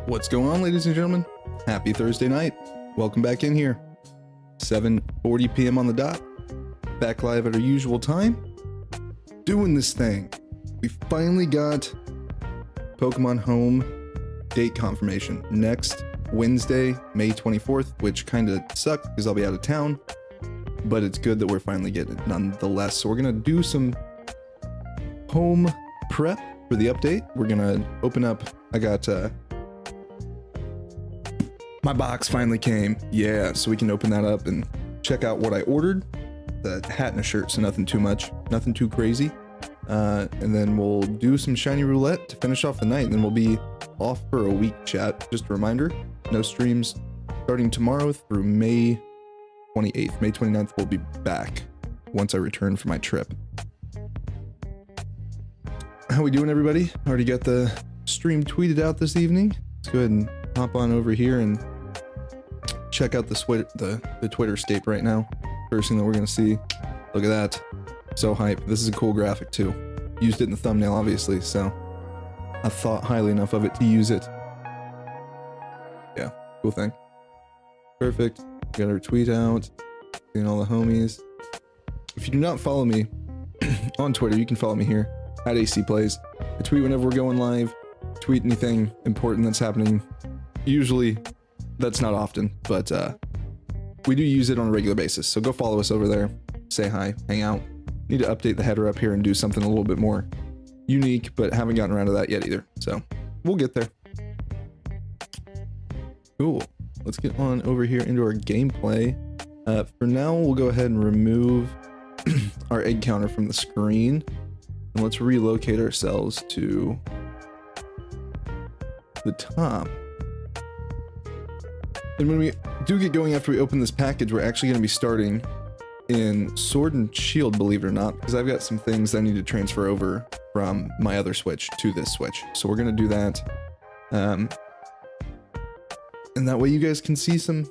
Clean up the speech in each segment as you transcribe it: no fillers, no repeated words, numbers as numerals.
What's going on, ladies and gentlemen? Happy Thursday night. Welcome back in here. 7:40 p.m. on the dot. Back live at our usual time. Doing this thing. We finally got Pokemon Home date confirmation. Next Wednesday, May 24th, which kind of sucks because I'll be out of town. But it's good that we're finally getting it nonetheless. So we're going to do some home prep for the update. We're going to open up. I got... my box finally came. Yeah, so we can open that up and check out what I ordered. The hat and a shirt, so nothing too much, nothing too crazy. And then we'll do some shiny roulette to finish off the night, and then we'll be off for a week, chat. Just a reminder, no streams starting tomorrow through May 28th. May 29th we'll be back once I return from my trip. How we doing, everybody? Already got the stream tweeted out this evening. Let's go ahead and hop on over here and check out the Twitter state right now. First thing that we're gonna see. Look at that. So hype. This is a cool graphic too. Used it in the thumbnail, obviously, so I thought highly enough of it to use it. Yeah, cool thing. Perfect. Got our tweet out. Seeing all the homies. If you do not follow me on Twitter, you can follow me here at AC Plays. I tweet whenever we're going live. Tweet anything important that's happening. Usually, that's not often, but we do use it on a regular basis. So go follow us over there. Say hi, hang out. Need to update the header up here and do something a little bit more unique, but haven't gotten around to that yet either. So we'll get there. Cool. Let's get on over here into our gameplay. For now, we'll go ahead and remove our egg counter from the screen. And let's relocate ourselves to the top. And when we do get going after we open this package, we're actually going to be starting in Sword and Shield, believe it or not, because I've got some things that I need to transfer over from my other Switch to this Switch. So we're going to do that. And that way you guys can see some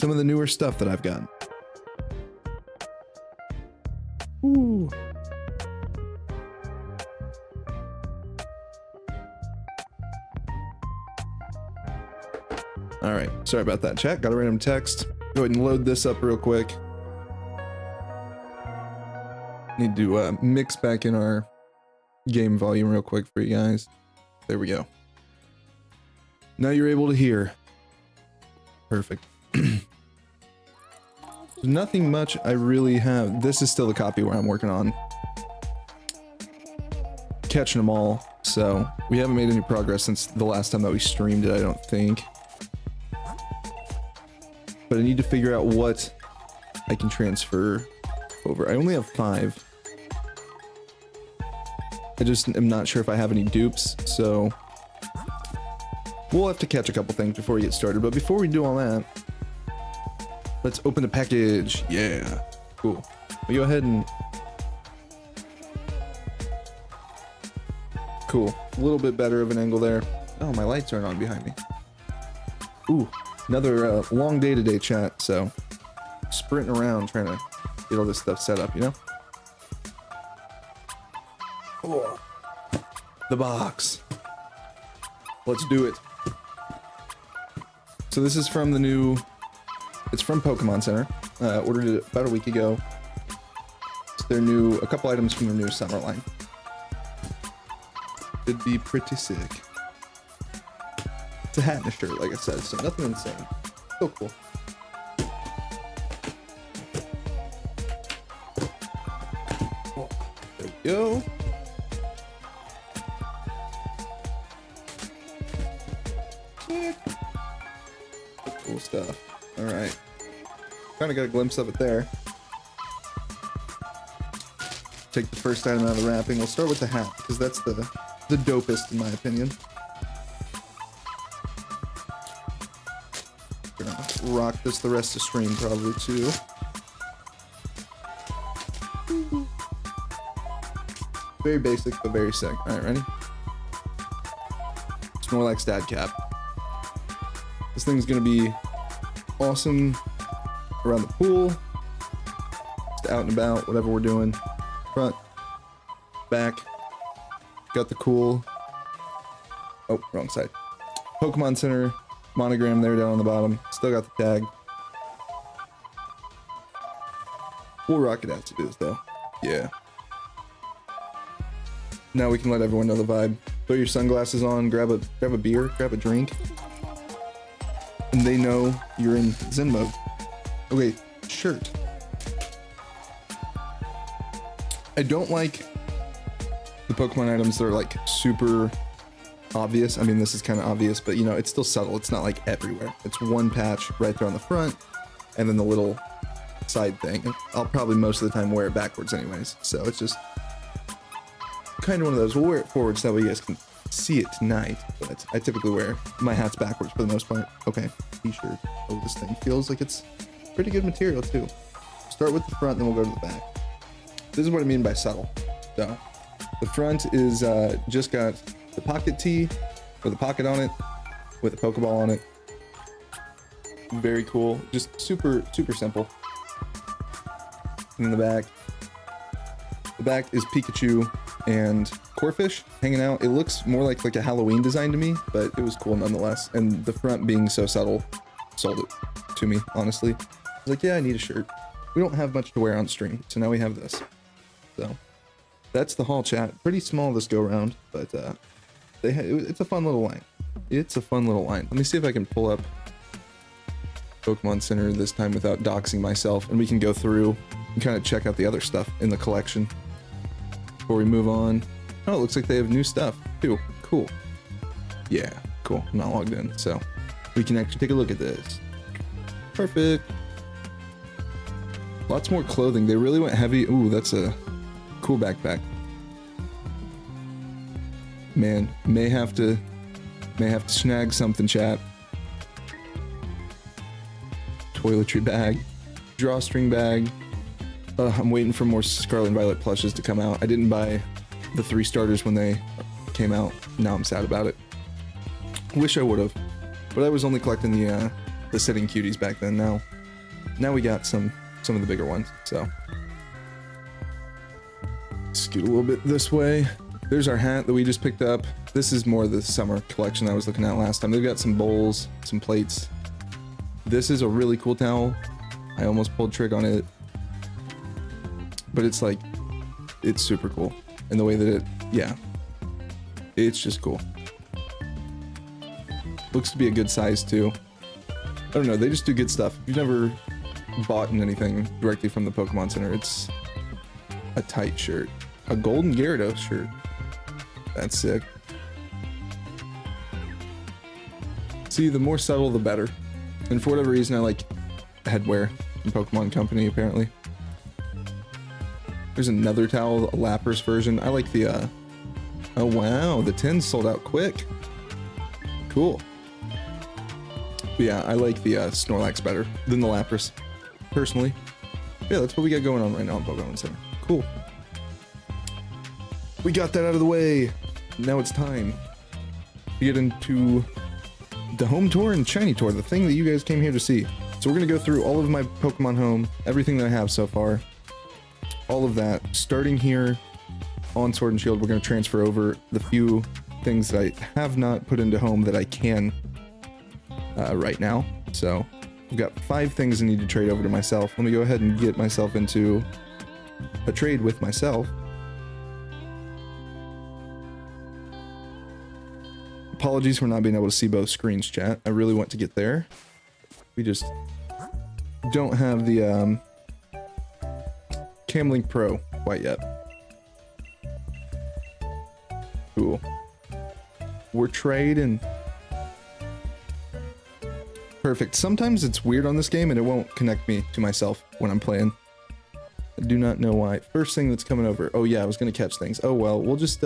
of the newer stuff that I've got. Ooh. All right, sorry about that, chat. Got a random text. Go ahead and load this up real quick. Need to mix back in our game volume real quick for you guys. There we go. Now you're able to hear. Perfect. There's nothing much I really have. This is still the copy where I'm working on catching them all. So we haven't made any progress since the last time that we streamed it, I don't think. But I need to figure out what I can transfer over. I only have 5. I just am not sure if I have any dupes, so we'll have to catch a couple things before we get started. But before we do all that, let's open the package. Yeah, cool. We go ahead and cool. A little bit better of an angle there. Oh, my lights aren't on behind me. Ooh. Another long day today, chat, so sprinting around trying to get all this stuff set up, you know? Oh, the box. Let's do it. So this is from the new... It's from Pokemon Center. Ordered it about a week ago. It's their new... A couple items from their new summer line. Should be pretty sick. It's a hat and a shirt, like I said, so nothing insane. Still cool. Oh, there we go. Cool stuff. Alright. Kind of got a glimpse of it there. Take the first item out of the wrapping. We'll start with the hat, because that's the dopest in my opinion. Rock this the rest of stream probably too. Very basic but very sick. All right, ready? It's more like stat cap. This thing's gonna be awesome around the pool, just out and about, whatever we're doing. Front, back, got the cool. Oh, wrong side. Pokemon Center monogram there down on the bottom. Still got the tag. We'll rock it as it is though. Yeah. Now we can let everyone know the vibe. Throw your sunglasses on, grab a beer, grab a drink. And they know you're in Zen mode. Okay, shirt. I don't like the Pokemon items that are like super obvious. I mean, this is kind of obvious, but you know, it's still subtle. It's not like everywhere. It's one patch right there on the front, and then the little side thing. And I'll probably most of the time wear it backwards anyways. So it's just kind of one of those. We'll wear it forward so that way you guys can see it tonight, but I typically wear my hats backwards for the most part. Okay, t-shirt. Oh, this thing feels like it's pretty good material too. Start with the front, then we'll go to the back. This is what I mean by subtle. So the front is just got the pocket tee with a pocket on it, with a Pokeball on it. Very cool, just super simple. And then the back is Pikachu and Corphish hanging out. It looks more like a Halloween design to me, but it was cool nonetheless. And the front being so subtle sold it to me, honestly. I was like, yeah, I need a shirt. We don't have much to wear on stream, so now we have this. So that's the haul, chat. Pretty small this go round, but it's a fun little line. It's a fun little line. Let me see if I can pull up Pokemon Center this time without doxing myself, and we can go through and kind of check out the other stuff in the collection before we move on. Oh, it looks like they have new stuff too. Cool. Yeah, cool. I'm not logged in, so we can actually take a look at this. Perfect. Lots more clothing. They really went heavy. Ooh, that's a cool backpack. Man, may have to snag something, chat. Toiletry bag, drawstring bag. I'm waiting for more Scarlet and Violet plushes to come out. I didn't buy the 3 starters when they came out. Now I'm sad about it. Wish I would have, but I was only collecting the sitting cuties back then. Now we got some of the bigger ones. So scoot a little bit this way. There's our hat that we just picked up. This is more the summer collection I was looking at last time. They've got some bowls, some plates. This is a really cool towel. I almost pulled trick on it, but it's like, it's super cool. And the way that it's just cool. Looks to be a good size too. I don't know, they just do good stuff. If you've never bought anything directly from the Pokemon Center, it's a tight shirt. A golden Gyarados shirt. That's sick. See, the more subtle, the better. And for whatever reason, I like headwear from Pokemon Company, apparently. There's another towel, a Lapras version. I like the, oh wow, the tins sold out quick. Cool. But yeah, I like the Snorlax better than the Lapras, personally. Yeah, that's what we got going on right now in Pokemon Center. Cool. We got that out of the way. Now it's time to get into the home tour and shiny tour, the thing that you guys came here to see. So we're gonna go through all of my Pokemon home, everything that I have so far, all of that. Starting here on Sword and Shield, we're gonna transfer over the few things that I have not put into home that I can right now. So I've got 5 things I need to trade over to myself. Let me go ahead and get myself into a trade with myself. Apologies for not being able to see both screens, chat. I really want to get there. We just don't have the Camlink Pro quite yet. Cool. We're trading. Perfect. Sometimes it's weird on this game and it won't connect me to myself when I'm playing. I do not know why. First thing that's coming over. Oh yeah, I was gonna catch things. Oh well, we'll just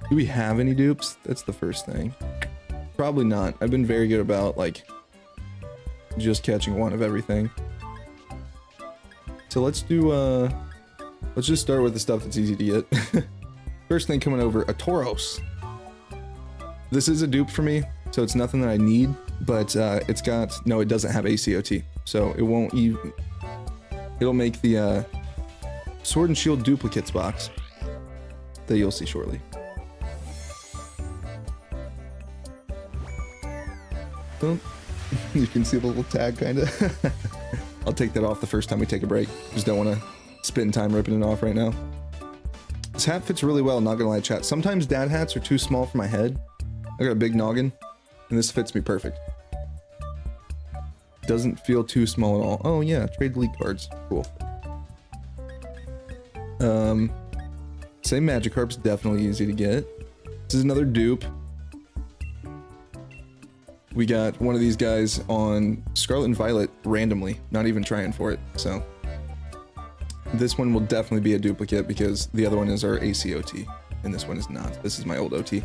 do we have any dupes? That's the first thing. Probably not. I've been very good about like just catching one of everything. So let's do let's just start with the stuff that's easy to get. First thing coming over, a Tauros. This is a dupe for me, so it's nothing that I need, but it's got, no, it doesn't have ACOT, so it won't even, it'll make the Sword and Shield duplicates box that you'll see shortly. Oh, you can see the little tag kind of. I'll take that off the first time we take a break. Just don't want to spend time ripping it off right now. This hat fits really well, not gonna lie, chat. Sometimes dad hats are too small for my head. I got a big noggin, and this fits me perfect. Doesn't feel too small at all. Oh yeah, trade league cards. Cool. Same Magikarp's definitely easy to get. This is another dupe. We got one of these guys on Scarlet and Violet randomly, not even trying for it, so. This one will definitely be a duplicate because the other one is our ACOT, and this one is not. This is my old OT.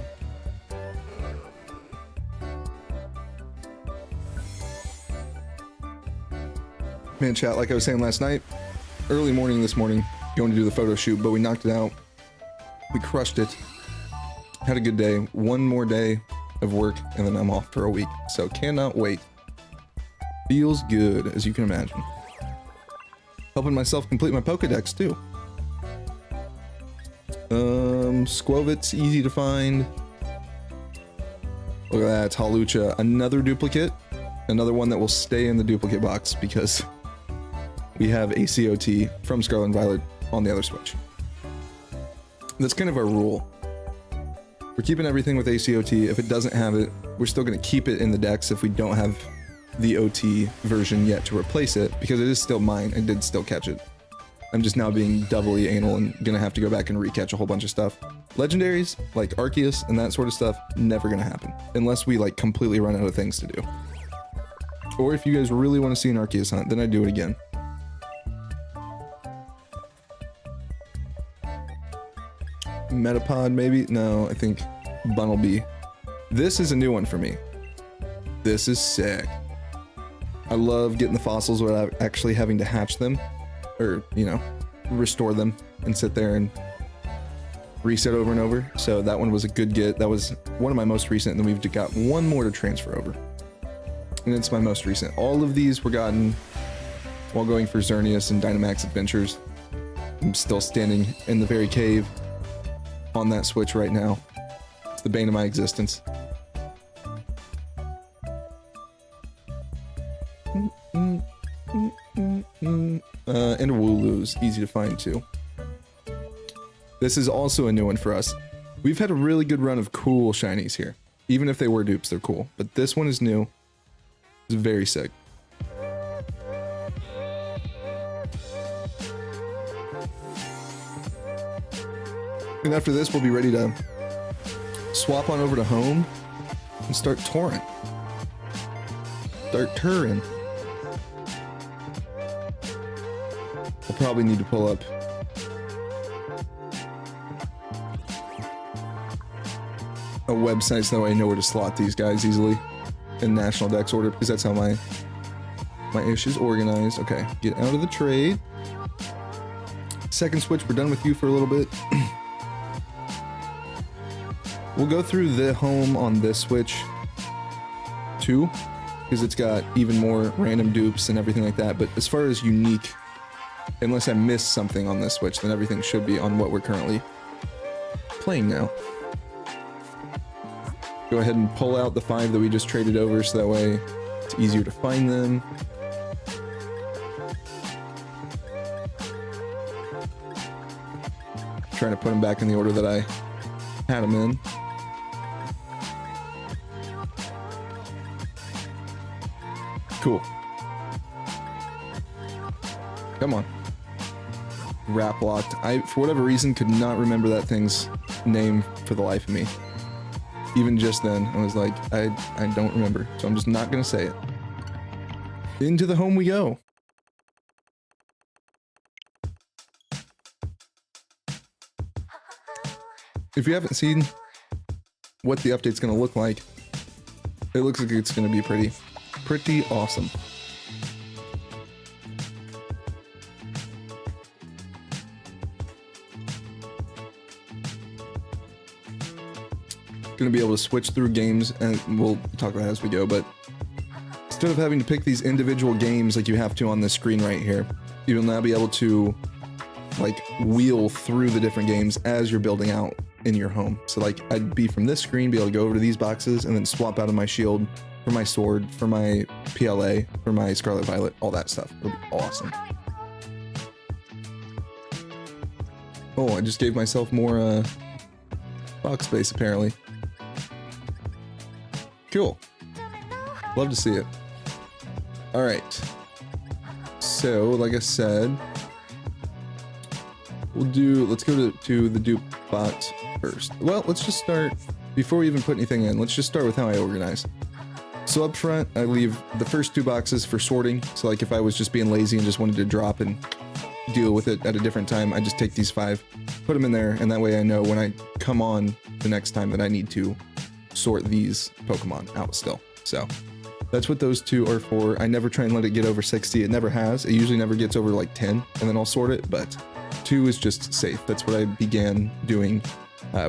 Man, chat, like I was saying last night, early morning this morning, going to do the photo shoot, but we knocked it out. We crushed it. Had a good day. One more day of work, and then I'm off for a week. So cannot wait. Feels good, as you can imagine. Helping myself complete my Pokedex, too. Squovit's easy to find. Look at that, Hawlucha. Another duplicate. Another one that will stay in the duplicate box because we have ACOT from Scarlet and Violet on the other Switch. That's kind of our rule. We're keeping everything with ACOT. If it doesn't have it, we're still going to keep it in the decks if we don't have the OT version yet to replace it, because it is still mine. I did still catch it. I'm just now being doubly anal and gonna have to go back and recatch a whole bunch of stuff. Legendaries, like Arceus and that sort of stuff, never gonna happen. Unless we like completely run out of things to do. Or if you guys really want to see an Arceus hunt, then I do it again. Metapod, maybe? No, I think Bunnelby. This is a new one for me. This is sick. I love getting the fossils without actually having to hatch them. Or, you know, restore them and sit there and reset over and over. So that one was a good get. That was one of my most recent, and then we've got one more to transfer over. And it's my most recent. All of these were gotten while going for Xerneas and Dynamax Adventures. I'm still standing in the very cave on that Switch right now. It's the bane of my existence. And Wooloo's easy to find too. This is also a new one for us. We've had a really good run of cool shinies here. Even if they were dupes, they're cool. But this one is new. It's very sick. And after this, we'll be ready to swap on over to home and start touring. Start touring. We'll probably need to pull up a website so that I know where to slot these guys easily in National Dex order, because that's how my ish is organized. Okay, get out of the trade. Second Switch, we're done with you for a little bit. We'll go through the home on this Switch too, because it's got even more random dupes and everything like that. But as far as unique, unless I missed something on this Switch, then everything should be on what we're currently playing now. Go ahead and pull out the 5 that we just traded over so that way it's easier to find them. Trying to put them back in the order that I had them in. Cool. Come on. Wrap locked. I, for whatever reason, could not remember that thing's name for the life of me. Even just then, I was like, I don't remember, so I'm just not gonna say it. Into the home we go. If you haven't seen what the update's gonna look like, it looks like it's gonna be pretty awesome. Gonna be able to switch through games, and we'll talk about it as we go, but instead of having to pick these individual games like you have to on this screen right here, you'll now be able to like wheel through the different games as you're building out in your home. So like I'd be from this screen, be able to go over to these boxes and then swap out of my shield for my sword, for my PLA, for my Scarlet Violet, all that stuff. It'll be awesome. Oh, I just gave myself more box space apparently. Cool. Love to see it. All right. So, like I said, let's go to the dupe bot first. Well, let's just start, before we even put anything in, let's just start with how I organize. So up front, I leave the first 2 boxes for sorting. So like if I was just being lazy and just wanted to drop and deal with it at a different time, I just take these 5, put them in there, and that way I know when I come on the next time that I need to sort these Pokemon out still. So that's what those 2 are for. I never try and let it get over 60. It never has. It usually never gets over like 10, and then I'll sort it, but 2 is just safe. That's what I began doing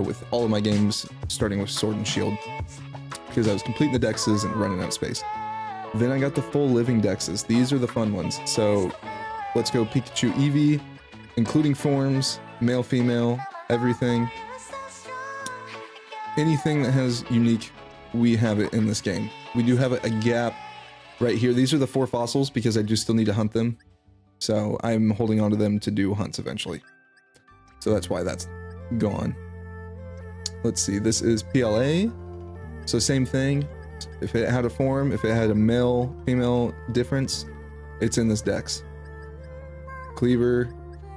with all of my games, starting with Sword and Shield, because I was completing the dexes and running out of space. Then I got the full living dexes. These are the fun ones. So let's go Pikachu Eevee, including forms, male, female, everything. Anything that has unique, we have it in this game. We do have a gap right here. These are the 4 fossils because I do still need to hunt them. So I'm holding on to them to do hunts eventually. So that's why that's gone. Let's see, this is PLA. So same thing. If it had a form, if it had a male, female difference, it's in this dex. Cleaver,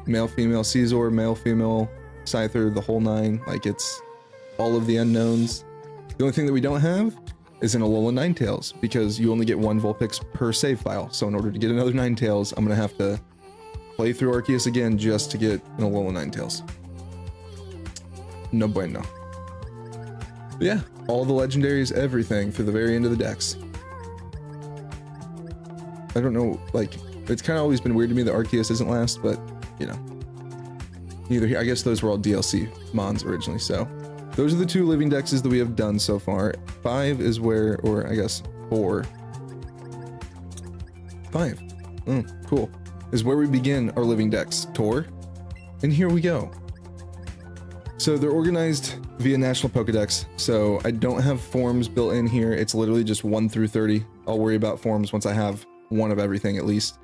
male, female, Caesar, male, female, Scyther, the whole 9. Like it's all of the unknowns. The only thing that we don't have is an Alola Ninetales, because you only get 1 Vulpix per save file. So in order to get another Ninetales, I'm gonna have to play through Arceus again just to get an Alola Ninetales. No bueno. But yeah, all the legendaries, everything through the very end of the dex. I don't know, like, it's kind of always been weird to me that Arceus isn't last, but you know, neither here. I guess those were all DLC mons originally, so those are the 2 living dexes that we have done so far. 5 is where, or I guess 4. 5. Cool. Is where we begin our living dex tour. And here we go. So they're organized via National Pokedex. So I don't have forms built in here. It's literally just 1 through 30. I'll worry about forms once I have 1 of everything at least.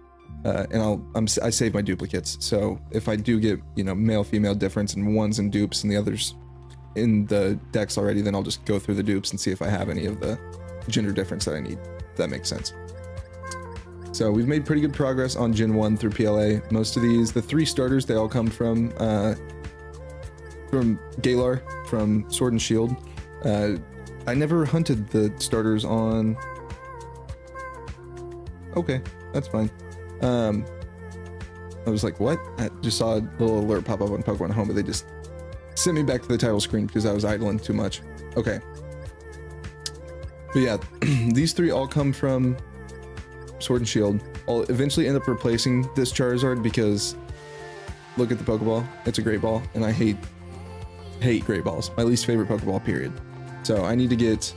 And I save my duplicates. So if I do get, you know, male, female difference and ones and dupes and the others in the decks already, then I'll just go through the dupes and see if I have any of the gender difference that I need, if that makes sense. So we've made pretty good progress on Gen 1 through PLA. Most of these, the 3 starters, they all come from Galar, from Sword and Shield. I never hunted the starters on... Okay, that's fine. I was like, what? I just saw a little alert pop up on Pokemon Home, but they just sent me back to the title screen because I was idling too much. Okay. But yeah, these 3 all come from Sword and Shield. I'll eventually end up replacing this Charizard because look at the Pokeball. It's a great ball, and I hate great balls. My least favorite Pokeball, period. So I need to get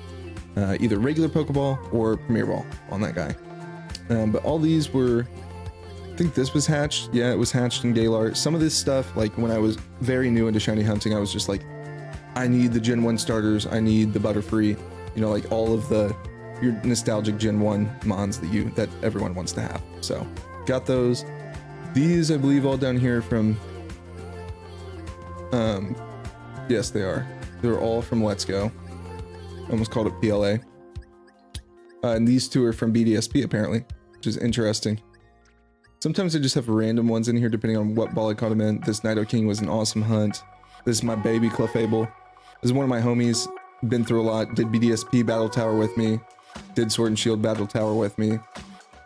either regular Pokeball or Premier Ball on that guy. But all these were, I think this was hatched. Yeah, it was hatched in Galar. Some of this stuff, like when I was very new into shiny hunting, I was just like, I need the Gen 1 starters. I need the Butterfree, you know, like all of your nostalgic Gen 1 mons that everyone wants to have. So got those. These, I believe, all down here from, yes, they are. They're all from Let's Go. I almost called it PLA. And these 2 are from BDSP, apparently, which is interesting. Sometimes I just have random ones in here, depending on what ball I caught them in. This Nidoking was an awesome hunt. This is my baby Clefable. This is one of my homies. Been through a lot. Did BDSP Battle Tower with me. Did Sword and Shield Battle Tower with me.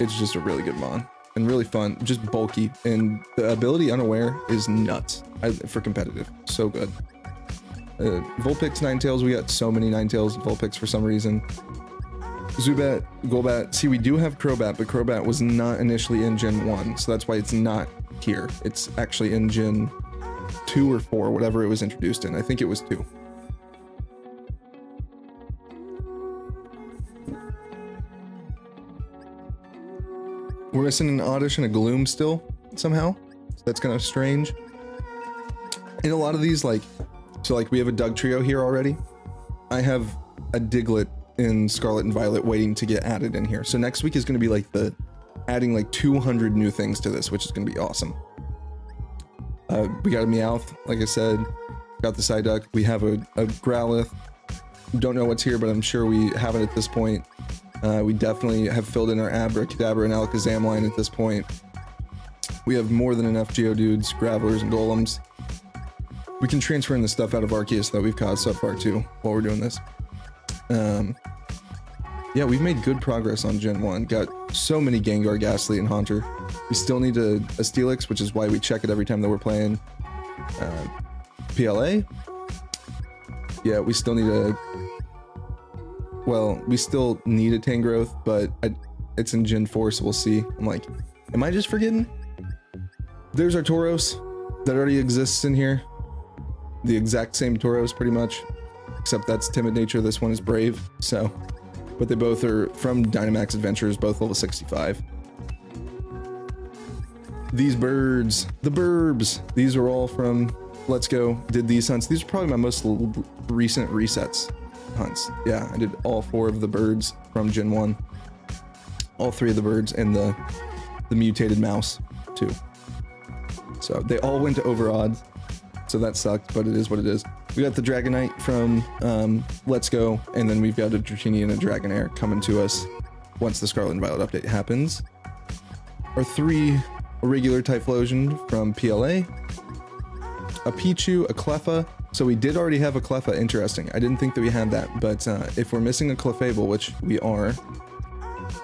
It's just a really good mon. And really fun. Just bulky. And the ability Unaware is nuts for competitive. So good. Vulpix Ninetales. We got so many Ninetales Vulpix for some reason. Zubat, Golbat. See, we do have Crobat, but Crobat was not initially in Gen 1, so that's why it's not here. It's actually in Gen 2 or 4, whatever it was introduced in. I think it was 2. We're missing an Oddish and a Gloom still, somehow. So that's kind of strange. In a lot of these, like, so like we have a Doug trio here already. I have a Diglett in Scarlet and Violet waiting to get added in here. So next week is going to be like the adding like 200 new things to this, which is going to be awesome. We got a Meowth, like I said, got the Psyduck. We have a Growlithe. Don't know what's here, but I'm sure we have it at this point. We definitely have filled in our Abracadabra and Alakazam line at this point. We have more than enough Geodudes, Gravelers, and Golems. We can transfer in the stuff out of Arceus that we've caught so far too while we're doing this. Yeah, we've made good progress on Gen 1. Got so many Gengar, Ghastly, and Haunter. We still need a Steelix, which is why we check it every time that we're playing PLA. Yeah, we still need a... Well, we still need a Tangrowth, but it's in Gen 4, so we'll see. I'm like, am I just forgetting? There's our Tauros that already exists in here. The exact same Tauros, pretty much. Except that's Timid Nature, this one is Brave, so... But they both are from Dynamax Adventures, both level 65. These birds, the Burbs, these are all from Let's Go, did these hunts. These are probably my most recent resets hunts. Yeah, I did all 4 of the birds from Gen 1. All 3 of the birds and the mutated mouse, too. So they all went to over odds, so that sucked, but it is what it is. We got the Dragonite from Let's Go, and then we've got a Dratini and a Dragonair coming to us once the Scarlet and Violet update happens. Our 3 regular Typhlosion from PLA, a Pichu, a Cleffa. So we did already have a Cleffa, interesting. I didn't think that we had that, but if we're missing a Clefable, which we are,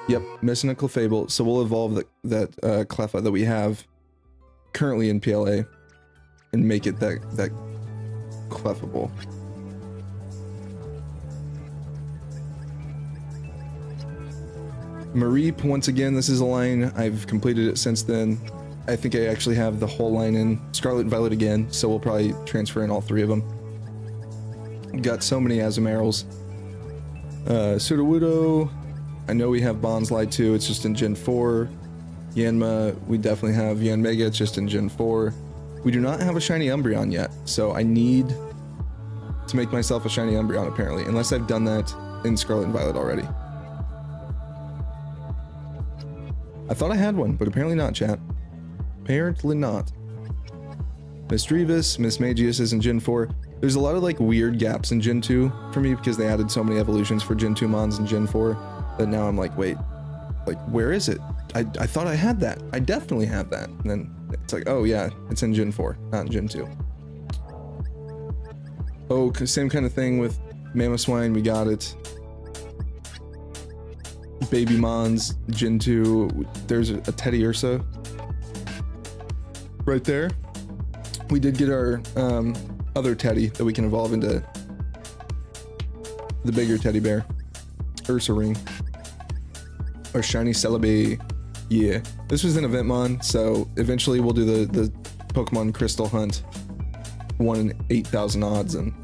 yep, missing a Clefable, so we'll evolve that Cleffa that we have currently in PLA and make it that Clefable. Mareep, once again, this is a line. I've completed it since then. I think I actually have the whole line in Scarlet and Violet again, so we'll probably transfer in all 3 of them. Got so many Azumarils. Sudowoodo, I know we have Bonsly too, it's just in Gen 4. Yanma, we definitely have Yanmega, it's just in Gen 4. We do not have a shiny Umbreon yet, so I need to make myself a shiny Umbreon apparently, unless I've done that in Scarlet and Violet already. I thought I had one, but apparently not, chat. Apparently not. Misdreavus, Mismagius is in Gen 4. There's a lot of like weird gaps in Gen 2 for me because they added so many evolutions for Gen 2 Mons in Gen 4 that now I'm like, wait, like where is it? I thought I had that. I definitely have that. And then it's like, oh yeah, it's in Gen 4, not in Gen 2. Oh, same kind of thing with Mamoswine, we got it. Baby Mons, Gen 2, there's a Teddy Ursa. Right there. We did get our other Teddy that we can evolve into the bigger teddy bear. Ursa Ring. Our shiny Celebi. Yeah. This was an event mon, so eventually we'll do the Pokemon Crystal hunt. 1 in 8,000 odds and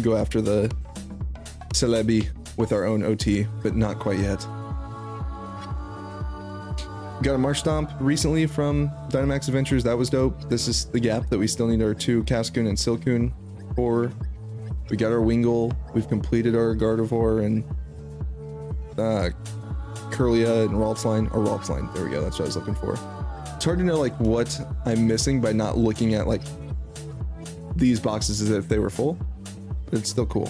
go after the Celebi with our own OT, but not quite yet. Got a Marshtomp recently from Dynamax Adventures, that was dope. This is the gap that we still need our 2 Cascoon and Silcoon for. We got our Wingull, we've completed our Gardevoir and Curlia and Raltsline, or Raltsline, there we go, that's what I was looking for. It's hard to know like what I'm missing by not looking at like these boxes as if they were full, but it's still cool.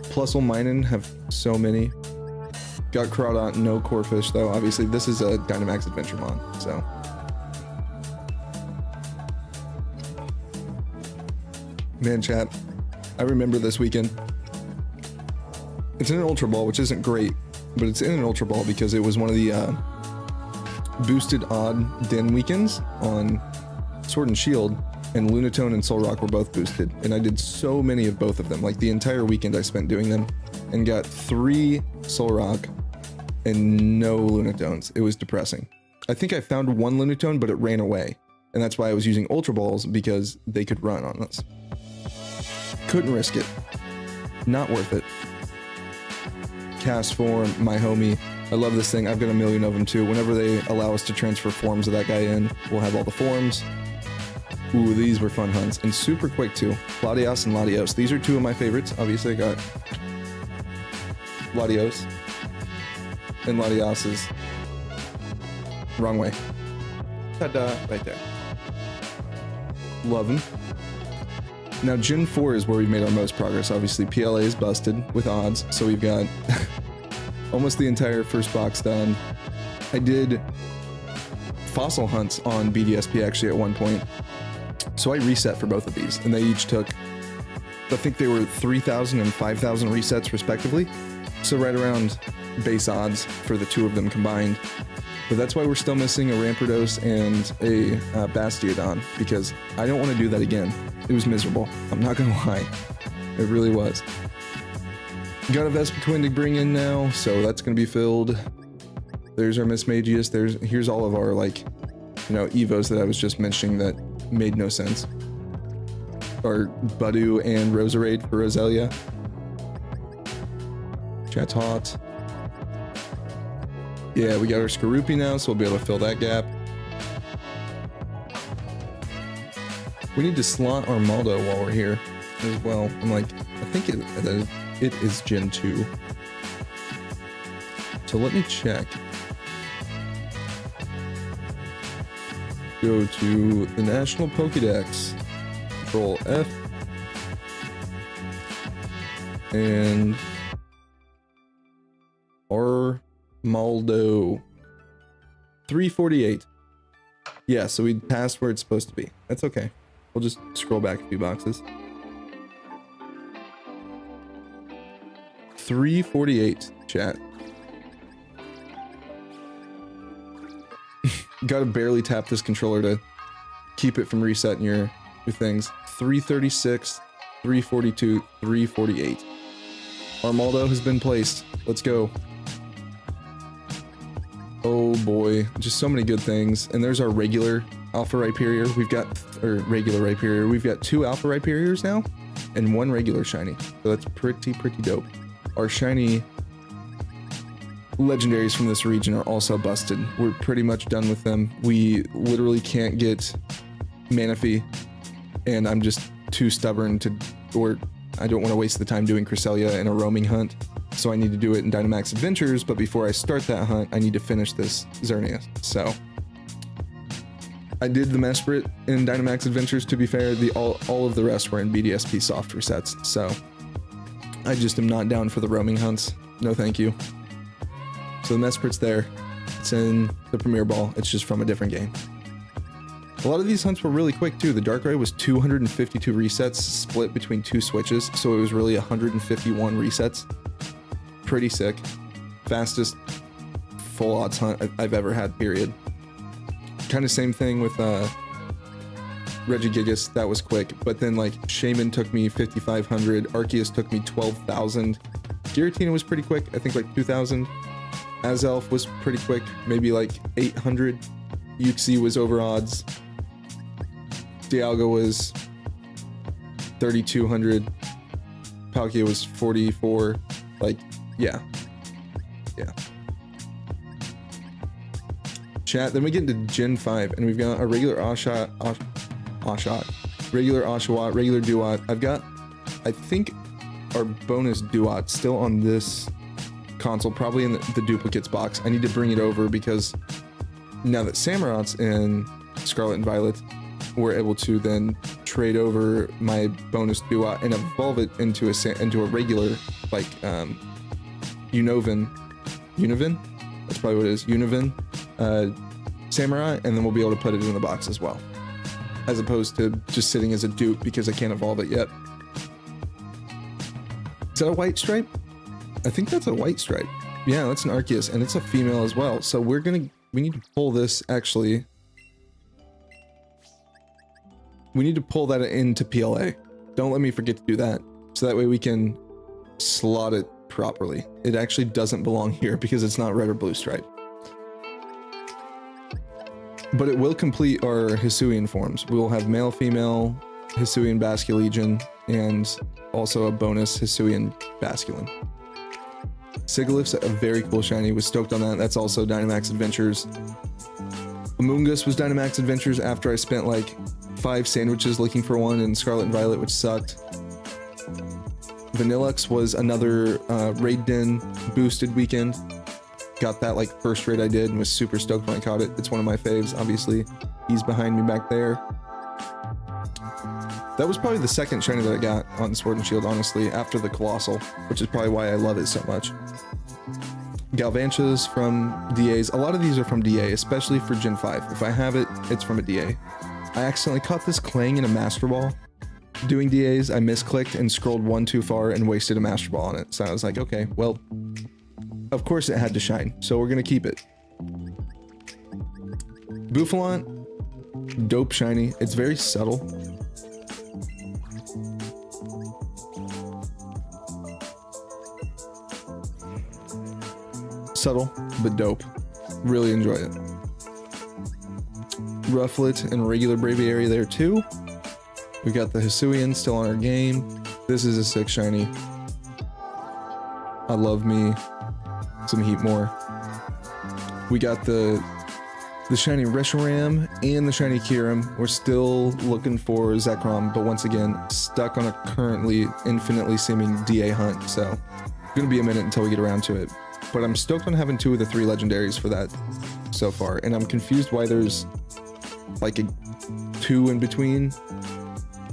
Plusle Minun have so many. Got Crawdont, no Corphish though. Obviously, this is a Dynamax Adventure Mon, so. Man, chat, I remember this weekend. It's in an Ultra Ball, which isn't great, but it's in an Ultra Ball because it was one of the boosted odd den weekends on Sword and Shield, and Lunatone and Solrock were both boosted, and I did so many of both of them. Like the entire weekend I spent doing them, and got 3 Solrock and no Lunatones. It was depressing. I think I found 1 Lunatone, but it ran away, and that's why I was using Ultra Balls, because they could run on us. Couldn't risk it. Not worth it. Cast Form, my homie. I love this thing. I've got a million of them too. Whenever they allow us to transfer forms of that guy in, we'll have all the forms. Ooh, these were fun hunts, and super quick too. Latios and Latios. These are 2 of my favorites. Obviously, I got Latios. And Latios is wrong way. Ta-da, right there. Love him. Now, Gen 4 is where we've made our most progress. Obviously, PLA is busted with odds, so we've got almost the entire first box done. I did fossil hunts on BDSP actually at one point, so I reset for both of these, and they each took, I think they were 3,000 and 5,000 resets respectively, so right around base odds for the two of them combined. But that's why we're still missing a Rampardos and a Bastiodon, because I don't want to do that again. It was miserable. I'm not gonna lie. It really was. Got a Vespiquen to bring in now, so that's gonna be filled. There's our Mismagius. Here's all of our, like, you know, Evos that I was just mentioning that made no sense. Our Budu and Roserade for Roselia. Chat's hot. Yeah, we got our Skorupi now, so we'll be able to fill that gap. We need to slot our Maldo while we're here as well. I'm like, I think it is Gen 2. So let me check. Go to the National Pokédex. Control F. And our Maldo 348. Yeah, so we passed where it's supposed to be. That's okay. We'll just scroll back a few boxes. 348, chat. Gotta barely tap this controller to keep it from resetting your things. 336, 342, 348. Armaldo has been placed. Let's go. Oh boy, just so many good things. And there's our regular Alpha Rhyperior. We've got, or regular Rhyperior. We've got 2 Alpha Rhyperiors now and 1 regular shiny. So that's pretty dope. Our shiny legendaries from this region are also busted. We're pretty much done with them. We literally can't get Manaphy, and I'm just too stubborn to, or I don't want to waste the time doing Cresselia in a roaming hunt. So I need to do it in Dynamax Adventures, but before I start that hunt, I need to finish this Xerneas. So I did the Mesprit in Dynamax Adventures, to be fair. All of the rest were in BDSP soft resets, so I just am not down for the roaming hunts. No thank you. So the Mesprit's there. It's in the Premier Ball. It's just from a different game. A lot of these hunts were really quick too. The Darkrai was 252 resets split between 2 switches, so it was really 151 resets. Pretty sick. Fastest full odds hunt I've ever had, period. Kind of same thing with Regigigas. That was quick, but then like Shaman took me 5,500, Arceus took me 12,000, Giratina was pretty quick, I think like 2,000, Azelf was pretty quick, maybe like 800, Uxie was over odds, Dialga was 3,200, Palkia was 44, like, yeah. Chat, then we get into Gen 5, and we've got a regular Oshawott, regular Oshawott, regular Duat. I've got, I think, our bonus Duat still on this console, probably in the duplicates box. I need to bring it over because now that Samurot's in Scarlet and Violet, we're able to then trade over my bonus Duat and evolve it into a regular, like, Univin? That's probably what it is. Univin. Samurai, and then we'll be able to put it in the box as well, as opposed to just sitting as a dupe because I can't evolve it yet. Is that a white stripe? I think that's a white stripe. Yeah, that's an Arceus, and it's a female as well. So we need to pull this, actually. We need to pull that into PLA. Don't let me forget to do that, so that way we can slot it properly. It actually doesn't belong here because it's not red or blue stripe. But it will complete our Hisuian forms. We will have male, female, Hisuian Basculegion, and also a bonus Hisuian Basculin. Sigilyph's a very cool shiny. Was stoked on that. That's also Dynamax Adventures. Amoonguss was Dynamax Adventures after I spent like 5 sandwiches looking for one in Scarlet and Violet, which sucked. Vanillux was another raid den boosted weekend. Got that like first raid I did and was super stoked when I caught it. It's one of my faves, obviously. He's behind me back there. That was probably the second shiny that I got on Sword and Shield, honestly, after the Colossal, which is probably why I love it so much. Galvantia's from DAs. A lot of these are from DA, especially for Gen 5. If I have it, it's from a DA. I accidentally caught this Clang in a Master Ball. Doing DAs, I misclicked and scrolled one too far and wasted a Master Ball on it. So I was like, okay, well, of course it had to shine, so we're gonna keep it. Bouffalant, dope shiny. It's very subtle. Subtle, but dope. Really enjoy it. Rufflet and regular Braviary there too. We got the Hisuian still on our game. This is a sick shiny. I love me some Heatmore. We got the shiny Reshiram and the shiny Kyurem. We're still looking for Zekrom, but once again, stuck on a currently infinitely seeming DA hunt, so it's gonna be a minute until we get around to it. But I'm stoked on having 2 of the 3 legendaries for that so far, and I'm confused why there's like a 2 in between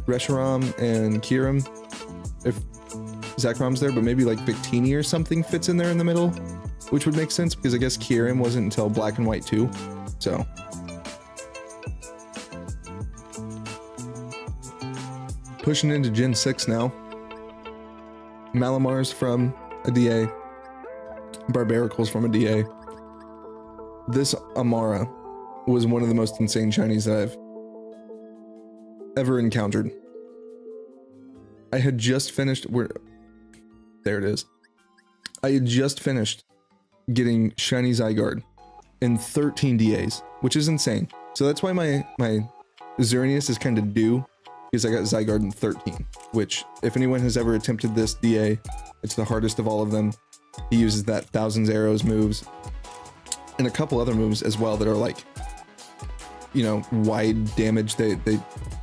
Reshiram and Kyurem. If Zekrom's there, but maybe like Victini or something fits in there in the middle, which would make sense because I guess Kyurem wasn't until Black and White 2. So pushing into Gen 6 now. Malamar's from a DA. Barbaricle's from a DA. This Amara was one of the most insane shinies that I've ever encountered. I had just finished there it is. I had just finished getting shiny Zygarde in 13 DAs, which is insane. So that's why my Xerneas is kind of due, because I got Zygarde in 13, which if anyone has ever attempted this DA, it's the hardest of all of them. He uses that Thousands Arrows moves and a couple other moves as well that are like, you know, wide damage. They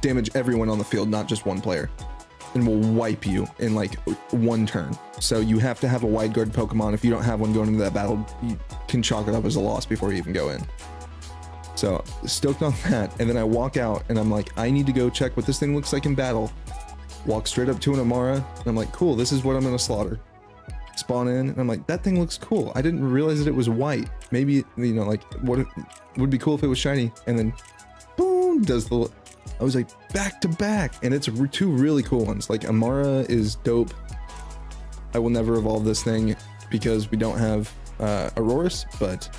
damage everyone on the field, not just one player, and will wipe you in like one turn. So you have to have a wide guard Pokemon. If you don't have one going into that battle, you can chalk it up as a loss before you even go in. So stoked on that. And then I walk out and I'm like, I need to go check what this thing looks like in battle. Walk straight up to an Amara and I'm like, cool, this is what I'm gonna slaughter. Spawn in and I'm like, that thing looks cool. I didn't realize that it was white. Maybe, you know, like what would be cool if it was shiny. And then boom, does the, I was like back to back, and it's 2 really cool ones. Like Amara is dope. I will never evolve this thing because we don't have Aurorus, but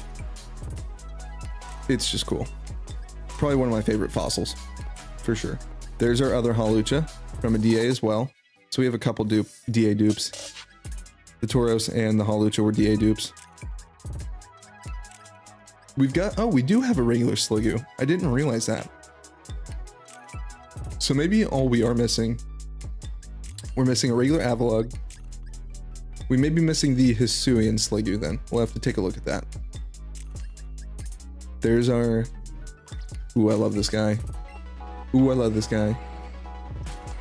it's just cool. Probably one of my favorite fossils for sure. There's our other Hawlucha from a DA as well. So we have a couple DA dupes. The Tauros and the Hawlucha were DA dupes. We've got, oh, we do have a regular Sliggoo. I didn't realize that. So maybe all we are missing, we're missing a regular Avalugg. We may be missing the Hisuian Sliggoo then. We'll have to take a look at that. There's our, ooh, I love this guy. Ooh, I love this guy.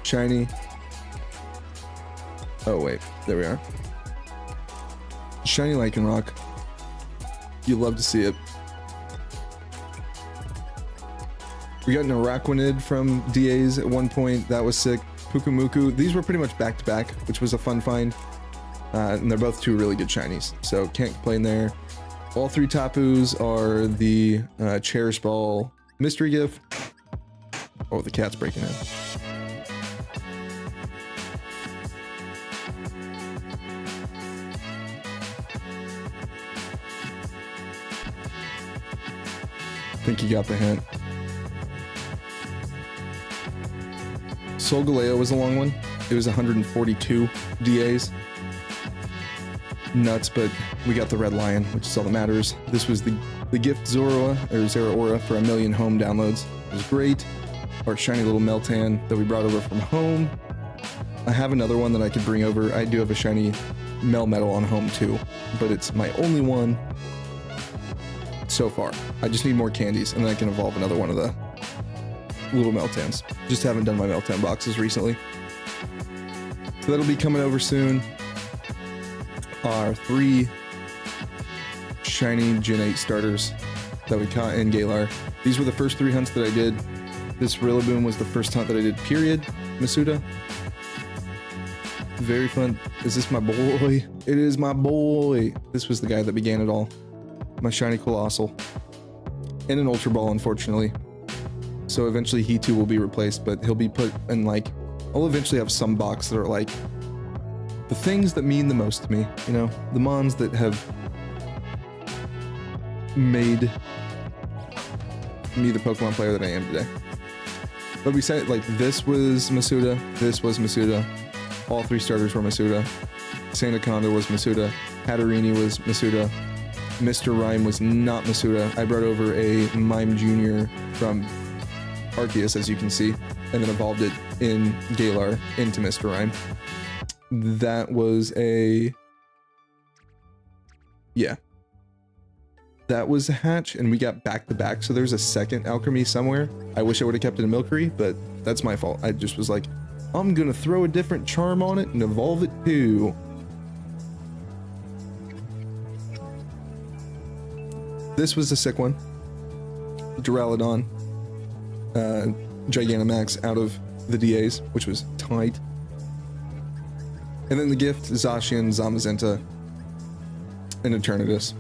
Shiny. Oh wait, there we are. Shiny Lycanroc. You love to see it. We got an Araquanid from DAs at one point. That was sick. Pukumuku. These were pretty much back to back, which was a fun find. And they're both 2 really good shinies, so can't complain there. All 3 Tapus are the Cherish Ball mystery gift. Oh, the cat's breaking in. I think you got the hint. Solgaleo was a long one. It was 142 DAs. Nuts, but we got the Red Lion, which is all that matters. This was the gift Zeraora for 1 million home downloads. It was great. Our shiny little Meltan that we brought over from home. I have another one that I could bring over. I do have a shiny Melmetal on home too, but it's my only one so far. I just need more candies and then I can evolve another one of the little Meltans. Just haven't done my Meltan boxes recently. So that'll be coming over soon. Our 3 shiny Gen 8 starters that we caught in Galar. These were the first 3 hunts that I did. This Rillaboom was the first hunt that I did, period. Masuda. Very fun. Is this my boy? It is my boy. This was the guy that began it all. My shiny Colossal. And an Ultra Ball, unfortunately. So eventually he too will be replaced, but he'll be put in like... I'll eventually have some box that are like... the things that mean the most to me, you know? The mons that have... made... me the Pokemon player that I am today. But we said, like, this was Masuda, this was Masuda. All 3 starters were Masuda. Sandaconda was Masuda. Hatterini was Masuda. Mr. Rhyme was not Masuda. I brought over a Mime Jr. from Arceus, as you can see, and then evolved it in Galar into Mr. Rhyme. That was a... yeah. That was a hatch, and we got back-to-back, so there's a second Alchemy somewhere. I wish I would have kept it in Milcery, but that's my fault. I just was like, I'm gonna throw a different charm on it and evolve it too. This was a sick one. Duraludon. Gigantamax out of the DAs, which was tight. And then the gift, Zacian, Zamazenta, and Eternatus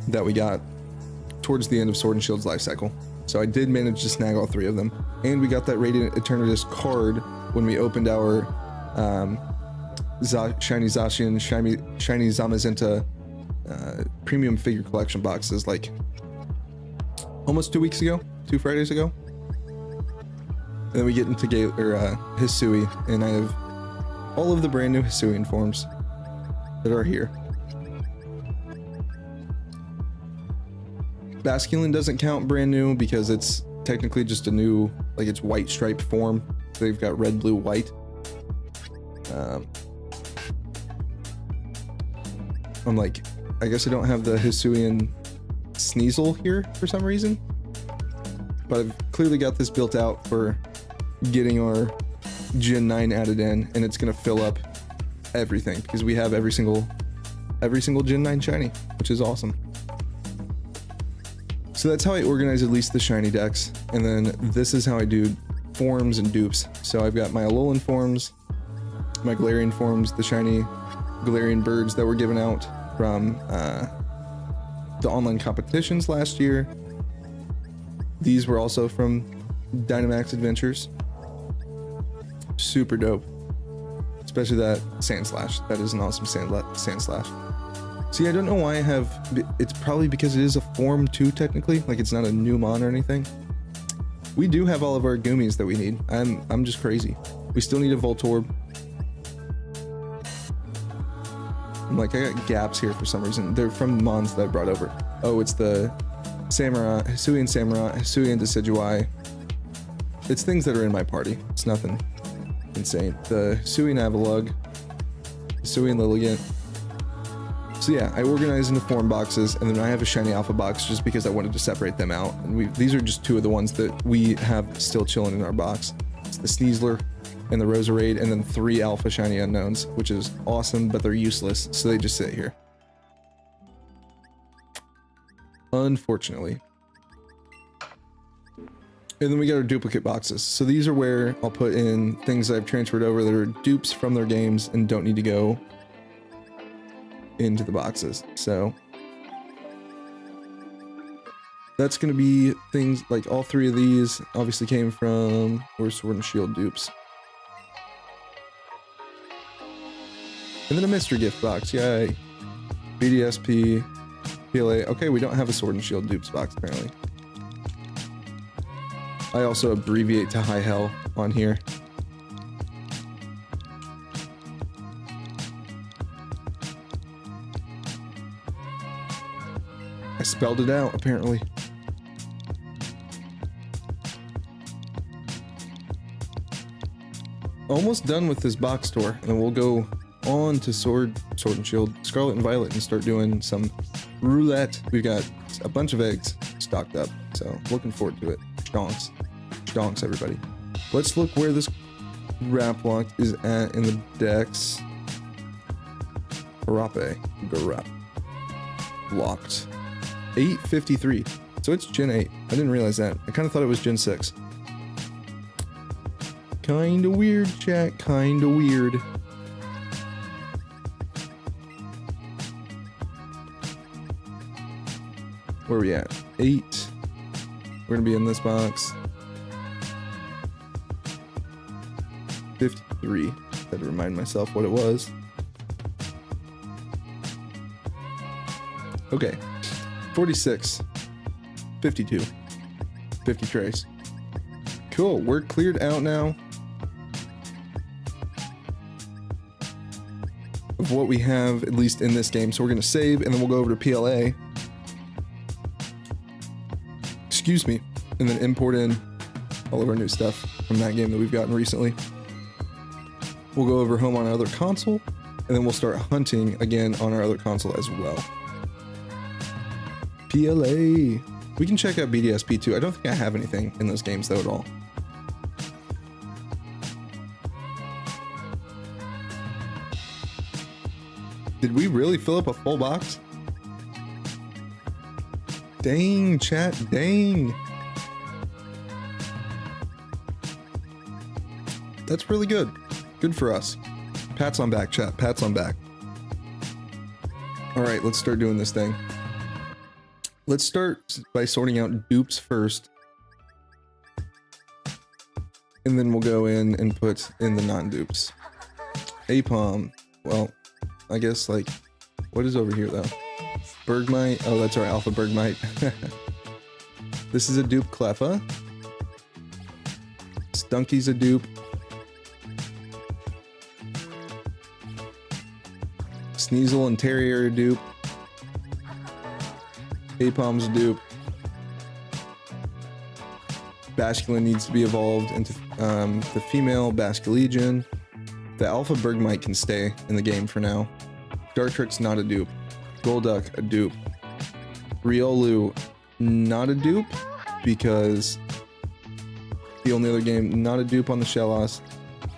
that we got towards the end of Sword and Shield's life cycle. So I did manage to snag all 3 of them. And we got that Radiant Eternatus card when we opened our Shiny Zacian, Shiny Zamazenta premium figure collection boxes like almost 2 weeks ago, 2 Fridays ago. And then we get into Hisui, and I have all of the brand new Hisuian forms that are here. Basculin doesn't count brand new because it's technically just a new, like, it's white striped form. So they've got red, blue, white. I'm like, I guess I don't have the Hisuian Sneasel here for some reason. But I've clearly got this built out for getting our Gen 9 added in, and it's gonna fill up everything because we have every single Gen 9 shiny, which is awesome. So that's how I organize at least the shiny decks, and then this is how I do forms and dupes. So I've got my Alolan forms, my Galarian forms, the shiny Galarian birds that were given out from the online competitions last year. These were also from Dynamax Adventures. Super dope. Especially that Sand Slash. That is an awesome Sand Slash. See, I don't know why I have... It's probably because it is a form 2 technically. Like, it's not a new mon or anything. We do have all of our Goomies that we need. I'm just crazy. We still need a Voltorb. I'm like, I got gaps here for some reason. They're from mons that I brought over. Oh, it's the Samurai, Hisuian Samurai, Hisuian Decidueye. It's things that are in my party. It's nothing insane. The Hisuian Avalugg, Hisuian Lilligant. So yeah, I organize into form boxes, and then I have a shiny alpha box just because I wanted to separate them out. And these are just 2 of the ones that we have still chilling in our box. It's the Sneasler and the Roserade, and then 3 alpha shiny unknowns, which is awesome, but they're useless, so they just sit here. Unfortunately. And then we got our duplicate boxes. So these are where I'll put in things I've transferred over that are dupes from their games and don't need to go into the boxes. So that's going to be things like all 3 of these obviously came from Sword and Shield dupes. And then a mystery gift box. Yay. BDSP, PLA. Okay, we don't have a Sword and Shield dupes box apparently. I also abbreviate to High Hell on here. I spelled it out, apparently. Almost done with this box tour, and then we'll go on to Sword and Shield, Scarlet and Violet, and start doing some roulette. We've got a bunch of eggs stocked up, so looking forward to it. Stonks, everybody. Let's look where this Wrap locked is at in the decks. Harape. Garap. Locked. 853. So it's Gen 8. I didn't realize that. I kind of thought it was Gen 6. Kinda weird, chat. Kinda weird. Where are we at? 8. We're gonna be in this box. 53. Had to remind myself what it was. Okay. 46. 52. 50 trays. Cool. We're cleared out now of what we have, at least in this game. So we're gonna save and then we'll go over to PLA. Excuse me. And then import in all of our new stuff from that game that we've gotten recently. We'll go over home on our other console, and then we'll start hunting again on our other console as well. PLA. We can check out BDSP too. I don't think I have anything in those games though at all. Did we really fill up a full box? Dang, chat, dang. That's really good. Good for us. Pats on back, chat. Pats on back. All right, let's start doing this thing. Let's start by sorting out dupes first. And then we'll go in and put in the non-dupes. Apom. Well, I guess like, what is over here though? Bergmite. Oh, that's our Alpha Bergmite. This is a dupe Cleffa. Stunky's a dupe. Sneasel and Terrier are dupe. Apom's a dupe. Basculin needs to be evolved into the female Basculegion. The Alpha Bergmite can stay in the game for now. Dartrix, not a dupe. Golduck, a dupe. Riolu, not a dupe, because the only other game, not a dupe on the Shellos,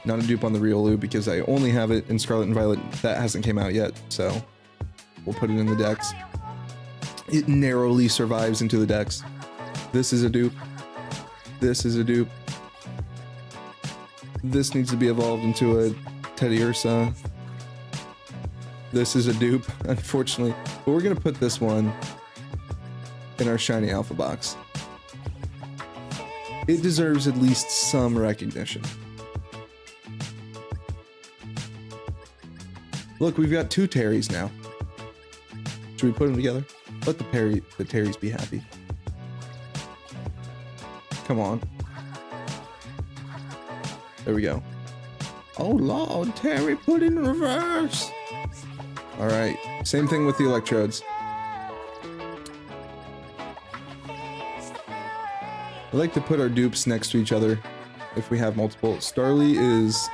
not a dupe on the Riolu, because I only have it in Scarlet and Violet. That hasn't came out yet, so we'll put it in the decks. It narrowly survives into the decks. This is a dupe. This is a dupe. This needs to be evolved into a Teddy Ursa. This is a dupe, unfortunately. But we're gonna put this one in our shiny alpha box. It deserves at least some recognition. Look, we've got 2 Terrys now. Should we put them together? Let the Terrys be happy. Come on. There we go. Oh Lord, Terry put in reverse. All right, same thing with the electrodes. I like to put our dupes next to each other if we have multiple. Starly is...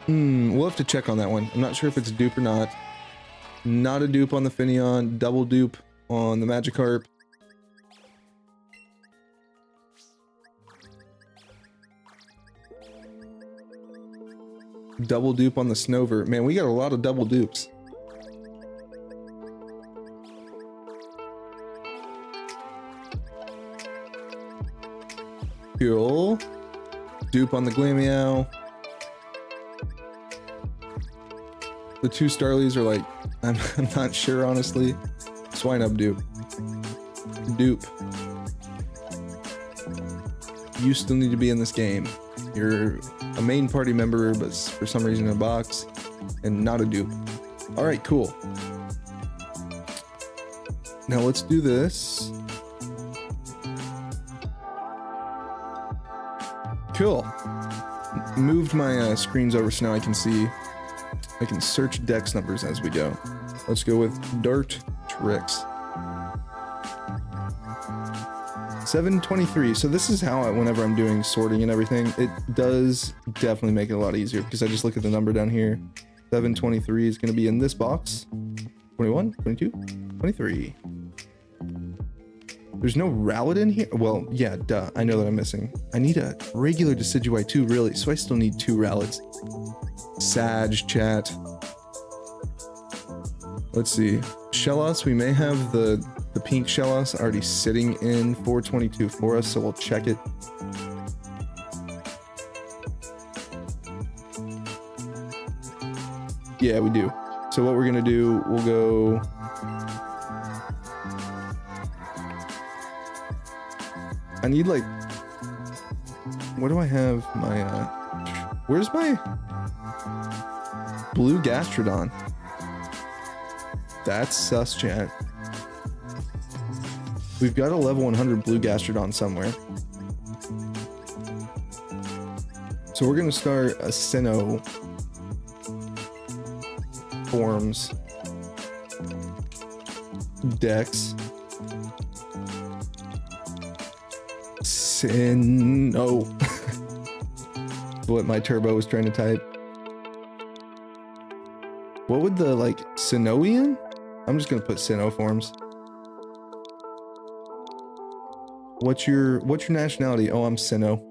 we'll have to check on that one. I'm not sure if it's a dupe or not. Not a dupe on the Finneon, double dupe on the Magikarp. Double dupe on the Snover. Man, we got a lot of double dupes. Cool. Dupe on the Glameow. The 2 Starlies are like, I'm not sure honestly. Swinub dupe. Dupe. You still need to be in this game. You're a main party member, but for some reason in a box, and not a dupe. All right, cool. Now let's do this. Cool. Moved my screens over so now I can see. I can search dex numbers as we go. Let's go with Dartrix. 723. So this is how whenever I'm doing sorting and everything, it does definitely make it a lot easier because I just look at the number down here. 723 is going to be in this box. 21, 22, 23. There's no Rowlet in here? Well, yeah, duh. I know that I'm missing. I need a regular Decidueye too, really. So I still need 2 Rowlets. Sag, chat. Let's see. Shellos, we may have the pink Shellos already sitting in 422 for us, so we'll check it. Yeah, we do. So what we're gonna do, we'll go... I need like... What do I have? My, where's my... Blue Gastrodon? That's sus, chat. We've got a level 100 Blue Gastrodon somewhere. So we're gonna start a Sinnoh forms Dex. Sinnoh. What my turbo was trying to type. What would the like Sinnohian? I'm just gonna put Sinnoh forms. What's your nationality? Oh, I'm Sinnoh.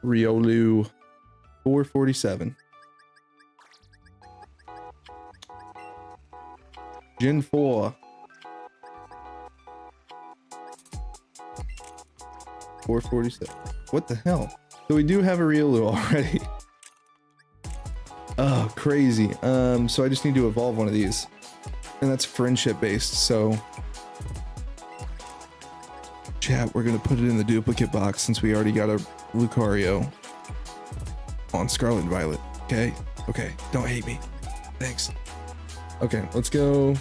Riolu 447. Gen 4 447. What the hell? So we do have a Riolu already. Oh, crazy. So I just need to evolve one of these. And that's friendship based, so chat, we're gonna put it in the duplicate box since we already got a Lucario on Scarlet Violet. Okay? Okay, don't hate me. Thanks. Okay, let's go.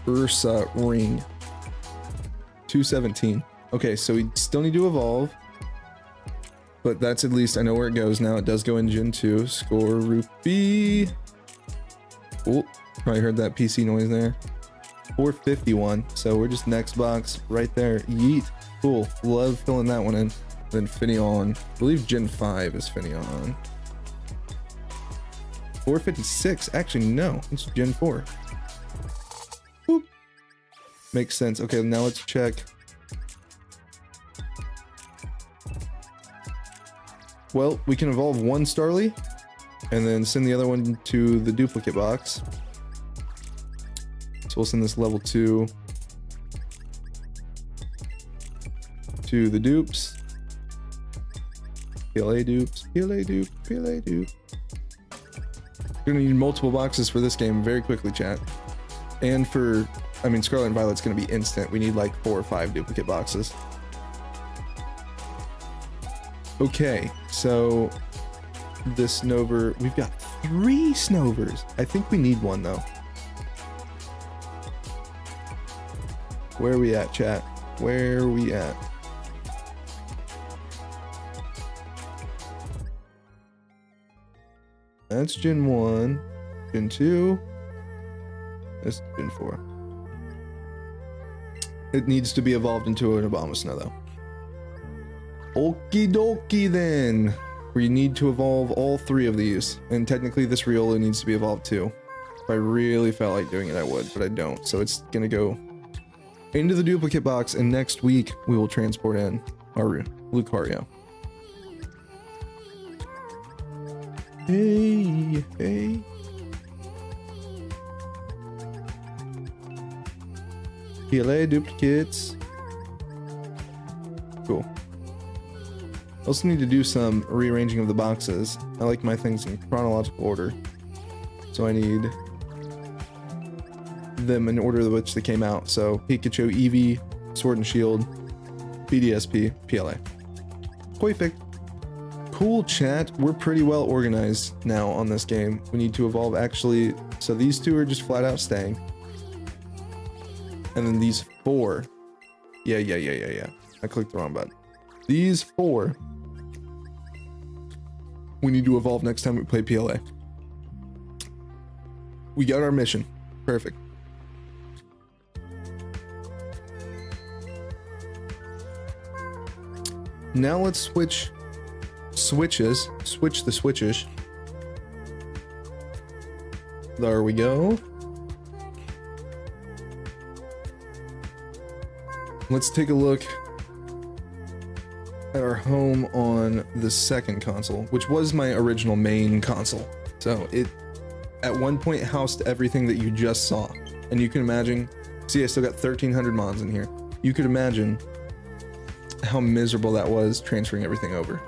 Ursa Ring. 217. Okay, so we still need to evolve. But that's at least, I know where it goes now. It does go in Gen 2. Scorbunny. Oh, probably heard that PC noise there. 451. So we're just next box right there. Yeet. Cool. Love filling that one in. Then Finneon. I believe Gen 5 is Finneon. 456. Actually, no. It's Gen 4. Boop. Makes sense. Okay, now let's check. Well, we can evolve one Starly and then send the other one to the duplicate box. So we'll send this level 2 to the dupes. PLA dupes, PLA dupe, PLA dupe. You're gonna need multiple boxes for this game very quickly, chat. And for, I mean, Scarlet and Violet's gonna be instant. We need like 4 or 5 duplicate boxes. Okay, so this Snover, we've got 3 Snovers. I think we need one though. Where are we at, chat? Where are we at? That's Gen 1, Gen 2, that's Gen 4. It needs to be evolved into an Abomasnow though. Okie dokie then. We need to evolve all 3 of these. And technically this Riolu needs to be evolved too. If I really felt like doing it, I would, but I don't. So it's gonna go into the duplicate box, and next week we will transport in our Lucario. Hey, hey. PLA duplicates. Cool. Also need to do some rearranging of the boxes. I like my things in chronological order. So I need them in order in which they came out. So Pikachu, Eevee, Sword and Shield, BDSP, PLA. Perfect. Cool, chat. We're pretty well organized now on this game. We need to evolve actually. So these 2 are just flat out staying. And then these 4. Yeah. I clicked the wrong button. These 4 we need to evolve next time we play PLA. We got our mission. Perfect. Now let's switch switches. Switch the switches. There we go. Let's take a look at our home on the second console, which was my original main console. So it at one point housed everything that you just saw. And you can imagine, see, I still got 1,300 mods in here. You could imagine how miserable that was transferring everything over.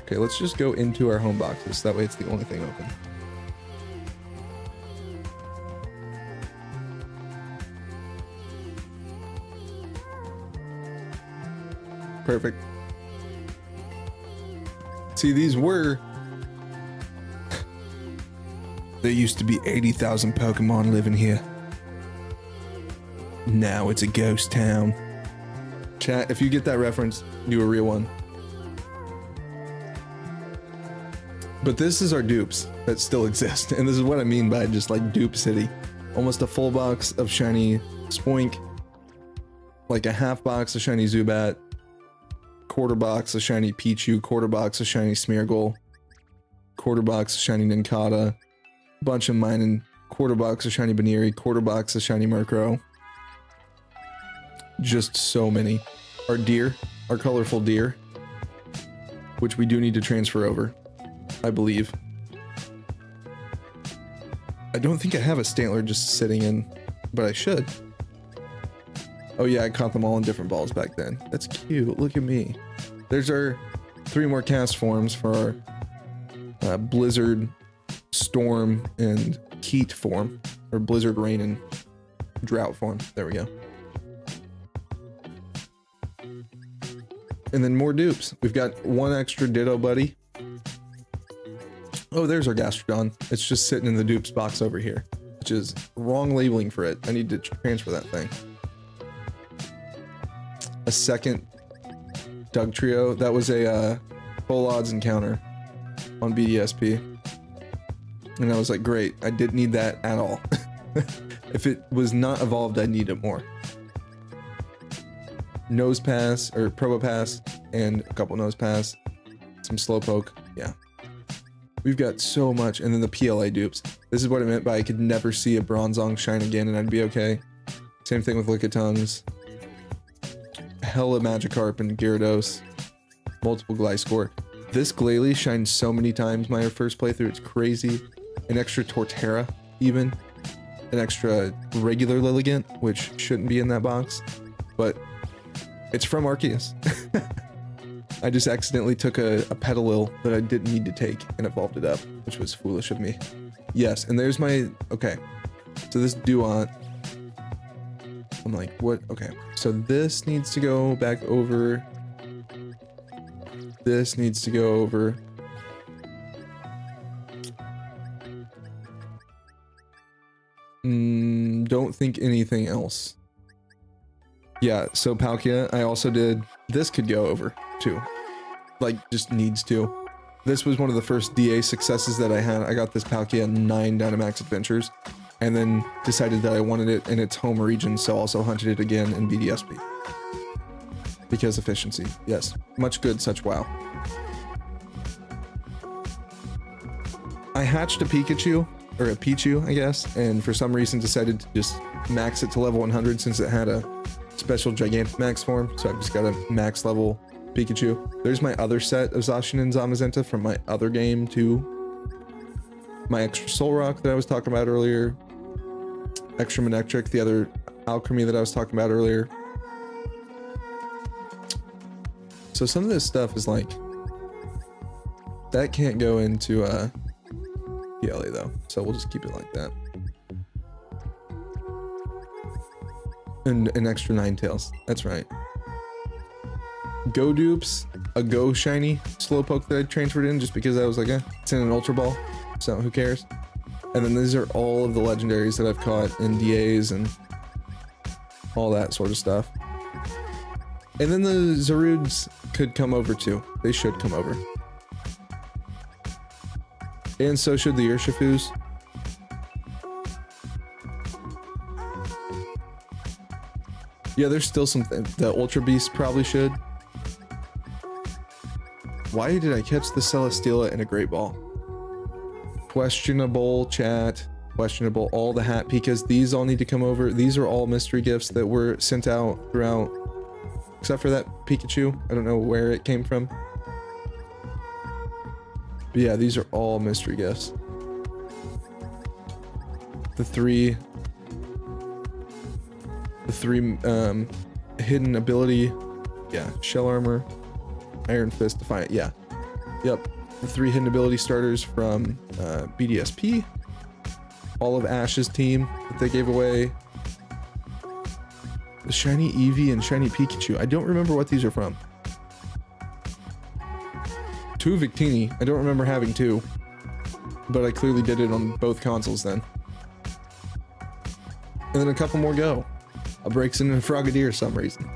Okay, let's just go into our home boxes. That way it's the only thing open. Perfect. See, these were... There used to be 80,000 Pokemon living here. Now it's a ghost town. Chat, if you get that reference, do a real one. But this is our dupes that still exist. And this is what I mean by just like dupe city. Almost a full box of shiny Spoink. Like a half box of shiny Zubat. Quarter box of shiny Pichu. Quarter box of shiny Smeargle. Quarter box of shiny Nincada. Bunch of mine and quarter box of shiny Baneri. Quarter box of shiny Murkrow. Just so many. Our deer, our colorful deer, which we do need to transfer over, I believe. I don't think I have a Stantler just sitting in, but I should. Oh yeah, I caught them all in different balls back then. That's cute, look at me. There's our 3 more cast forms for our Blizzard, Storm, and Heat form, or Blizzard, Rain, and Drought form. There we go. And then more dupes. We've got 1 extra Ditto Buddy. Oh, there's our Gastrodon. It's just sitting in the dupes box over here, which is wrong labeling for it. I need to transfer that thing. A second Doug Trio. That was a full odds encounter on BDSP. And I was like, great. I didn't need that at all. If it was not evolved, I'd need it more. Nose Pass, or Probopass, and a couple Nose Pass, some Slowpoke, yeah. We've got so much, and then the PLA dupes. This is what I meant by I could never see a Bronzong shine again and I'd be okay. Same thing with Lickitungs. Hella Magikarp and Gyarados. Multiple Gliscor. This Glalie shined so many times my first playthrough, it's crazy. An extra Torterra, even. An extra regular Lilligant, which shouldn't be in that box, but it's from Arceus. I just accidentally took a Petalil that I didn't need to take and evolved it up, which was foolish of me. Yes, and there's my... Okay, so this Duant... I'm like, what? Okay, so this needs to go back over. This needs to go over. Don't think anything else. Yeah, so Palkia, I also did... This could go over, too. Like, just needs to. This was one of the first DA successes that I had. I got this Palkia 9 Dynamax Adventures, and then decided that I wanted it in its home region, so also hunted it again in BDSP. Because efficiency, yes. Much good, such wow. I hatched a Pikachu, or a Pichu, I guess, and for some reason decided to just max it to level 100 since it had a special Gigantamax form, so I've just got a max level Pikachu. There's my other set of Zacian and Zamazenta from my other game too. My extra Solrock that I was talking about earlier. Extra Manectric, the other Alchemy that I was talking about earlier. So some of this stuff is like... That can't go into PLA though, so we'll just keep it like that. And an extra Ninetales, that's right. Go dupes, a Go shiny Slowpoke that I transferred in just because I was like, it's in an Ultra Ball, so who cares? And then these are all of the legendaries that I've caught in DAs and all that sort of stuff. And then the Zarudes could come over too. They should come over. And so should the Urshifus. Yeah, there's still some... The Ultra Beast probably should. Why did I catch the Celesteela and a Great Ball? Questionable, chat. Questionable. All the hat, because these all need to come over. These are all mystery gifts that were sent out throughout, except for that Pikachu. I don't know where it came from. But yeah, these are all mystery gifts. The three hidden ability, yeah, Shell Armor, Iron Fist, Defiant, yeah. Yep, the 3 hidden ability starters from BDSP. All of Ash's team that they gave away. The shiny Eevee and shiny Pikachu. I don't remember what these are from. 2 Victini. I don't remember having 2. But I clearly did it on both consoles then. And then a couple more go. A Braixen and a Frogadier for some reason.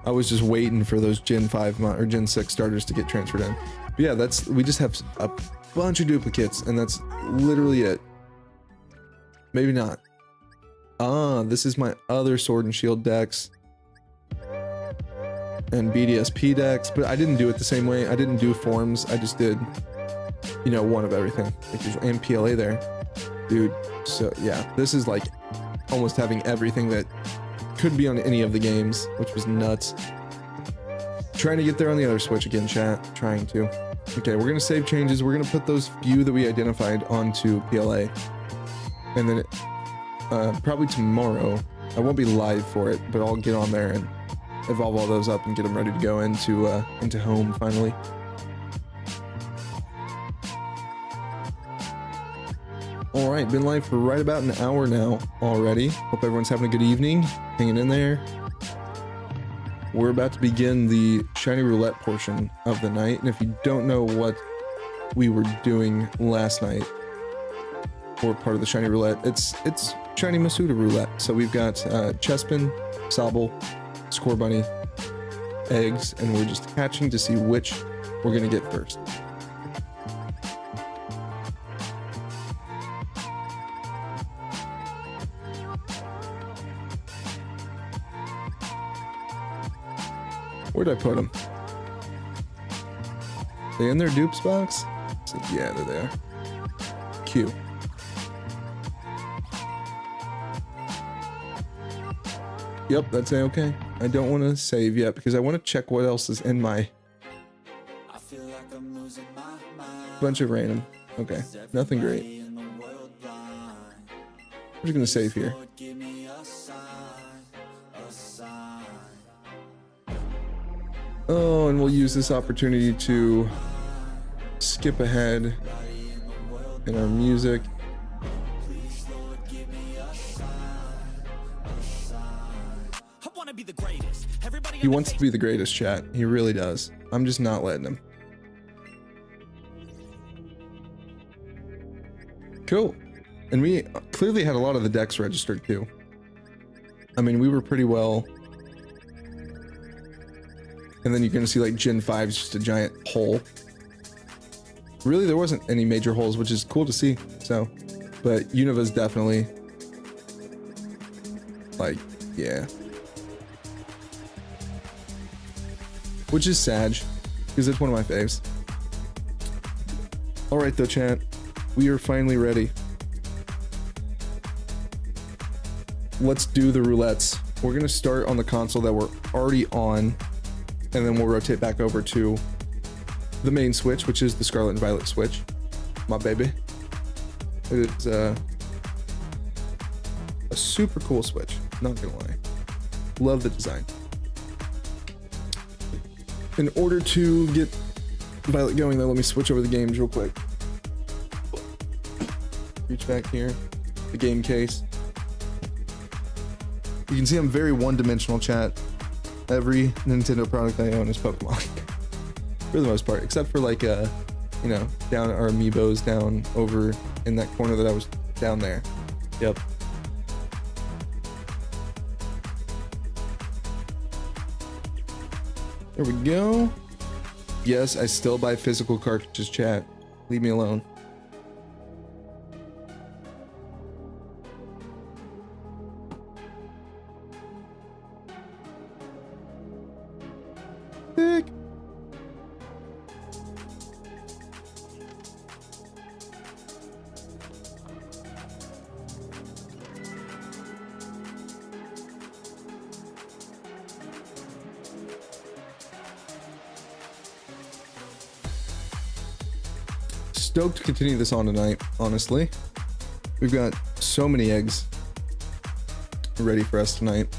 I was just waiting for those Gen 5 or Gen 6 starters to get transferred in. But yeah, we just have a bunch of duplicates, and that's literally it. Maybe not. Ah, this is my other Sword and Shield decks. And BDSP decks, but I didn't do it the same way. I didn't do forms. I just did, you know, one of everything. And PLA there. Dude, so yeah, this is like almost having everything that could be on any of the games, which was nuts. Trying to get there on the other Switch again, chat. Trying to. Okay, we're gonna save changes. We're gonna put those few that we identified onto PLA. And then probably tomorrow, I won't be live for it, but I'll get on there and evolve all those up and get them ready to go into home finally. All right, been live for right about an hour now already. Hope everyone's having a good evening, hanging in there. We're about to begin the shiny roulette portion of the night, and if you don't know what we were doing last night, or part of the shiny roulette, it's shiny Masuda roulette. So we've got Chespin, Sobble, Scorbunny, eggs, and we're just hatching to see which we're gonna get first. Where'd I put them? They in their dupes box? So, yeah, they're there. Q. Yep, that's A-okay. I don't want to save yet because I want to check what else is in my bunch of random. Okay, nothing great. I'm just gonna save here. Oh, and we'll use this opportunity to skip ahead in our music. He wants to be the greatest, chat. He really does. I'm just not letting him. Cool. And we clearly had a lot of the decks registered too. I mean, we were pretty well. And then you're gonna see like Gen 5 is just a giant hole. Really, there wasn't any major holes, which is cool to see. So, but Univa's definitely like, yeah. Which is sad, because it's one of my faves. Alright though, chat. We are finally ready. Let's do the roulettes. We're gonna start on the console that we're already on, and then we'll rotate back over to the main Switch, which is the Scarlet and Violet Switch. My baby. It is a super cool Switch, not gonna lie. Love the design. In order to get Violet going though, let me switch over the games real quick. Reach back here, the game case. You can see I'm very one-dimensional, chat. Every Nintendo product I own is Pokemon. For the most part, except for like, you know, down our amiibos down over in that corner that I was down there. Yep. There we go. Yes, I still buy physical cartridges, chat. Leave me alone. Sick. stoked to continue this on tonight, honestly. We've got so many eggs ready for us tonight.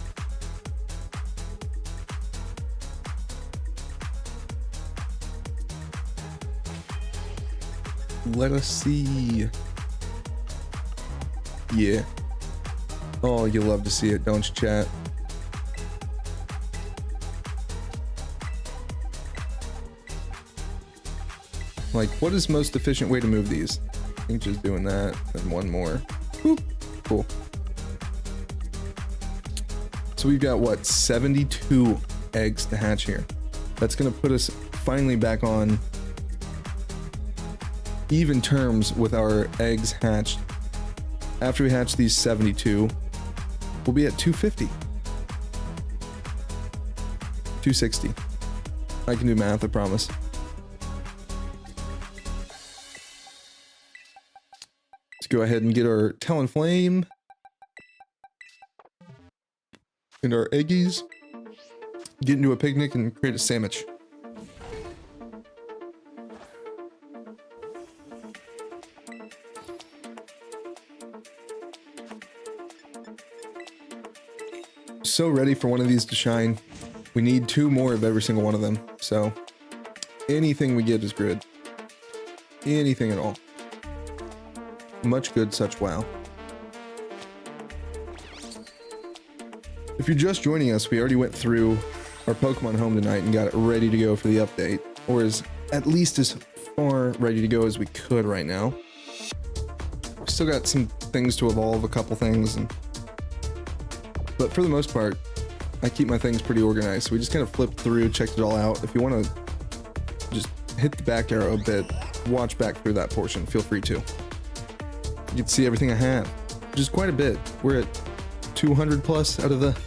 Let us see. Yeah. Oh, you love to see it, don't you, chat? Like, what is the most efficient way to move these? I think just doing that, and one more. Boop. Cool. So we've got, what, 72 eggs to hatch here. That's gonna put us finally back on even terms with our eggs hatched. After we hatch these 72, we'll be at 250. 260. I can do math, I promise. Let's go ahead and get our Talonflame and our eggies. Get into a picnic and create a sandwich. So ready for one of these to shine. We need 2 more of every single one of them. So anything we get is good. Anything at all. Much good, such wow. If you're just joining us, we already went through our Pokemon home tonight and got it ready to go for the update, or is at least as far ready to go as we could right now. We've still got some things to evolve, a couple things, but for the most part, I keep my things pretty organized. So we just kind of flipped through, checked it all out. If you want to just hit the back arrow a bit, watch back through that portion, feel free to. You can see everything I have, which is quite a bit. We're at 200 plus out of the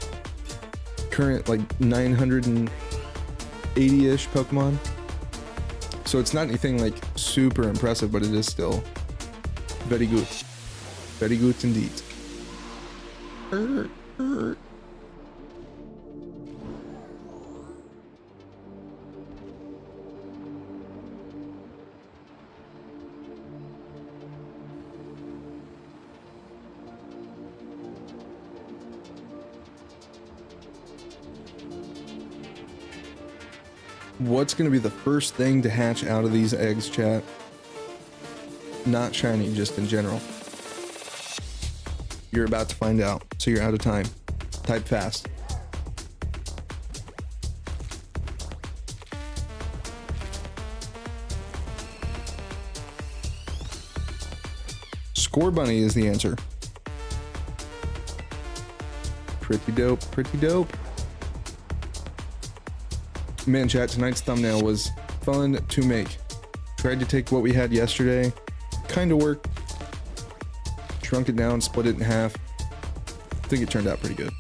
current like 980-ish Pokemon. So it's not anything like super impressive, but it is still very good. Very good indeed. What's going to be the first thing to hatch out of these eggs, chat? Not shiny, just in general. You're about to find out, so you're out of time. Type fast. Scorbunny is the answer. Pretty dope, pretty dope. Man, chat, tonight's thumbnail was fun to make. Tried to take what we had yesterday, kind of worked. Shrunk it down, split it in half. I think it turned out pretty good.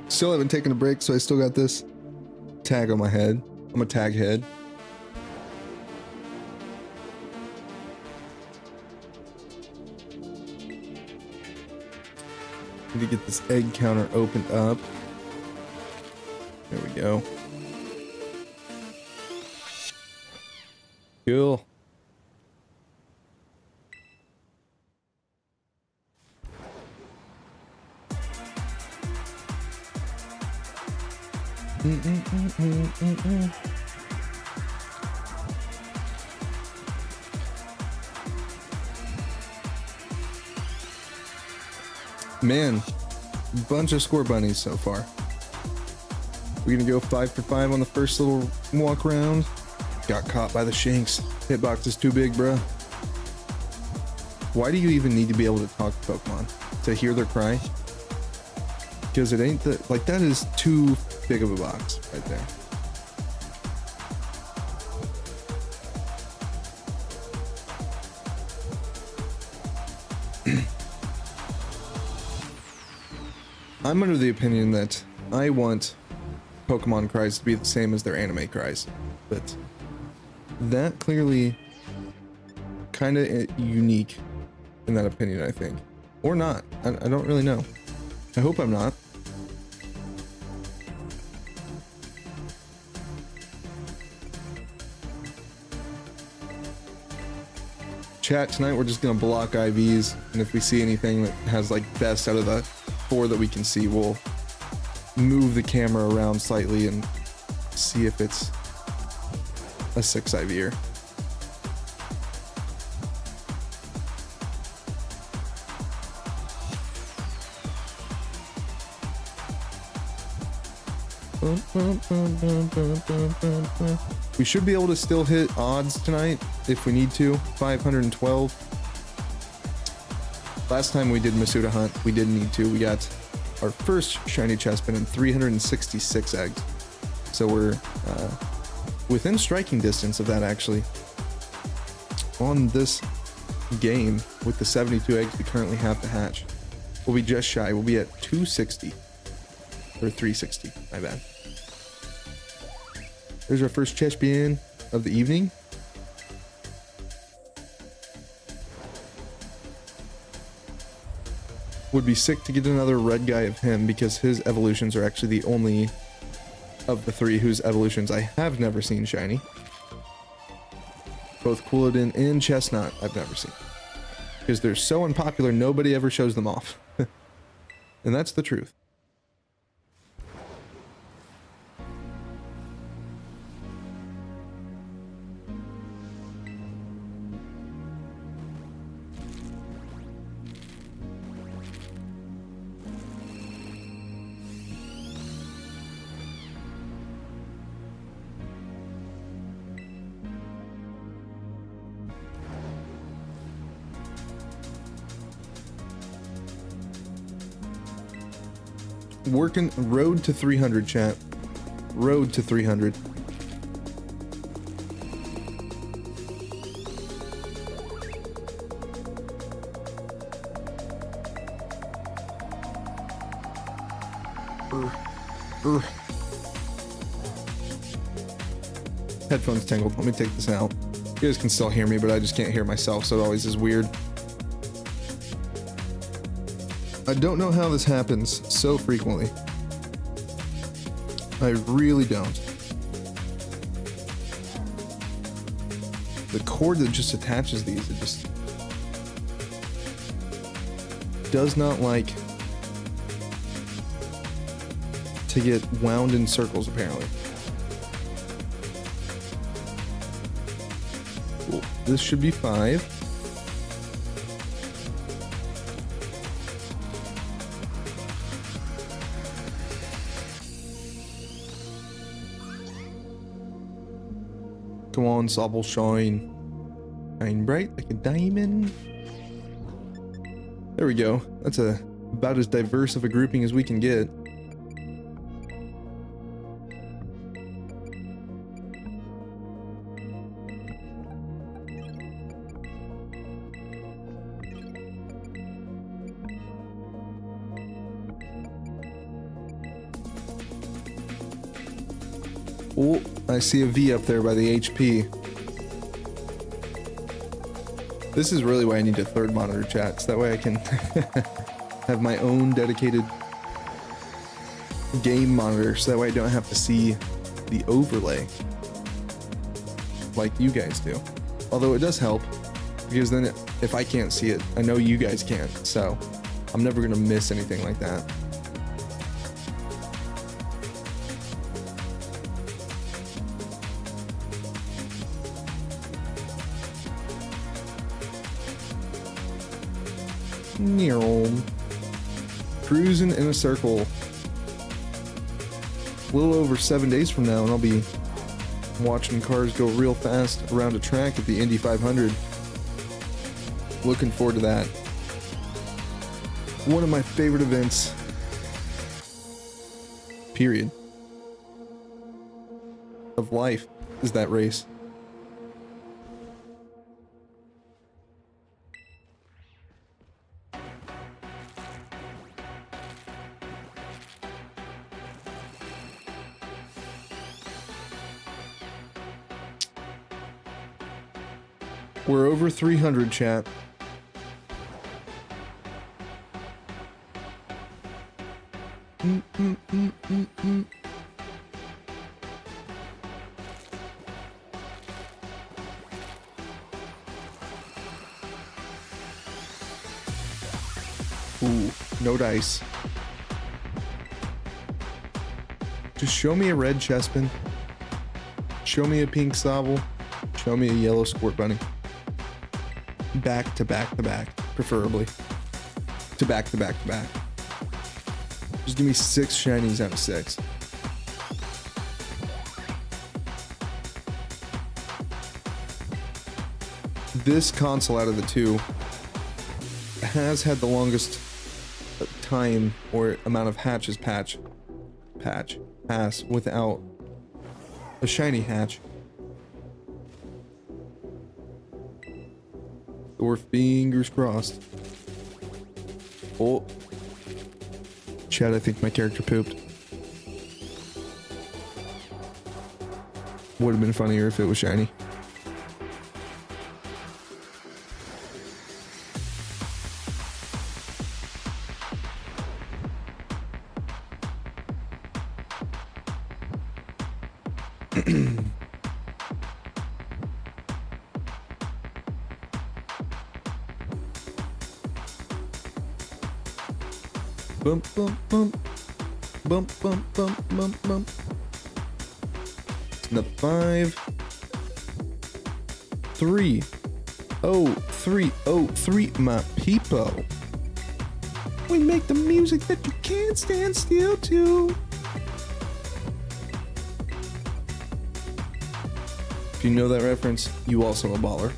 Still haven't taken a break, so I still got this tag on my head. I'm a tag head. Need to get this egg counter opened up. There we go. Cool. Man, bunch of Scorbunnies so far. We're gonna go 5 for 5 on the first little walk around. Got caught by the Shanks. Hitbox is too big, bruh. Why do you even need to be able to talk to Pokemon? To hear their cry? Because it ain't the, like, that is too big of a box right there. I'm under the opinion that I want Pokemon cries to be the same as their anime cries, but that clearly kind of unique in that opinion, I think. Or not. I don't really know. I hope I'm not. Chat, tonight we're just gonna block IVs, and if we see anything that has like best out of the 4 that we can see, we'll move the camera around slightly and see if it's a 6 IV'er. We should be able to still hit odds tonight if we need to. 512. Last time we did Masuda Hunt, we didn't need to. We got our first shiny Chespin and 366 eggs. So we're within striking distance of that, actually. On this game, with the 72 eggs we currently have to hatch, we'll be just shy. We'll be at 260. Or 360, my bad. There's our first Chespin of the evening. Would be sick to get another red guy of him because his evolutions are actually the only of the 3 whose evolutions I have never seen shiny. Both Quilladin and Chestnut I've never seen. Because they're so unpopular, nobody ever shows them off. And that's the truth. Working road to 300, chat. Road to 300. Headphones tangled. Let me take this out. You guys can still hear me, but I just can't hear myself, so it always is weird. I don't know how this happens so frequently. I really don't. The cord that just attaches these, it just does not like to get wound in circles, apparently. Cool. This should be 5. Come on, Sobble, shine. Shine bright like a diamond. There we go. That's about as diverse of a grouping as we can get. Oh, I see a V up there by the HP. This is really why I need a 3rd monitor, chat, so that way I can have my own dedicated game monitor, so that way I don't have to see the overlay like you guys do. Although it does help, because then if I can't see it, I know you guys can't, so I'm never gonna miss anything like that. Cruising in a circle. A little over 7 days from now, and I'll be watching cars go real fast around a track at the Indy 500. Looking forward to that. One of my favorite events, period, of life is that race. We're over 300, chat. Ooh, no dice. Just show me a red Chespin. Show me a pink Sobble. Show me a yellow Scorbunny. Back to back to back, preferably. To back to back to back. Just give me 6 shinies out of 6. This console out of the two has had the longest time or amount of hatches pass without a shiny hatch. Or fingers crossed. Oh. Chad, I think my character pooped. Would have been funnier if it was shiny. Bump, bump, bump. Bump, bump, bump, bump, bump. The 5, 3, 0, 3, 0, 3, my people. We make the music that you can't stand still to. If you know that reference, you also a baller.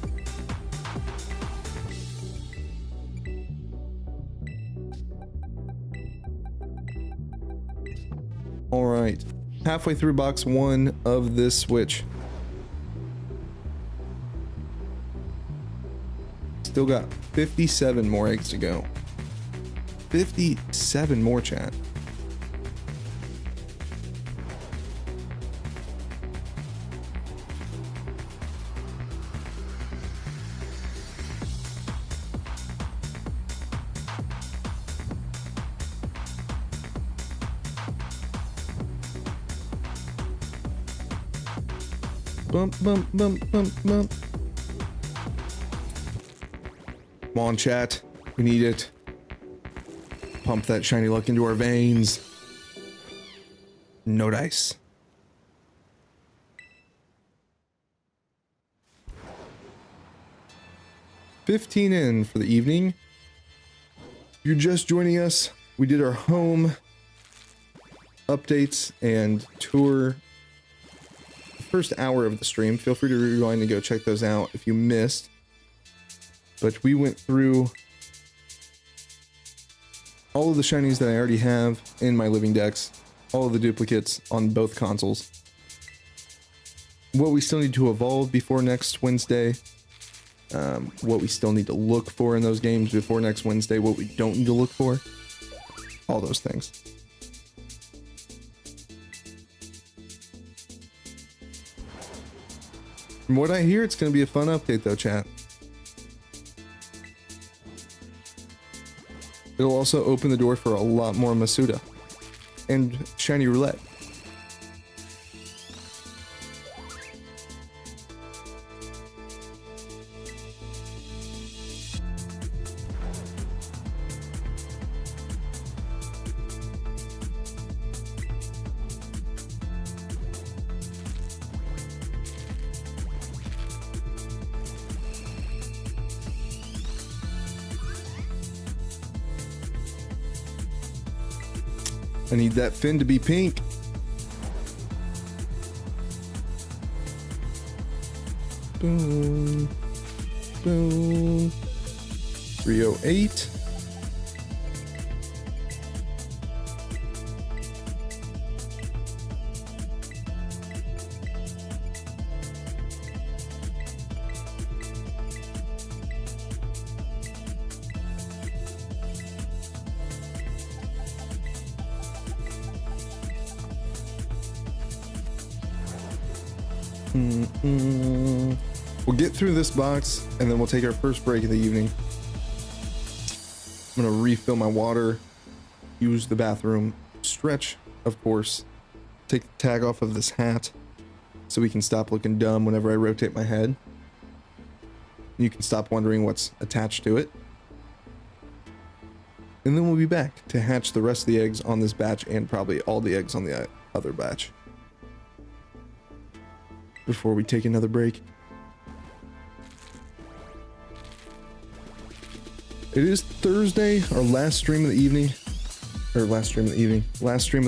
All right, halfway through box 1 of this Switch. Still got 57 more eggs to go. 57 more, chat. Bump, bump, bump, bump, bump. Come on, chat. We need it. Pump that shiny luck into our veins. No dice. $15 in for the evening. If you're just joining us, we did our home updates and tour first hour of the stream. Feel free to rewind and go check those out if you missed. But we went through all of the shinies that I already have in my living decks, all of the duplicates on both consoles, what we still need to evolve before next Wednesday, what we still need to look for in those games before next Wednesday, what we don't need to look for, all those things. From what I hear, it's going to be a fun update though, chat. It'll also open the door for a lot more Masuda and shiny Roulette. I need that fin to be pink. Boom. Boom. 308. We'll get through this box and then we'll take our first break of the evening. I'm gonna refill my water, use the bathroom, stretch, of course, take the tag off of this hat so we can stop looking dumb whenever I rotate my head. You can stop wondering what's attached to it. And then we'll be back to hatch the rest of the eggs on this batch and probably all the eggs on the other batch before we take another break. It is Thursday, our last stream of the evening, or last stream of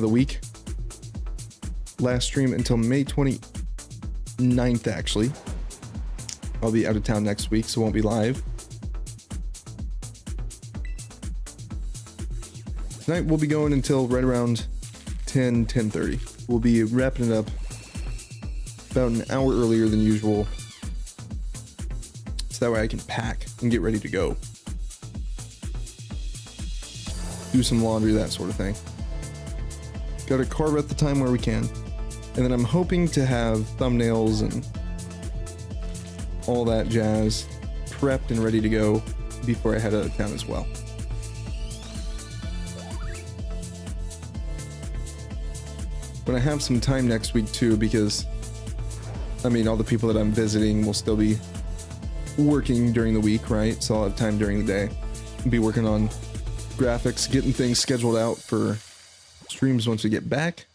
the week. Last stream until May 29th, actually. I'll be out of town next week, so won't be live. Tonight we'll be going until right around 10:30. We'll be wrapping it up about an hour earlier than usual, so that way I can pack and get ready to go. Do some laundry, that sort of thing. Gotta carve at the time where we can. And then I'm hoping to have thumbnails and all that jazz prepped and ready to go before I head out of town as well. When I have some time next week too, because I mean, all the people that I'm visiting will still be working during the week, right? So I'll have time during the day. I'll be working on graphics, getting things scheduled out for streams once we get back,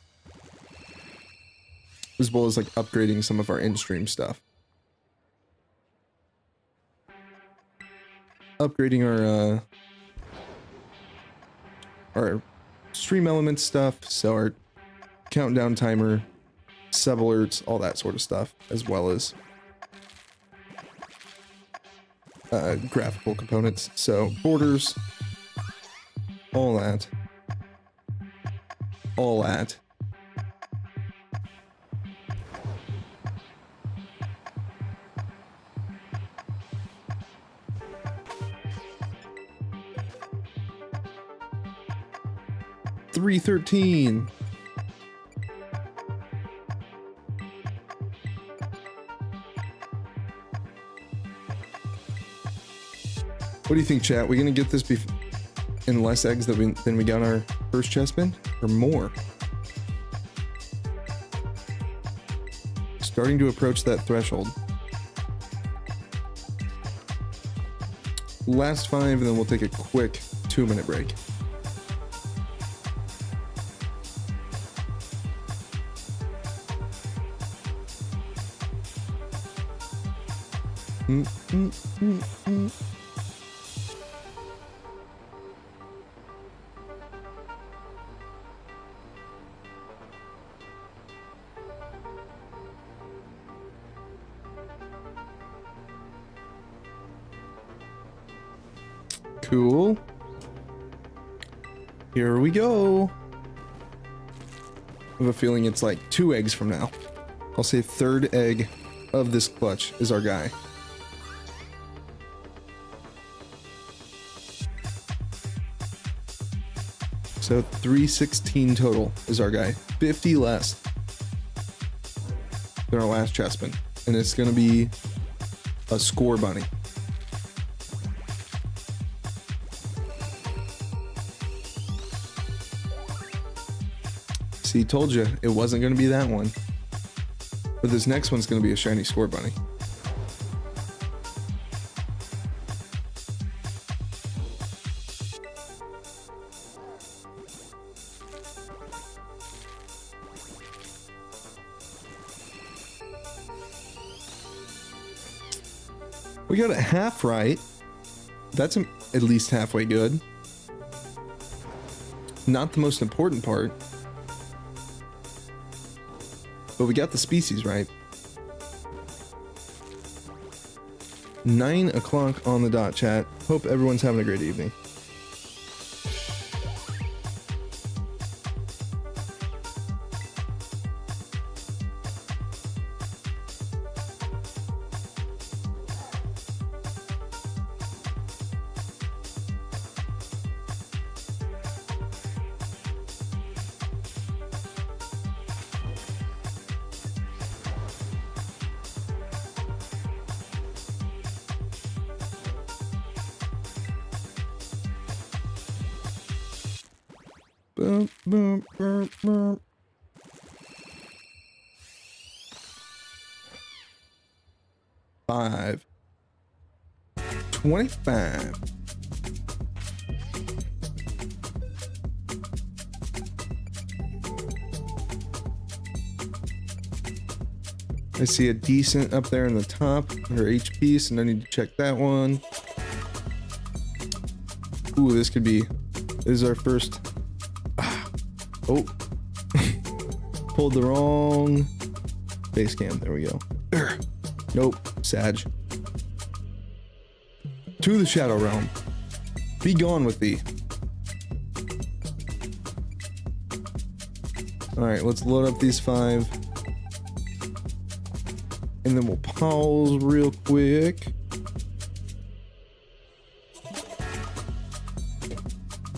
as well as like upgrading some of our in-stream stuff. Upgrading our stream element stuff, so our countdown timer, sub alerts, all that sort of stuff, as well as graphical components, so borders, all that. 313. What do you think, chat? We gonna get this in less eggs than we got our first Chespin, or more? Starting to approach that threshold. Last 5, and then we'll take a quick 2-minute break. Cool. Here we go. I have a feeling it's like 2 eggs from now. I'll say 3rd egg of this clutch is our guy. So 316 total is our guy. 50 less than our last Chespin. And it's gonna be a Scorbunny. See, told you it wasn't gonna be that one. But this next one's gonna be a shiny Scorbunny. We got it half right. That's at least halfway good. Not the most important part. But we got the species right. 9 o'clock on the dot, chat. Hope everyone's having a great evening. Boom, boom, boom, boom. $5. $25. I see a decent up there in the top, or HP, so no need to check that one. Ooh, this is our first. Oh, pulled the wrong base cam. There we go. Nope, Sag. To the Shadow Realm. Be gone with thee. Alright, let's load up these 5. And then we'll pause real quick.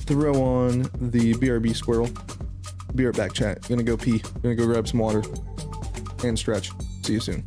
Throw on the BRB squirrel. Be right back, chat. Gonna go pee. Gonna go grab some water. And stretch. See you soon.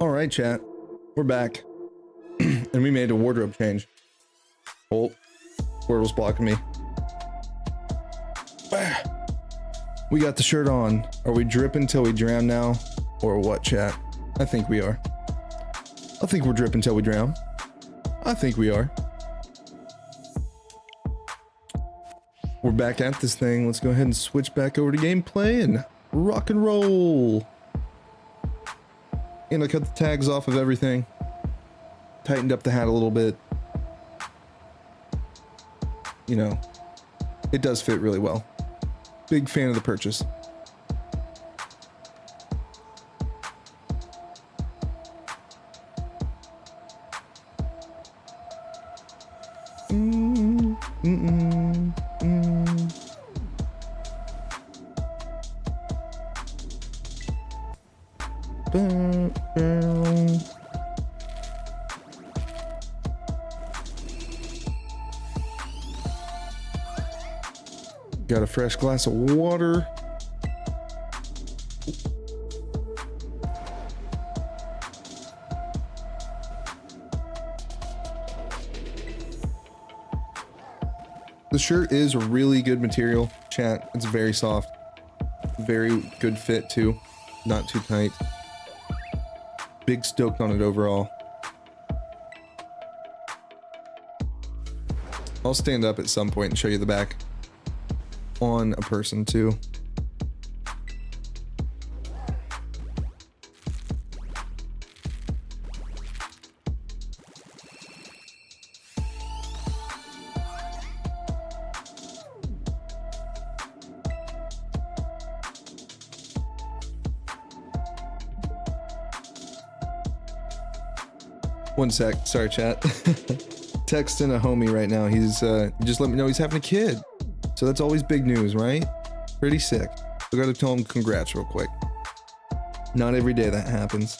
All right, chat. We're back. And we made a wardrobe change. Oh, Squirtle's blocking me. We got the shirt on. Are we dripping till we drown now? Or what, chat? I think we are. I think we're dripping till we drown. I think we are. We're back at this thing. Let's go ahead and switch back over to gameplay and rock and roll. And I cut the tags off of everything. Tightened up the hat a little bit. You know, it does fit really well. Big fan of the purchase. Got a fresh glass of water. The shirt is really good material, chat. It's very soft. Very good fit too. Not too tight. big stoked on it overall. I'll stand up at some point and show you the back on a person too. One sec, sorry chat. Texting a homie right now. He's just let me know he's having a kid. So that's always big news, right? Pretty sick. We gotta tell him congrats real quick. Not every day that happens.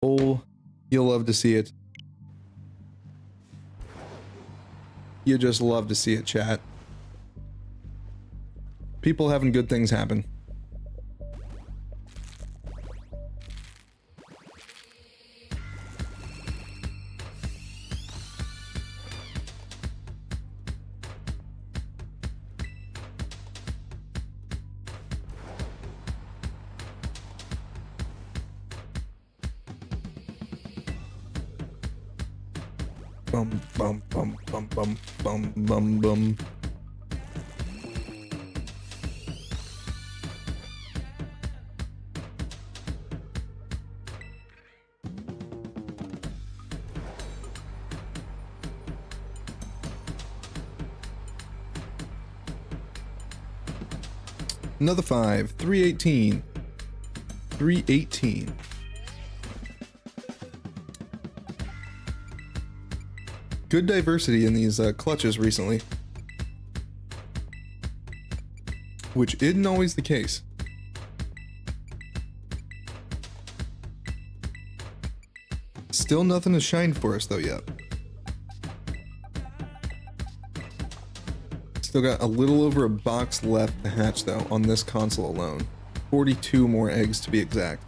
Oh, you'll love to see it. You just love to see it, chat. People having good things happen. Bum bum bum bum bum bum bum bum. Another 5, 318. 318. Good diversity in these clutches recently, which isn't always the case. Still nothing to shine for us though yet. Still got a little over a box left to hatch though on this console alone. 42 more eggs to be exact.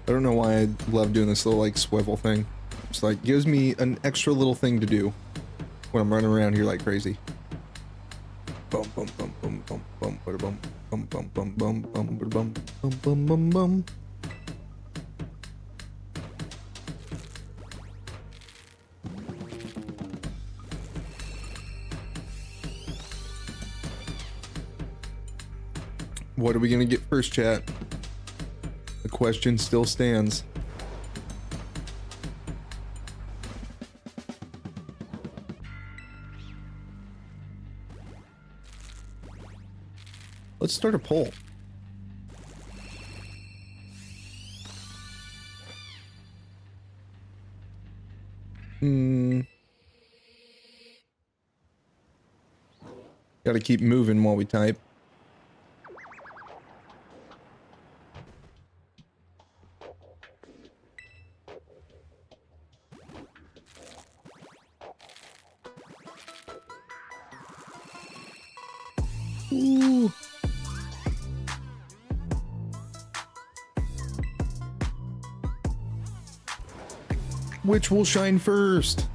I don't know why I love doing this little like swivel thing. It's like gives me an extra little thing to do when I'm running around here like crazy. Bum bum bum bum bum bum bum bum bum bum bum bum bum bum bum bum bum. What are we gonna get first, chat? The question still stands. Let's start a poll. Gotta keep moving while we type. Ooh. Which will shine first?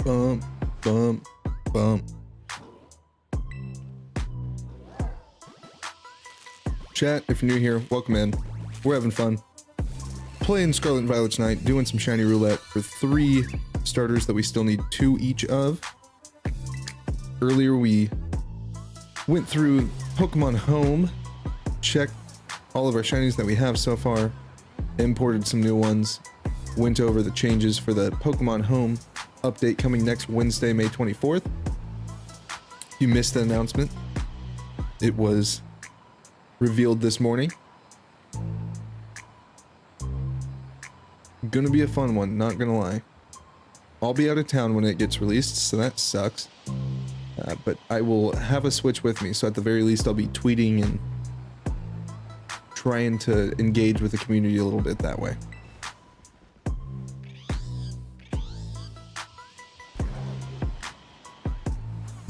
Bump, bump, bump. Chat, if you're new here, welcome in. We're having fun. Playing Scarlet and Violet tonight, doing some shiny roulette for 3 starters that we still need 2 each of. Earlier we went through Pokemon Home, checked all of our shinies that we have so far, imported some new ones, went over the changes for the Pokemon Home update coming next Wednesday, May 24th. If you missed the announcement, it was revealed this morning. Gonna be a fun one, not gonna lie. I'll be out of town when it gets released, so that sucks. But I will have a Switch with me, so at the very least I'll be tweeting and trying to engage with the community a little bit that way.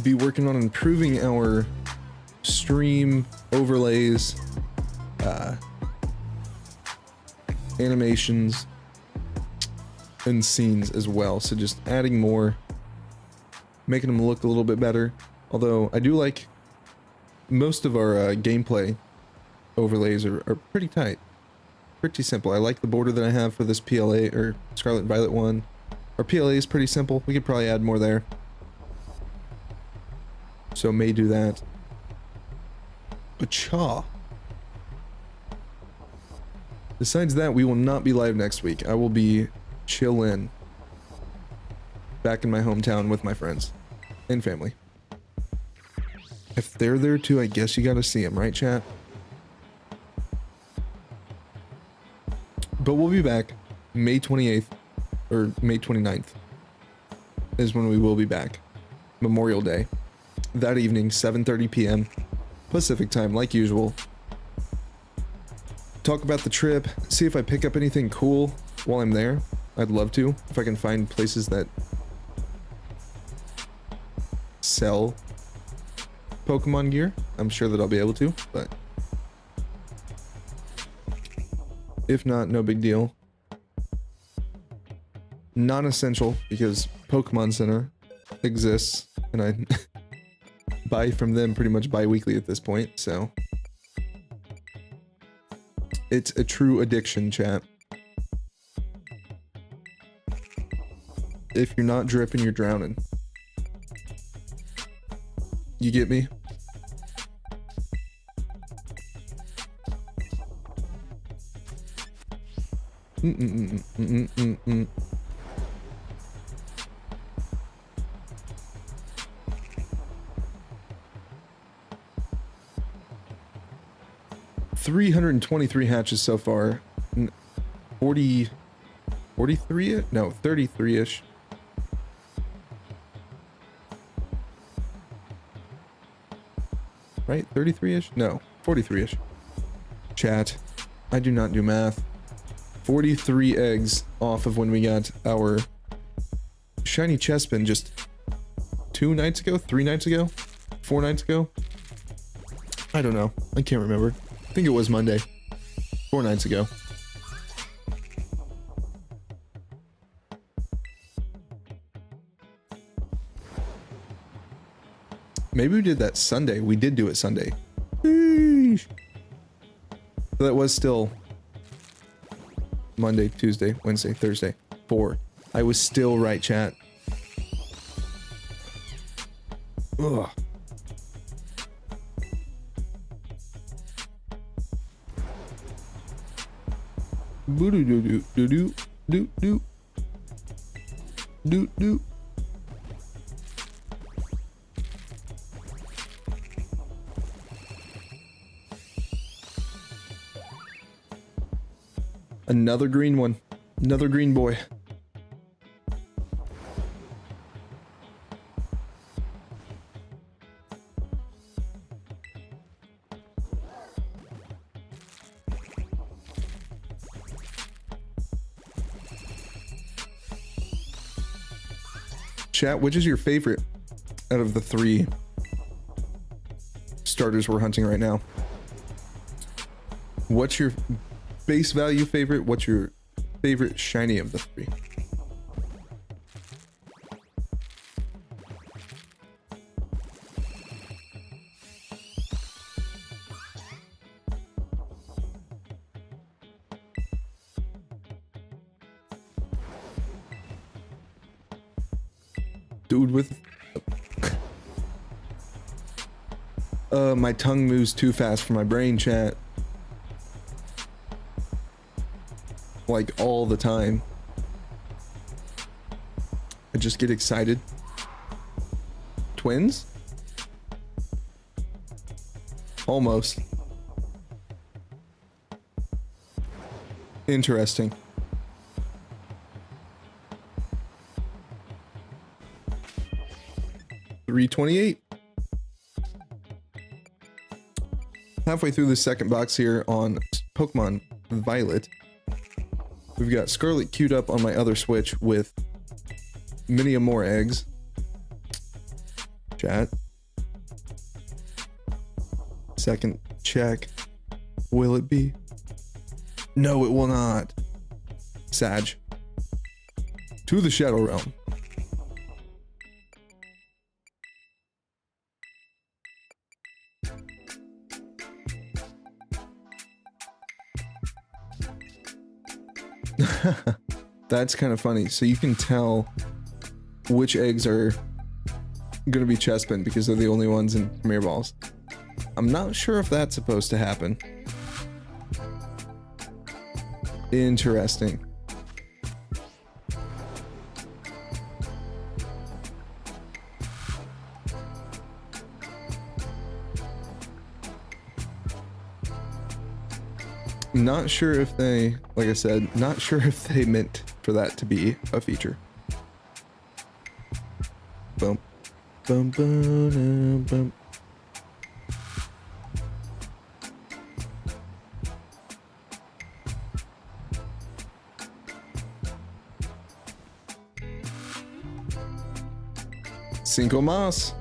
Be working on improving our stream overlays, animations, and scenes as well. So just adding more, making them look a little bit better. Although I do like most of our gameplay overlays are pretty tight, pretty simple. I like the border that I have for this PLA or Scarlet Violet one. Our PLA is pretty simple. We could probably add more there. So may do that. But besides that, we will not be live next week. I will be chillin' back in my hometown with my friends and family. If they're there too, I guess you gotta see them, right, chat? But we'll be back May 28th or May 29th is when we will be back. Memorial Day. That evening, 7:30 p.m. Pacific time, like usual. Talk about the trip, see if I pick up anything cool while I'm there. I'd love to, if I can find places that sell Pokemon gear. I'm sure that I'll be able to, but if not, no big deal. Non-essential, because Pokemon Center exists, and I buy from them pretty much bi-weekly at this point, so it's a true addiction, chat. If you're not dripping, you're drowning. You get me? Mm-mm-mm-mm-mm-mm-mm. 323 hatches so far. 43? No, 33-ish. Right? 33-ish? No, 43-ish. Chat, I do not do math. 43 eggs off of when we got our shiny Chespin just 2 nights ago? 3 nights ago? 4 nights ago? I don't know. I can't remember. I think it was Monday. 4 nights ago. Maybe we did that Sunday. We did do it Sunday. Eesh. So that was still Monday, Tuesday, Wednesday, Thursday. 4. I was still right, chat. Ugh. Boo doo doo doo doo doo doo doo doo. Another green one. Another green boy. Chat, which is your favorite out of the 3 starters we're hunting right now? What's your base value favorite? What's your favorite shiny of the 3? Dude with my tongue moves too fast for my brain, chat. like all the time. I just get excited. Twins? Almost. Interesting. $3.28. Halfway through the second box here on Pokemon Violet. We've got Scarlet queued up on my other Switch with many more eggs. Chat. Second check. Will it be? No, it will not. Sag. To the Shadow Realm. That's kind of funny. So you can tell which eggs are going to be Chespin because they're the only ones in Premier Balls. I'm not sure if that's supposed to happen. Interesting. Not sure if they, like I said, not sure if they meant for that to be a feature. Boom. Boom, boom, boom. Cinco más.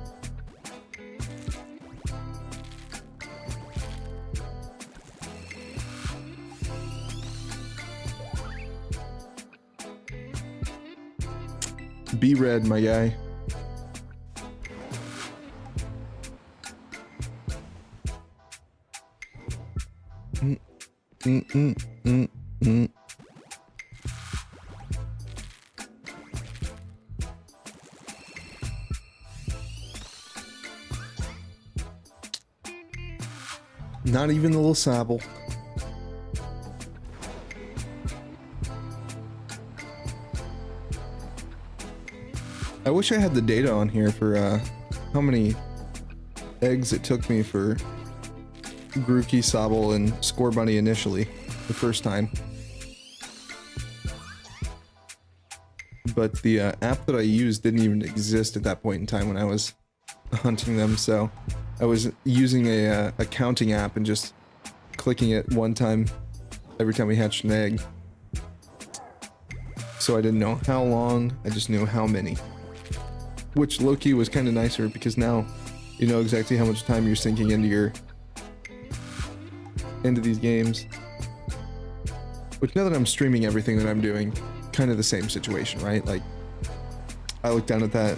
Be red, my guy. Not even the little Sobble. I wish I had the data on here for how many eggs it took me for Grookey, Sobble, and Scorbunny initially, the first time. But the app that I used didn't even exist at that point in time when I was hunting them, so I was using a counting app and just clicking it one time every time we hatched an egg. So I didn't know how long, I just knew how many. Which low-key was kind of nicer because now you know exactly how much time you're sinking into these games. Which now that I'm streaming everything that I'm doing, kind of the same situation, right? Like, I look down at that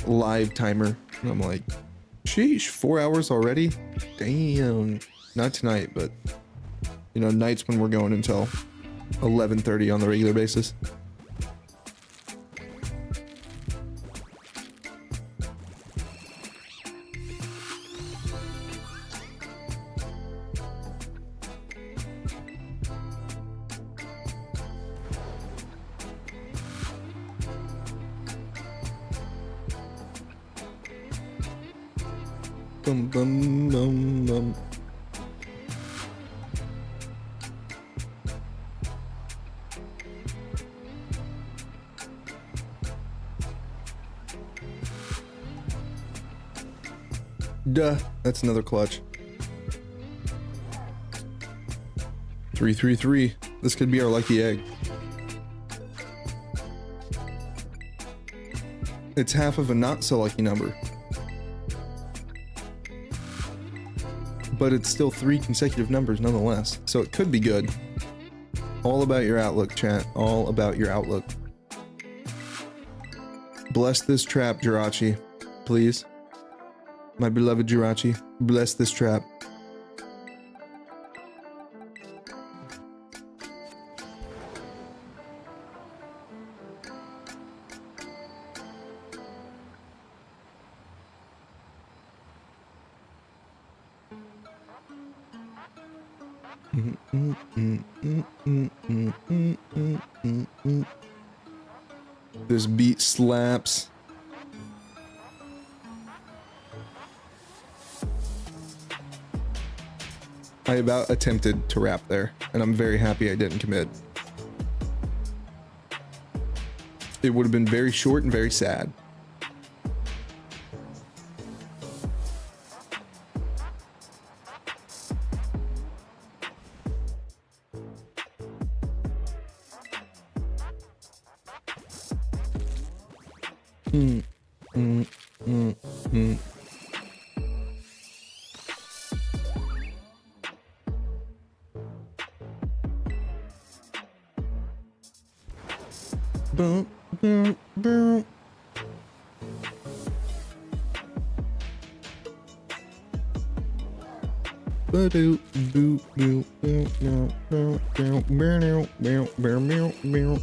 live timer and I'm like, sheesh, 4 hours already? Damn. Not tonight, but you know, nights when we're going until 11:30 on the regular basis. Bum, bum, bum, bum. Duh, that's another clutch. 333. This could be our lucky egg. It's half of a not so lucky number. But it's still 3 consecutive numbers nonetheless, so it could be good. All about your outlook, chat. All about your outlook. Bless this trap, Jirachi. Please. My beloved Jirachi. Bless this trap. This beat slaps. I about attempted to rap there, and I'm very happy I didn't commit. It would have been very short and very sad. Boom, boom, boom. Ba-doo, boo, boo, boo, boo, boo, boo, boo, boo, boo, boo.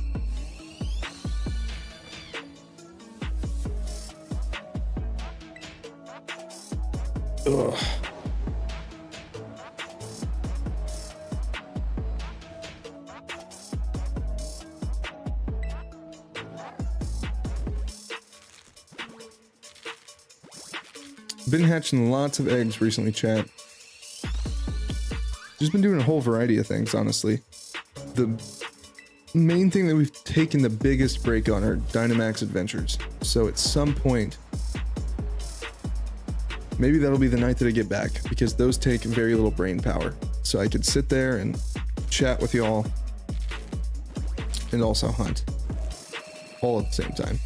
Ugh. Been hatching lots of eggs recently, chat. Just been doing a whole variety of things, honestly. The main thing that we've taken the biggest break on are Dynamax adventures. So at some point, maybe that'll be the night that I get back, because those take very little brain power. So I could sit there and chat with y'all and also hunt all at the same time.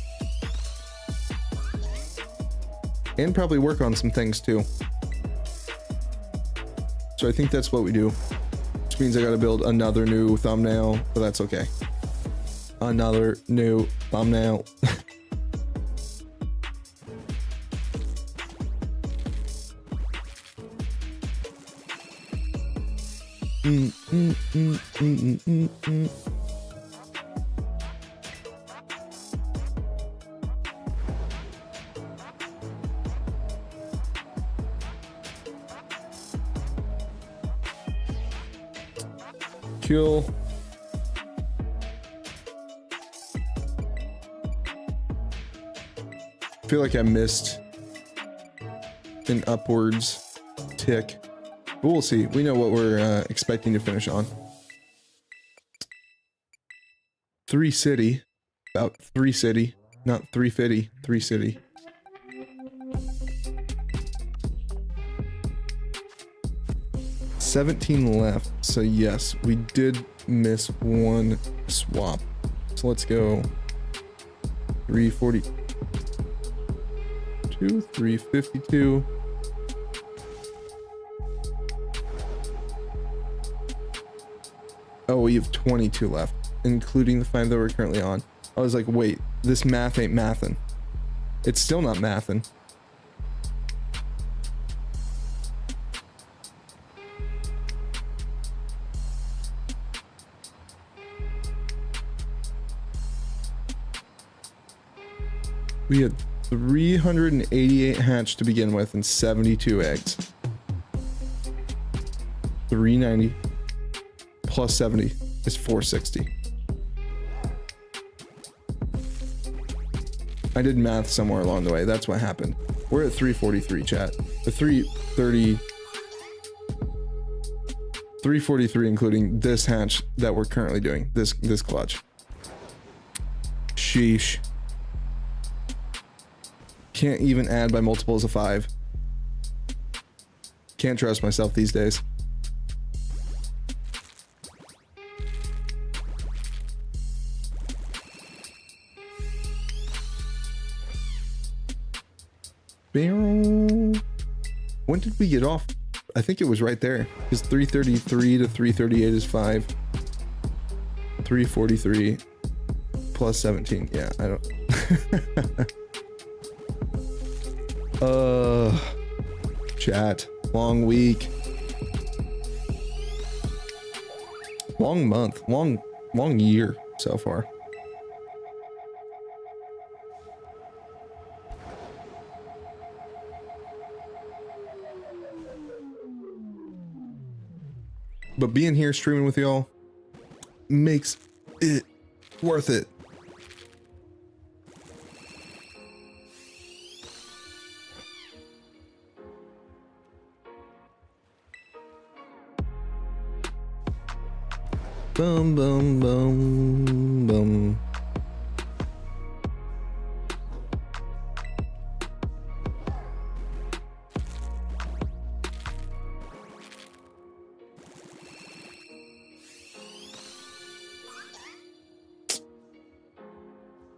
And probably work on some things too. So I think that's what we do. Which means I gotta build another new thumbnail, but that's okay. Another new thumbnail. Kill. I feel like I missed an upwards tick. But we'll see. We know what we're expecting to finish on. 3 city. About 3 city. Not 350. 3 city. $17 left, so yes, we did miss one swap. So let's go 342, 352. Oh, we have 22 left, including the 5 that we're currently on. I was like, wait, this math ain't mathin'. It's still not mathin'. We had 388 hatched to begin with and 72 eggs. 390 plus 70 is 460. I did math somewhere along the way. That's what happened. We're at 343, chat. The 330... 343 including this hatch that we're currently doing. This clutch. Sheesh. Can't even add by multiples of 5. Can't trust myself these days. When did we get off? I think it was right there. Because 333 to 338 is 5. 343 plus 17. Yeah, I don't... Chat. Long week. Long month. Long year so far. But being here streaming with y'all makes it worth it. Bum bum bum bum.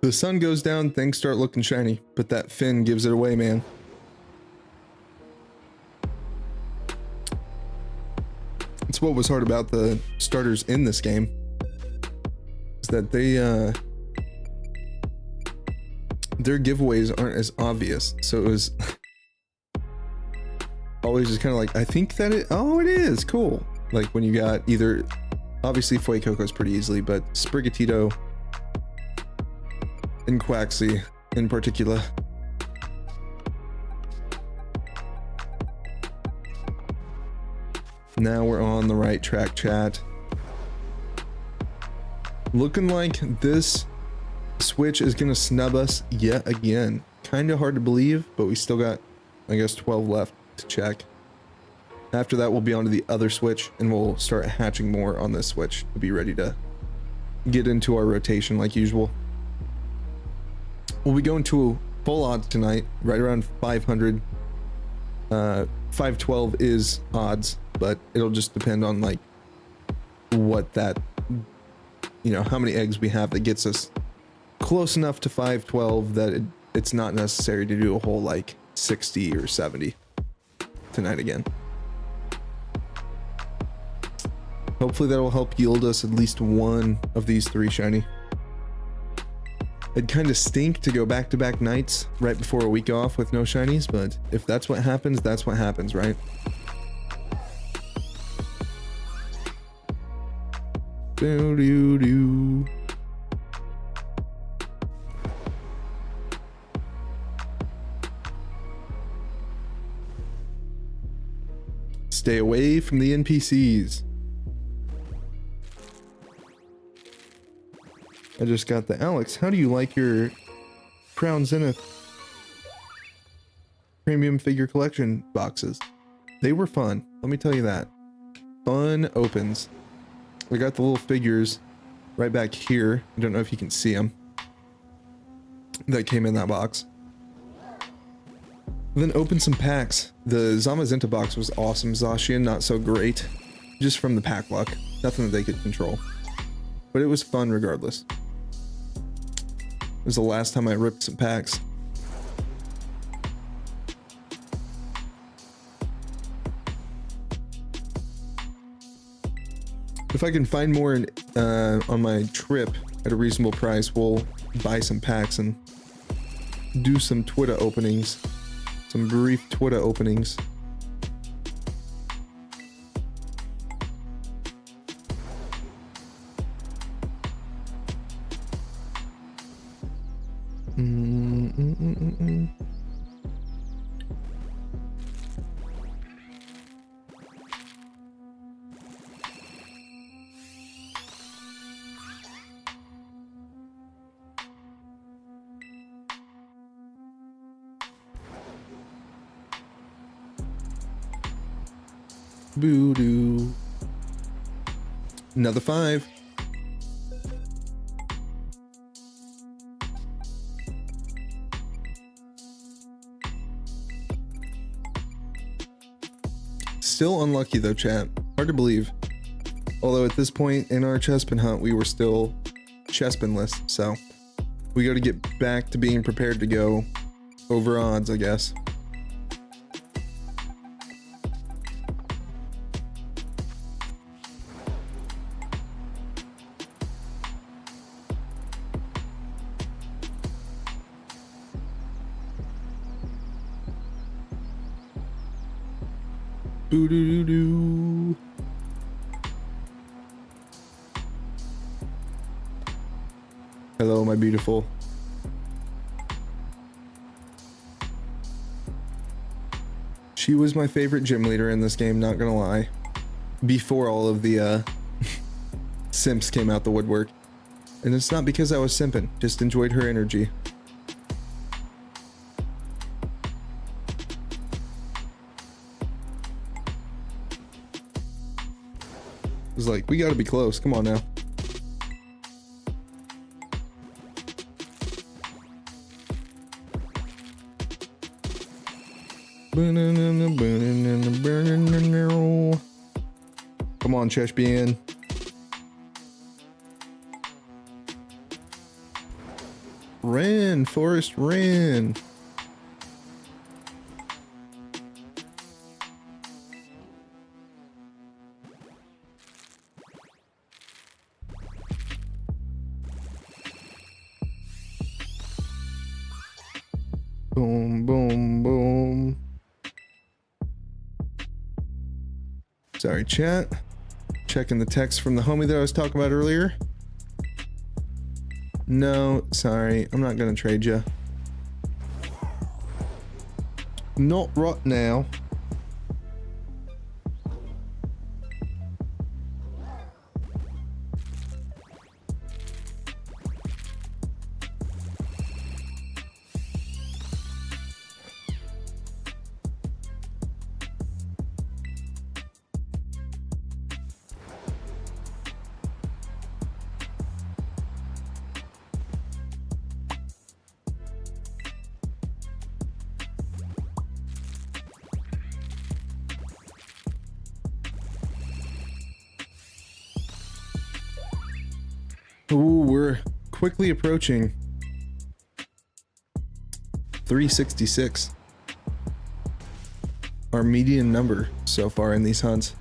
The sun goes down, things start looking shiny, but that fin gives it away, man. It's what was hard about the starters in this game, is that their giveaways aren't as obvious. So it was always just kind of like, I think that it is cool. Like when you got either, obviously Fuecoco's pretty easily, but Sprigatito and Quaxly in particular. Now we're on the right track, chat. Looking like this switch is gonna snub us yet again. Kind of hard to believe, but we still got, I guess, 12 left to check. After that, we'll be on to the other switch, and we'll start hatching more on this switch to be ready to get into our rotation like usual. We'll be going to full odds tonight, right around 500. 512 is odds, but it'll just depend on like what that, you know, how many eggs we have that gets us close enough to 512 that it's not necessary to do a whole like 60 or 70 tonight again. Hopefully that will help yield us at least one of these 3 shiny. It'd kind of stink to go back-to-back nights right before a week off with no shinies, but if that's what happens, that's what happens, right? Do-do-do. Stay away from the NPCs. I just got the Alex. How do you like your Crown Zenith premium figure collection boxes? They were fun. Let me tell you that. Fun opens. We got the little figures right back here. I don't know if you can see them. That came in that box. Then open some packs. The Zamazenta box was awesome. Zacian, not so great. Just from the pack luck. Nothing that they could control. But it was fun regardless. It was the last time I ripped some packs. If I can find more on my trip at a reasonable price, we'll buy some packs and do some Twitter openings. Some brief Twitter openings. Boo-doo. Another 5. Still unlucky though, chat. Hard to believe. Although at this point in our Chespin hunt, we were still Chespinless, so we got to get back to being prepared to go over odds, I guess. Boo-doo-doo-doo. Hello, my beautiful. She was my favorite gym leader in this game, not gonna lie. before all of the simps came out the woodwork. And it's not because I was simping, just enjoyed her energy. It was like, we gotta be close, come on now. Come on, Chespin. Ran, Forrest, ran. Boom, boom, boom. Sorry, chat. Checking the text from the homie that I was talking about earlier. No, sorry, I'm not gonna trade you. Not right now. Ooh, we're quickly approaching 366. Our median number so far in these hunts.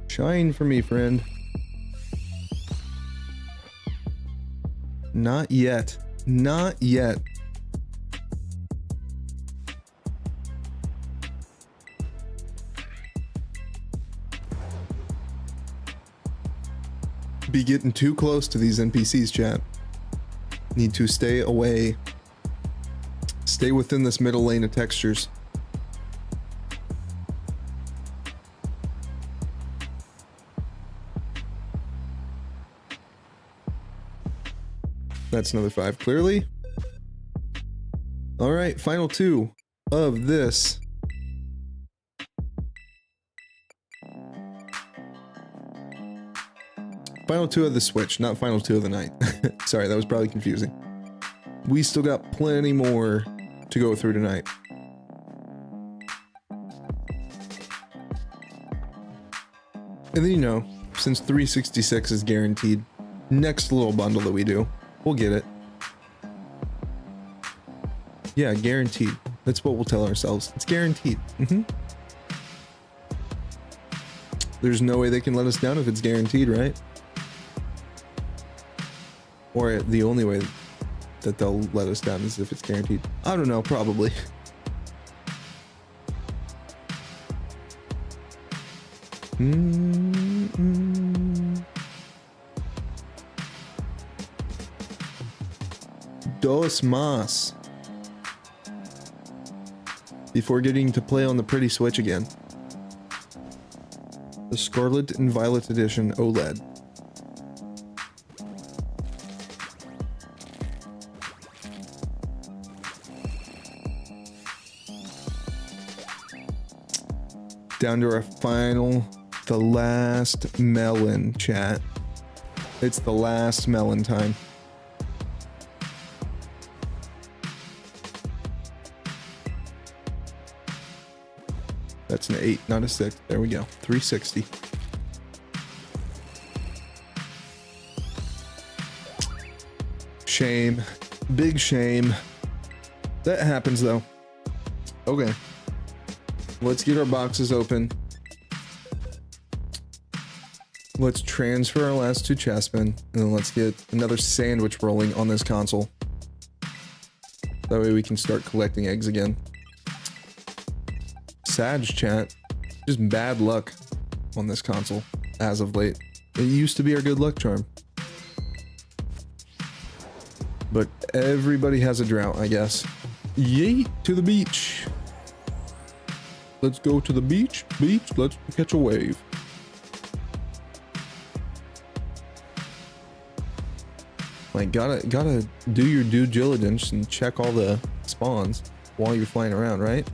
Shine for me, friend. Not yet. Not yet. Be getting too close to these NPCs, chat. Need to stay away. Stay within this middle lane of textures. That's another 5 clearly. All right, final 2 of this. Final 2 of the switch, not final 2 of the night. Sorry, that was probably confusing. We still got plenty more to go through tonight. And then, you know, since 366 is guaranteed, next little bundle that we do, we'll get it. Yeah, guaranteed. That's what we'll tell ourselves. It's guaranteed. There's no way they can let us down if it's guaranteed, right? Or the only way that they'll let us down is if it's guaranteed. I don't know, probably. Dos más. Before getting to play on the pretty Switch again. The Scarlet and Violet Edition OLED. Down to our final, the last melon, chat. It's the last melon time. That's an 8, not a 6. There we go. 360. Shame. Big shame. That happens though. Okay. Let's get our boxes open. Let's transfer our last 2 Chespin, and then let's get another sandwich rolling on this console. That way we can start collecting eggs again. Sag chat. Just bad luck on this console as of late. It used to be our good luck charm. But everybody has a drought, I guess. Yeet to the beach. Let's go to the beach. Beach, let's catch a wave. Like, gotta do your due diligence and check all the spawns while you're flying around, right?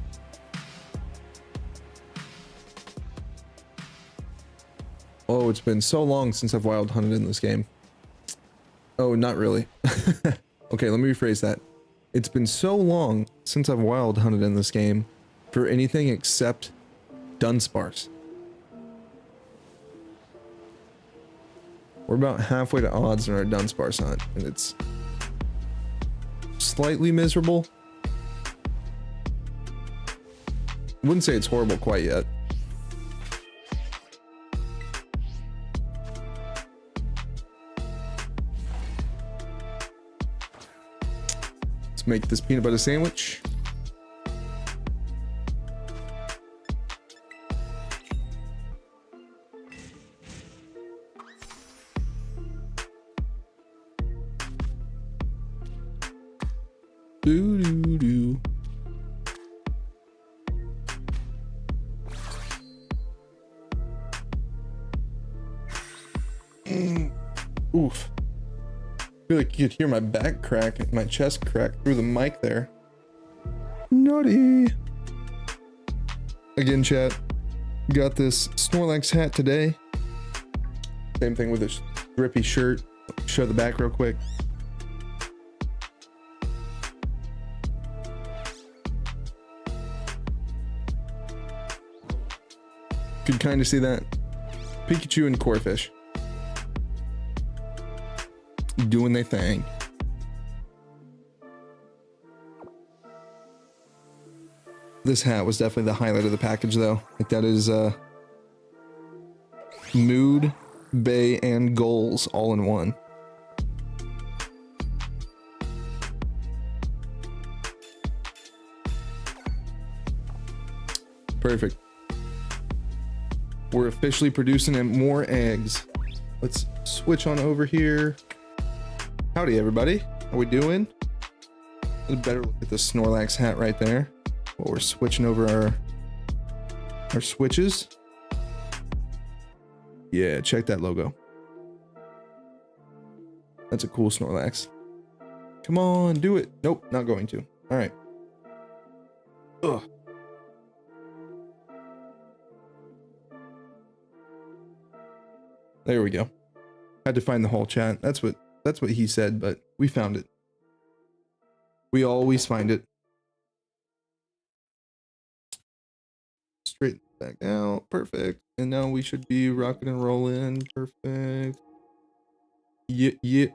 Oh, it's been so long since I've wild hunted in this game. Oh, not really. Okay, let me rephrase that. It's been so long since I've wild hunted in this game for anything except Dunsparce. We're about halfway to odds in our Dunsparce hunt, and it's slightly miserable. I wouldn't say it's horrible quite yet. Let's make this peanut butter sandwich. Do do do. Oof. I feel like you could hear my back crack, my chest crack through the mic there. Naughty. Again, chat. Got this Snorlax hat today. Same thing with this drippy shirt. Show the back real quick. Could kind of see that. Pikachu and Corphish doing their thing. This hat was definitely the highlight of the package, though. Like, that is mood, bay, and goals all in one. Perfect. We're officially producing more eggs. Let's switch on over here. Howdy, everybody. How we doing? A better look at the Snorlax hat right there. While we're switching over our switches. Yeah, check that logo. That's a cool Snorlax. Come on, do it. Nope, not going to. All right. Ugh. There we go. Had to find the whole chat. That's what he said, but we found it. We always find it. Straight back out. Perfect. And now we should be rocking and rolling. Perfect. Yeah.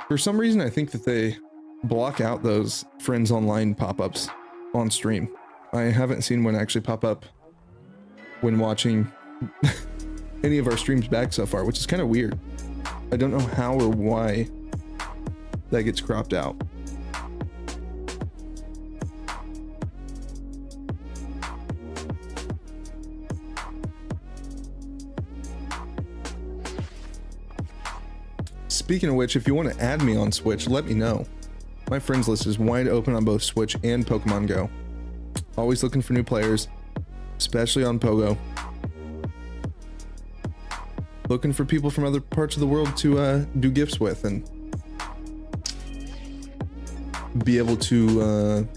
For some reason, I think that they block out those friends online pop-ups on stream. I haven't seen one actually pop up when watching any of our streams back so far, which is kind of weird. I don't know how or why that gets cropped out. Speaking of which, if you want to add me on Switch, let me know. My friends list is wide open on both Switch and Pokemon Go. Always looking for new players, especially on Pogo. Looking for people from other parts of the world to do gifts with and be able to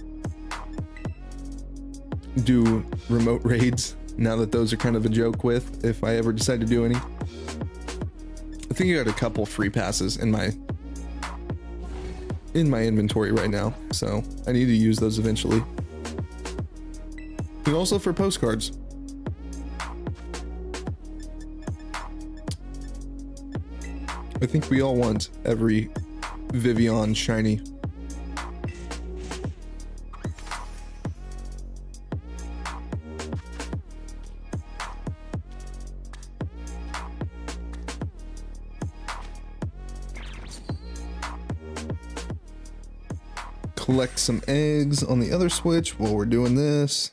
do remote raids now that those are kind of a joke with, if I ever decide to do any. I think I got a couple free passes in my inventory right now, so I need to use those eventually. And also for postcards. I think we all want every Vivian shiny. Collect some eggs on the other switch while we're doing this.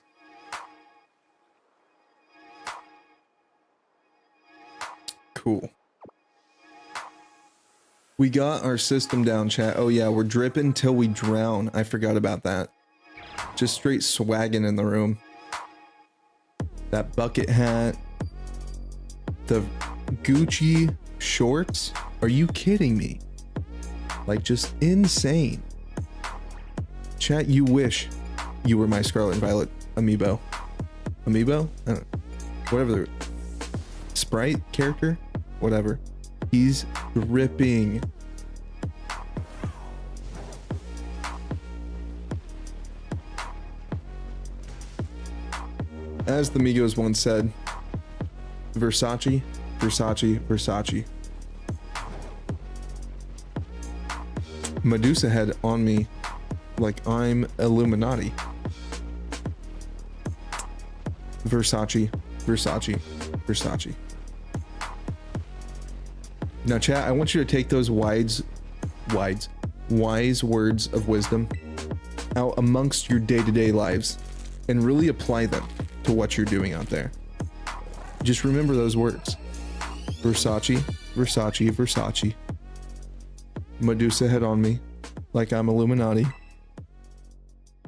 Cool. We got our system down, chat. Oh yeah, we're dripping till we drown. I forgot about that. Just straight swagging in the room. That bucket hat. The Gucci shorts. Are you kidding me? Like, just insane. Chat, you wish you were my Scarlet and Violet amiibo. Amiibo? I don't know. Whatever the Sprite character? Whatever. He's dripping. As the Migos once said, Versace, Versace, Versace. Medusa head on me like I'm Illuminati. Versace, Versace, Versace. Now chat, I want you to take those wise words of wisdom out amongst your day-to-day lives and really apply them to what you're doing out there. Just remember those words. Versace, Versace, Versace. Medusa head on me like I'm Illuminati.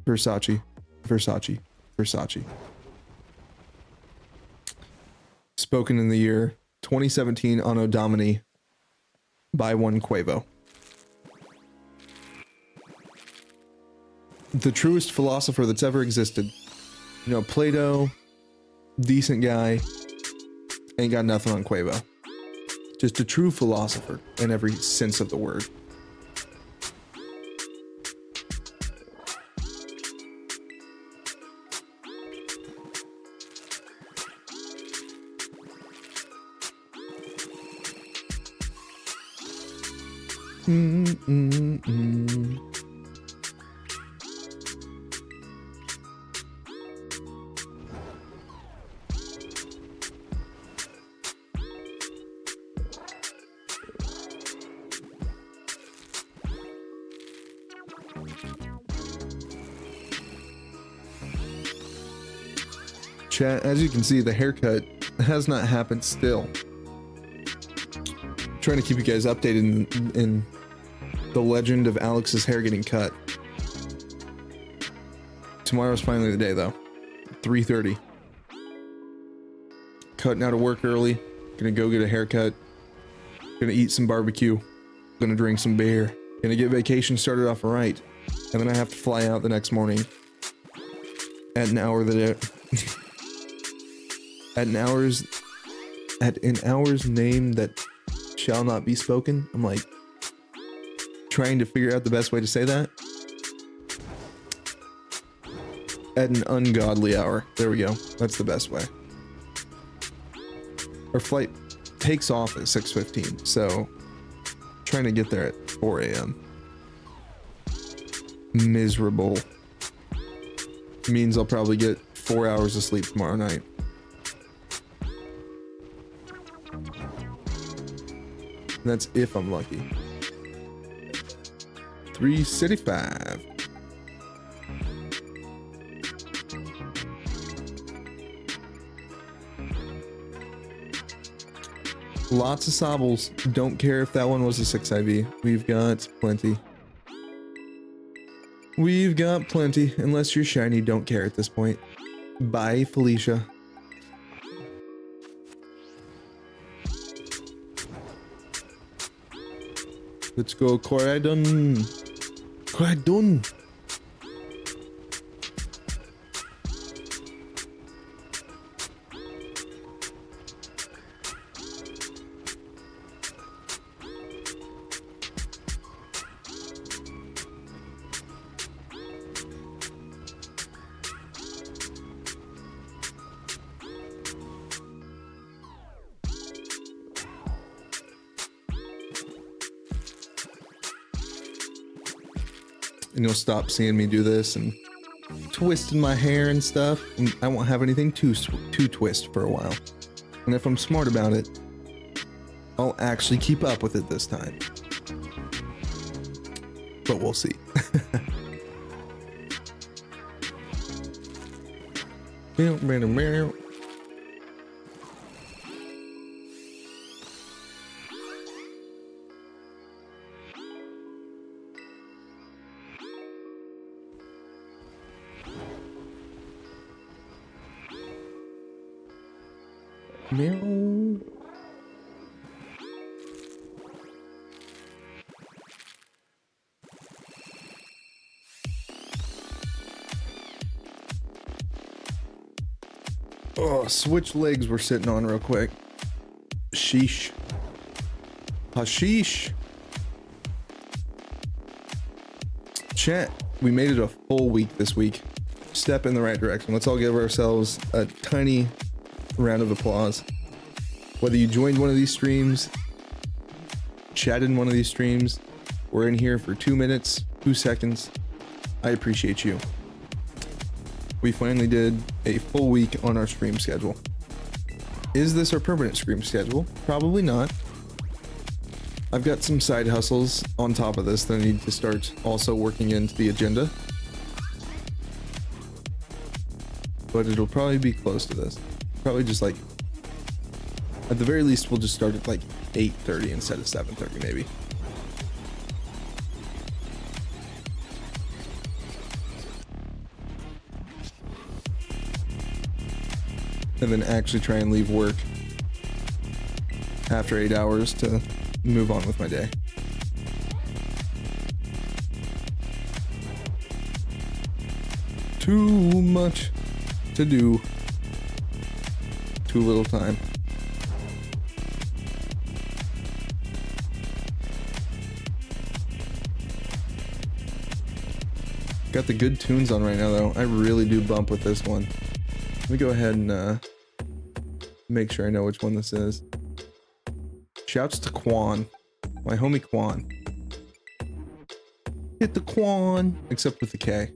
Versace, Versace, Versace. Spoken in the year 2017 Anno Domini by one Quavo. The truest philosopher that's ever existed. You know, Plato, decent guy, ain't got nothing on Quavo. Just a true philosopher in every sense of the word. Chat, as you can see, the haircut has not happened still. Trying to keep you guys updated in the legend of Alex's hair getting cut. Tomorrow's finally the day though. 3:30. Cutting out of work early. Gonna go get a haircut. Gonna eat some barbecue. Gonna drink some beer. Gonna get vacation started off right. And then I have to fly out the next morning. At an hour at an hour's name that shall not be spoken. I'm like trying to figure out the best way to say that. At an ungodly hour. There we go. That's the best way. Our flight takes off at 6:15, so trying to get there at 4 a.m. Miserable. Means I'll probably get 4 hours of sleep tomorrow night. That's if I'm lucky. 3:65. Lots of Sobbles. Don't care if that one was a 6 IV. We've got plenty. We've got plenty. Unless you're shiny, don't care at this point. Bye, Felicia. Let's go, Coridon. Coridon. And you'll stop seeing me do this and twisting my hair and stuff, and I won't have anything too twist for a while. And if I'm smart about it, I'll actually keep up with it this time. But we'll see. Meow. Oh, switch legs we're sitting on real quick. Sheesh. Hashish. Chat, we made it a full week this week. Step in the right direction. Let's all give ourselves a tiny round of applause. Whether you joined one of these streams, chatted in one of these streams, or in here for 2 minutes, 2 seconds, I appreciate you. We finally did a full week on our stream schedule. Is this our permanent stream schedule? Probably not. I've got some side hustles on top of this that I need to start also working into the agenda. But it'll probably be close to this. Probably just like, at the very least, we'll just start at like 8:30 instead of 7:30 maybe. And then actually try and leave work after 8 hours to move on with my day. Too much to do. Too little time. Got the good tunes on right now though. I really do bump with this one. Let me go ahead and make sure I know which one this is. Shouts to Quan, my homie Quan. Hit the Quan, except with the K.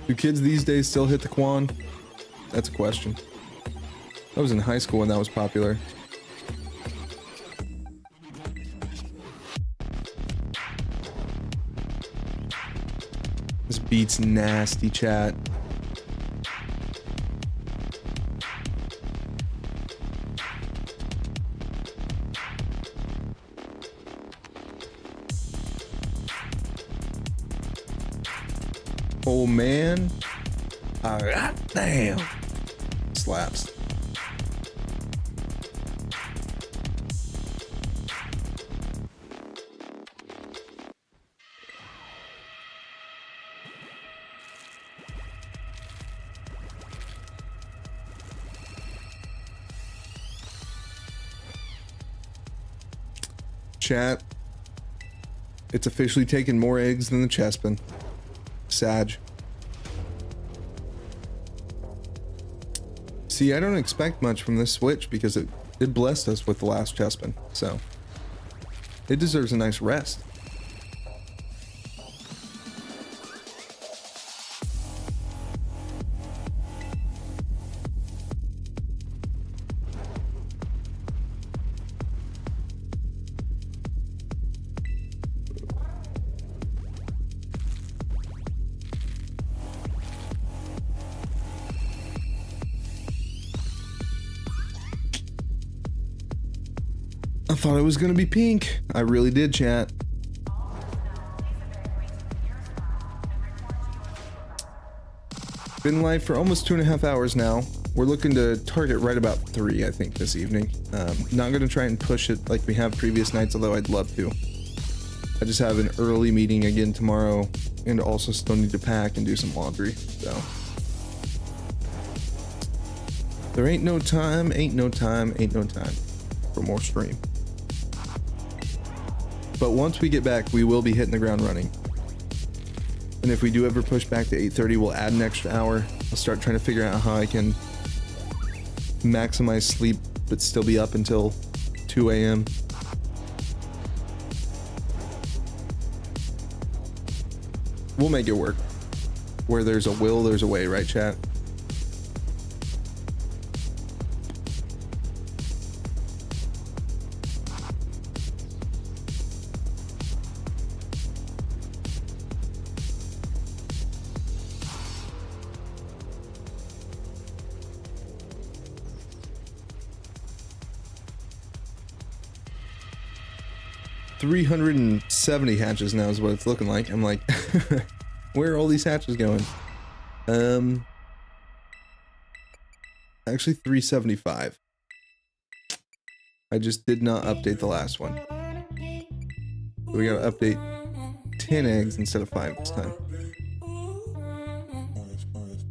Do kids these days still hit the Quan? That's a question. I was in high school when that was popular. This beat's nasty, chat. Oh man. Ah, damn. Slaps. Chat, it's officially taken more eggs than the Chespin. Sag. See, I don't expect much from this Switch because it blessed us with the last Chespin, so it deserves a nice rest. I thought it was gonna be pink. I really did, chat. Been live for almost 2.5 hours now. We're looking to target right about 3, I think, this evening. Not gonna try and push it like we have previous nights, although I'd love to. I just have an early meeting again tomorrow, and also still need to pack and do some laundry, so. There ain't no time for more stream. But once we get back, we will be hitting the ground running. And if we do ever push back to 8:30, we'll add an extra hour. I'll start trying to figure out how I can maximize sleep, but still be up until 2 a.m. We'll make it work. Where there's a will, there's a way, right, chat? 370 hatches now is what it's looking like. I'm like, where are all these hatches going? Actually 375. I just did not update the last one. We gotta update 10 eggs instead of 5 this time.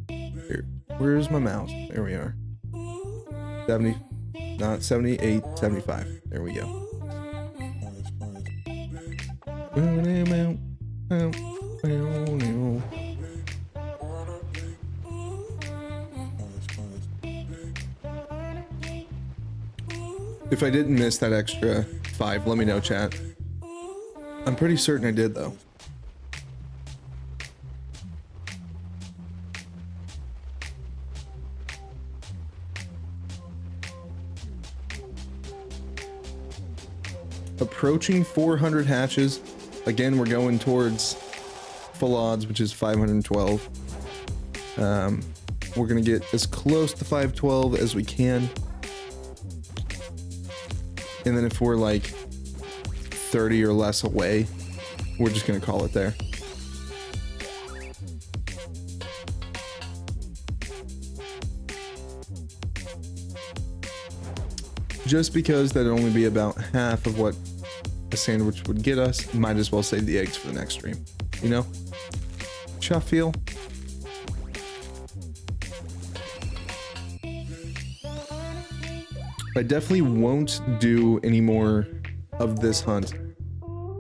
Here, where's my mouse? There we are. 70, not 78, 75. There we go. If I didn't miss that extra 5, let me know, chat. I'm pretty certain I did, though. Approaching 400 hatches. Again, we're going towards full odds, which is 512. We're gonna get as close to 512 as we can. And then if we're like 30 or less away, we're just gonna call it there. Just because that'd only be about half of what a sandwich would get us, might as well save the eggs for the next stream, you know? Chop feel. I definitely won't do any more of this hunt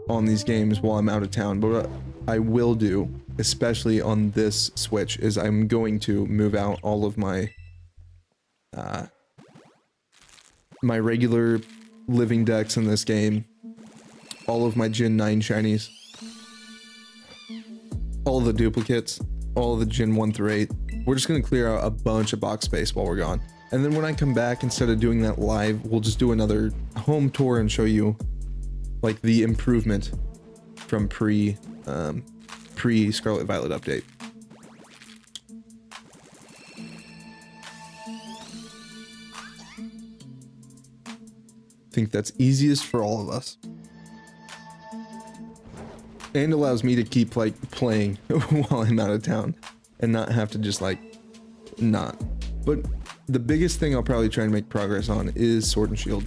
on these games while I'm out of town, but what I will do, especially on this Switch, is I'm going to move out all of my my regular living decks in this game, all of my Gen 9 shinies, all the duplicates, all the Gen 1 through 8. We're just going to clear out a bunch of box space while we're gone. And then when I come back, instead of doing that live, we'll just do another home tour and show you like the improvement from pre Scarlet Violet update. I think that's easiest for all of us. And allows me to keep like playing while I'm out of town and not have to just like not. But the biggest thing I'll probably try and make progress on is Sword and Shield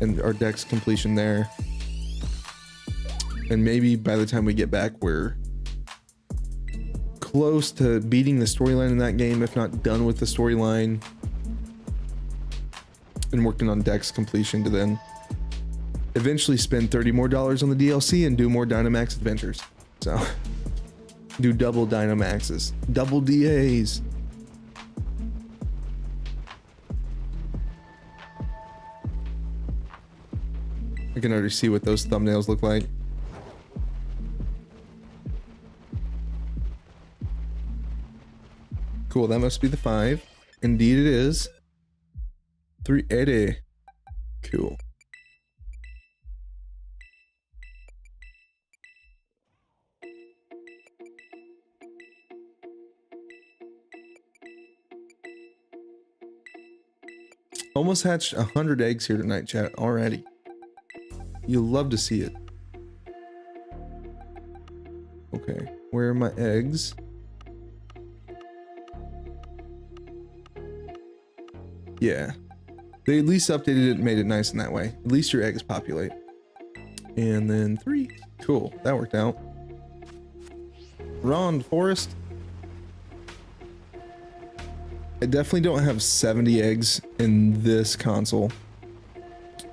and our deck's completion there. And maybe by the time we get back, we're close to beating the storyline in that game, if not done with the storyline, and working on deck's completion to then eventually spend $30 more on the DLC and do more Dynamax adventures. So do double Dynamaxes, double DAs. I can already see what those thumbnails look like. Cool, that must be the 5. Indeed it is. 380. Cool. Almost hatched 100 eggs here tonight, chat, already. You'll love to see it. Okay, where are my eggs? Yeah. They at least updated it and made it nice in that way. At least your eggs populate. And then 3. Cool, that worked out. Ron Forest. I definitely don't have 70 eggs in this console.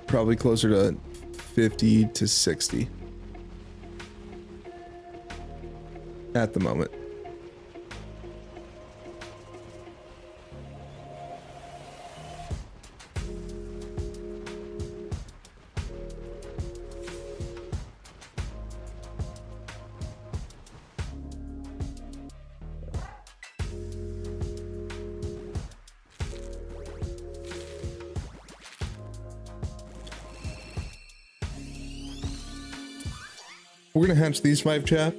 Probably closer to 50 to 60 at the moment. We're gonna hatch these 5, chat,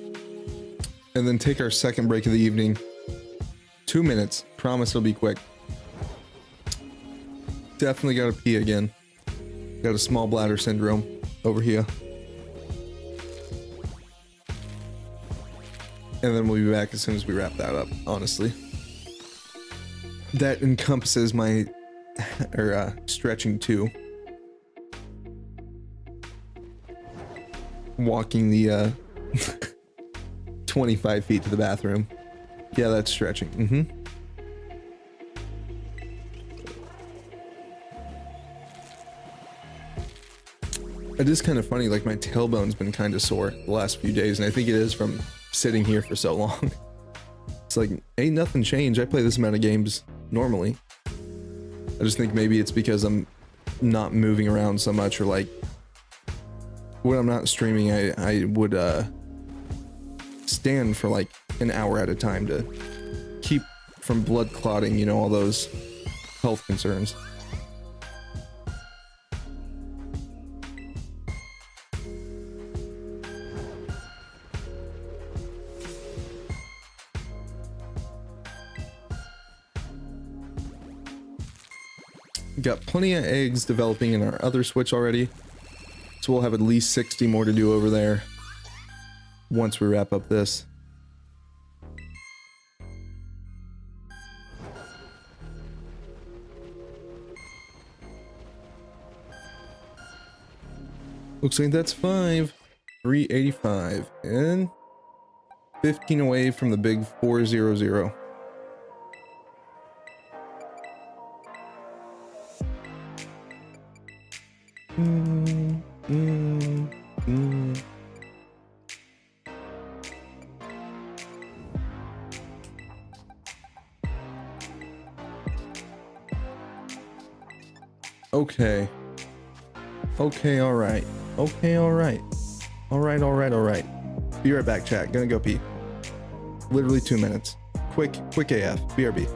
and then take our second break of the evening. 2 minutes. Promise it'll be quick. Definitely gotta pee again. Got a small bladder syndrome. over here. And then we'll be back as soon as we wrap that up, honestly. That encompasses my stretching too. Walking the 25 feet to the bathroom. Yeah, that's stretching. Mm-hmm. It is kind of funny, like my tailbone's been kind of sore the last few days, and I think it is from sitting here for so long. It's like, ain't nothing changed. I play this amount of games normally. I just think maybe it's because I'm not moving around so much, or like when I'm not streaming, I would stand for like an hour at a time to keep from blood clotting, you know, all those health concerns. Got plenty of eggs developing in our other switch already, so we'll have at least 60 more to do over there once we wrap up this. Looks like that's 385 and 15 away from the big 400. Okay. Okay, alright. Okay, alright. Alright. Be right back, chat. Gonna go pee. Literally 2 minutes. Quick AF. BRB.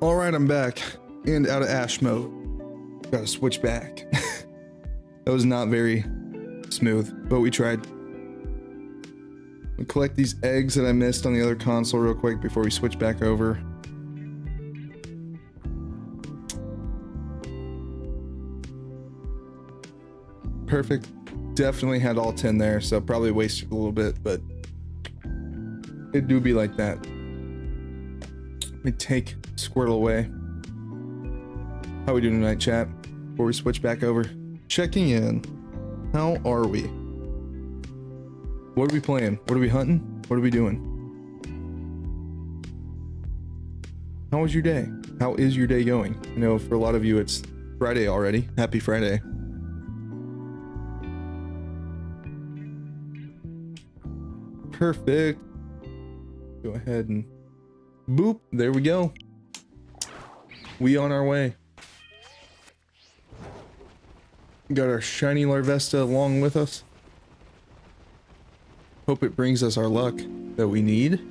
All right, I'm back and out of ash mode. Gotta switch back. That was not very smooth, but we tried. We'll collect these eggs that I missed on the other console real quick before we switch back over. Perfect. Definitely had all 10 there, so probably wasted a little bit, but it do be like that. Let me take Squirtle away. How we doing tonight, chat? Before we switch back over. Checking in. How are we? What are we playing? What are we hunting? What are we doing? How was your day? How is your day going? I know for a lot of you it's Friday already. Happy Friday. Perfect. Go ahead and boop. There we go. We on our way. Got our shiny Larvesta along with us. Hope it brings us our luck that we need.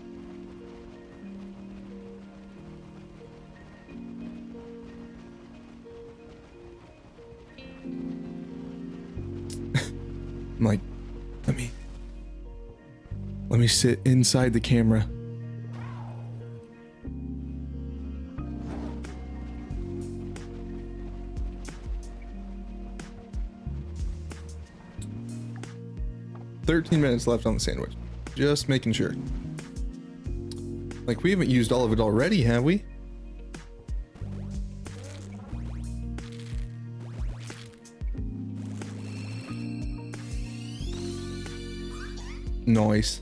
I'm like, let me sit inside the camera. $13 minutes left on the sandwich. Just making sure. Like, we haven't used all of it already, have we? Nice.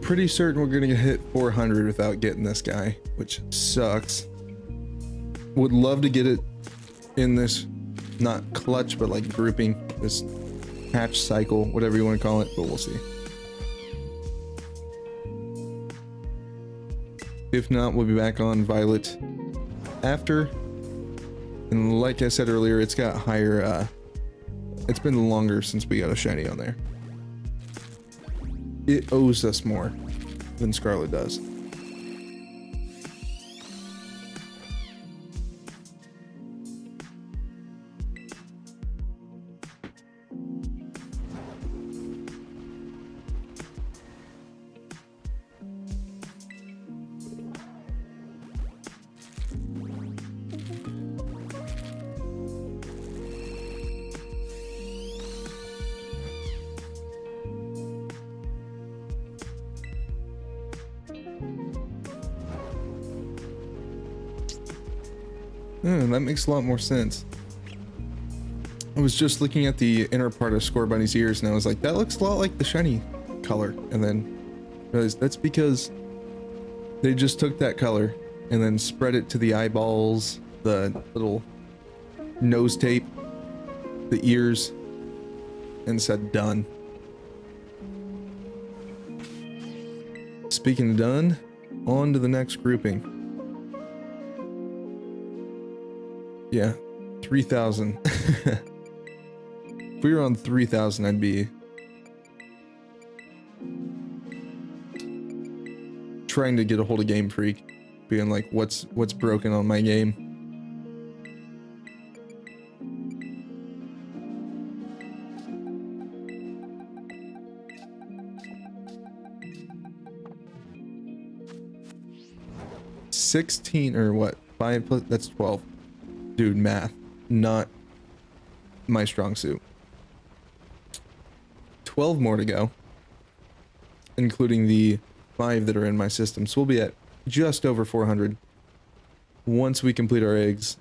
Pretty certain we're gonna hit 400 without getting this guy, which sucks. Would love to get it in this, not clutch, but like grouping, this hatch cycle, whatever you want to call it, but we'll see. If not, we'll be back on Violet after. And like I said earlier, it's got higher, it's been longer since we got a shiny on there. It owes us more than Scarlet does. That makes a lot more sense. I was just looking at the inner part of Scorbunny's ears and I was like, that looks a lot like the shiny color. And then realized that's because they just took that color and then spread it to the eyeballs, the little nose tape, the ears, and said done. Speaking of done, on to the next grouping. Yeah, 3,000. If we were on 3,000, I'd be trying to get a hold of Game Freak, being like, what's broken on my game? $16 or what? 5 plus, that's 12. Dude, math, not my strong suit. 12 more to go, including the 5 that are in my system. So we'll be at just over 400 once we complete our eggs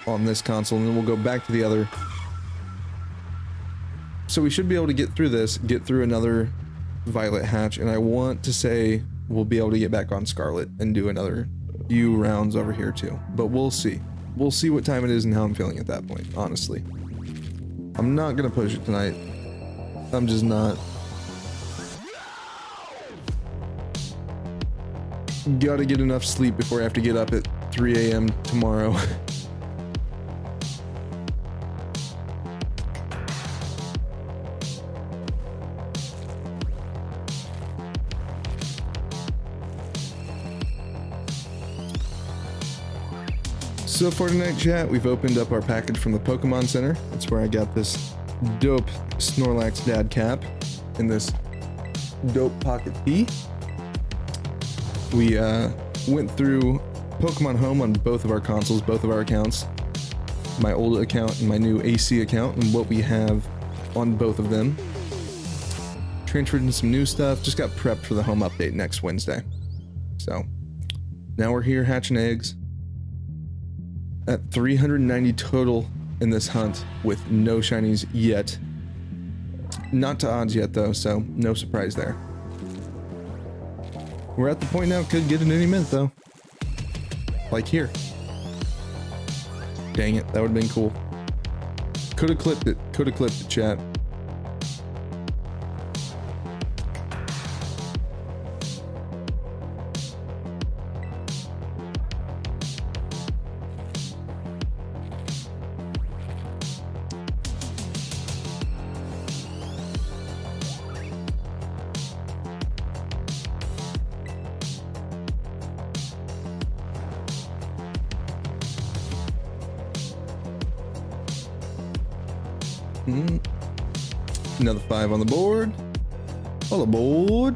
on this console, and then we'll go back to the other. So we should be able to get through this, get through another Violet hatch, and I want to say we'll be able to get back on Scarlet and do another few rounds over here too, but we'll see. We'll see what time it is and how I'm feeling at that point, honestly. I'm not gonna push it tonight. I'm just not. Gotta get enough sleep before I have to get up at 3 a.m. tomorrow. So for tonight, chat, we've opened up our package from the Pokemon Center. That's where I got this dope Snorlax dad cap and this dope pocket tee. We went through Pokemon Home on both of our consoles, both of our accounts. My old account and my new AC account, and what we have on both of them. Transferred in some new stuff, just got prepped for the home update next Wednesday. So, now we're here hatching eggs. At 390 total in this hunt with no shinies yet. Not to odds yet though, so no surprise there. We're at the point now, could get it any minute though. Like here. Dang it, that would have been cool. Could have clipped it, chat. Another 5 on the board. All aboard.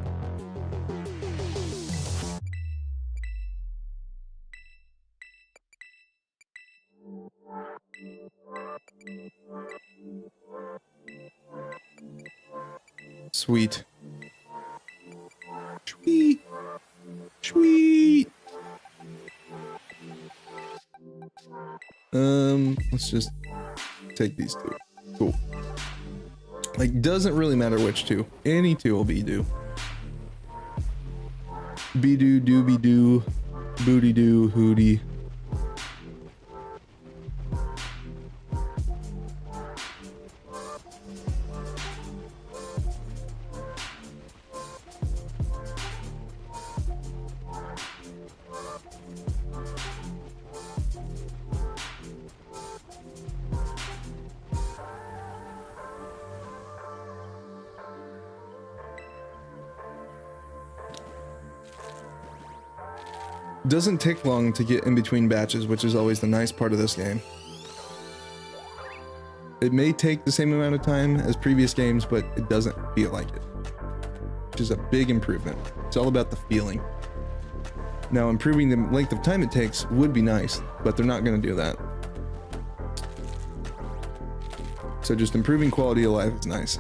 Sweet. Sweet. Sweet. Let's just take these two. Cool. Like, doesn't really matter which two. Any two will be do. Be do, doobie doo, booty doo, hootie. Doesn't take long to get in between batches, which is always the nice part of this game. It may take the same amount of time as previous games, but it doesn't feel like it, which is a big improvement. It's all about the feeling. Now, improving the length of time it takes would be nice, but they're not going to do that. So just improving quality of life is nice.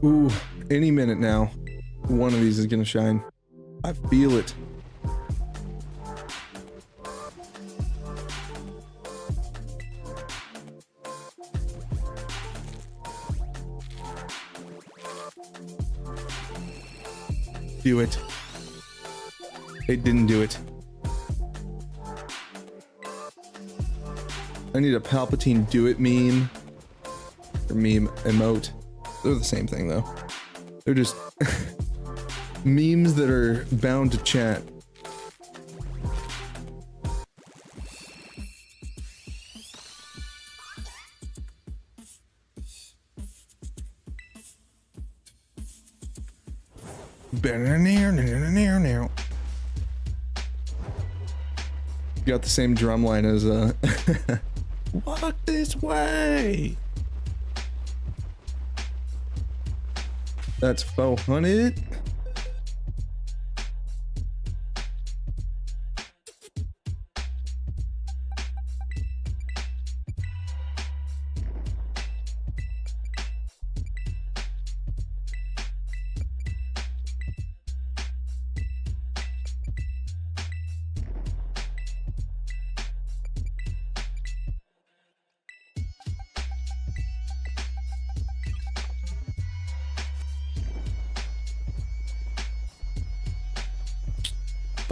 Ooh, any minute now, one of these is gonna shine. I feel it. Do it. It didn't do it. I need a Palpatine do it meme. Or meme emote. They're the same thing though. They're just memes that are bound to chat. Got the same drum line as walk this way. That's 400.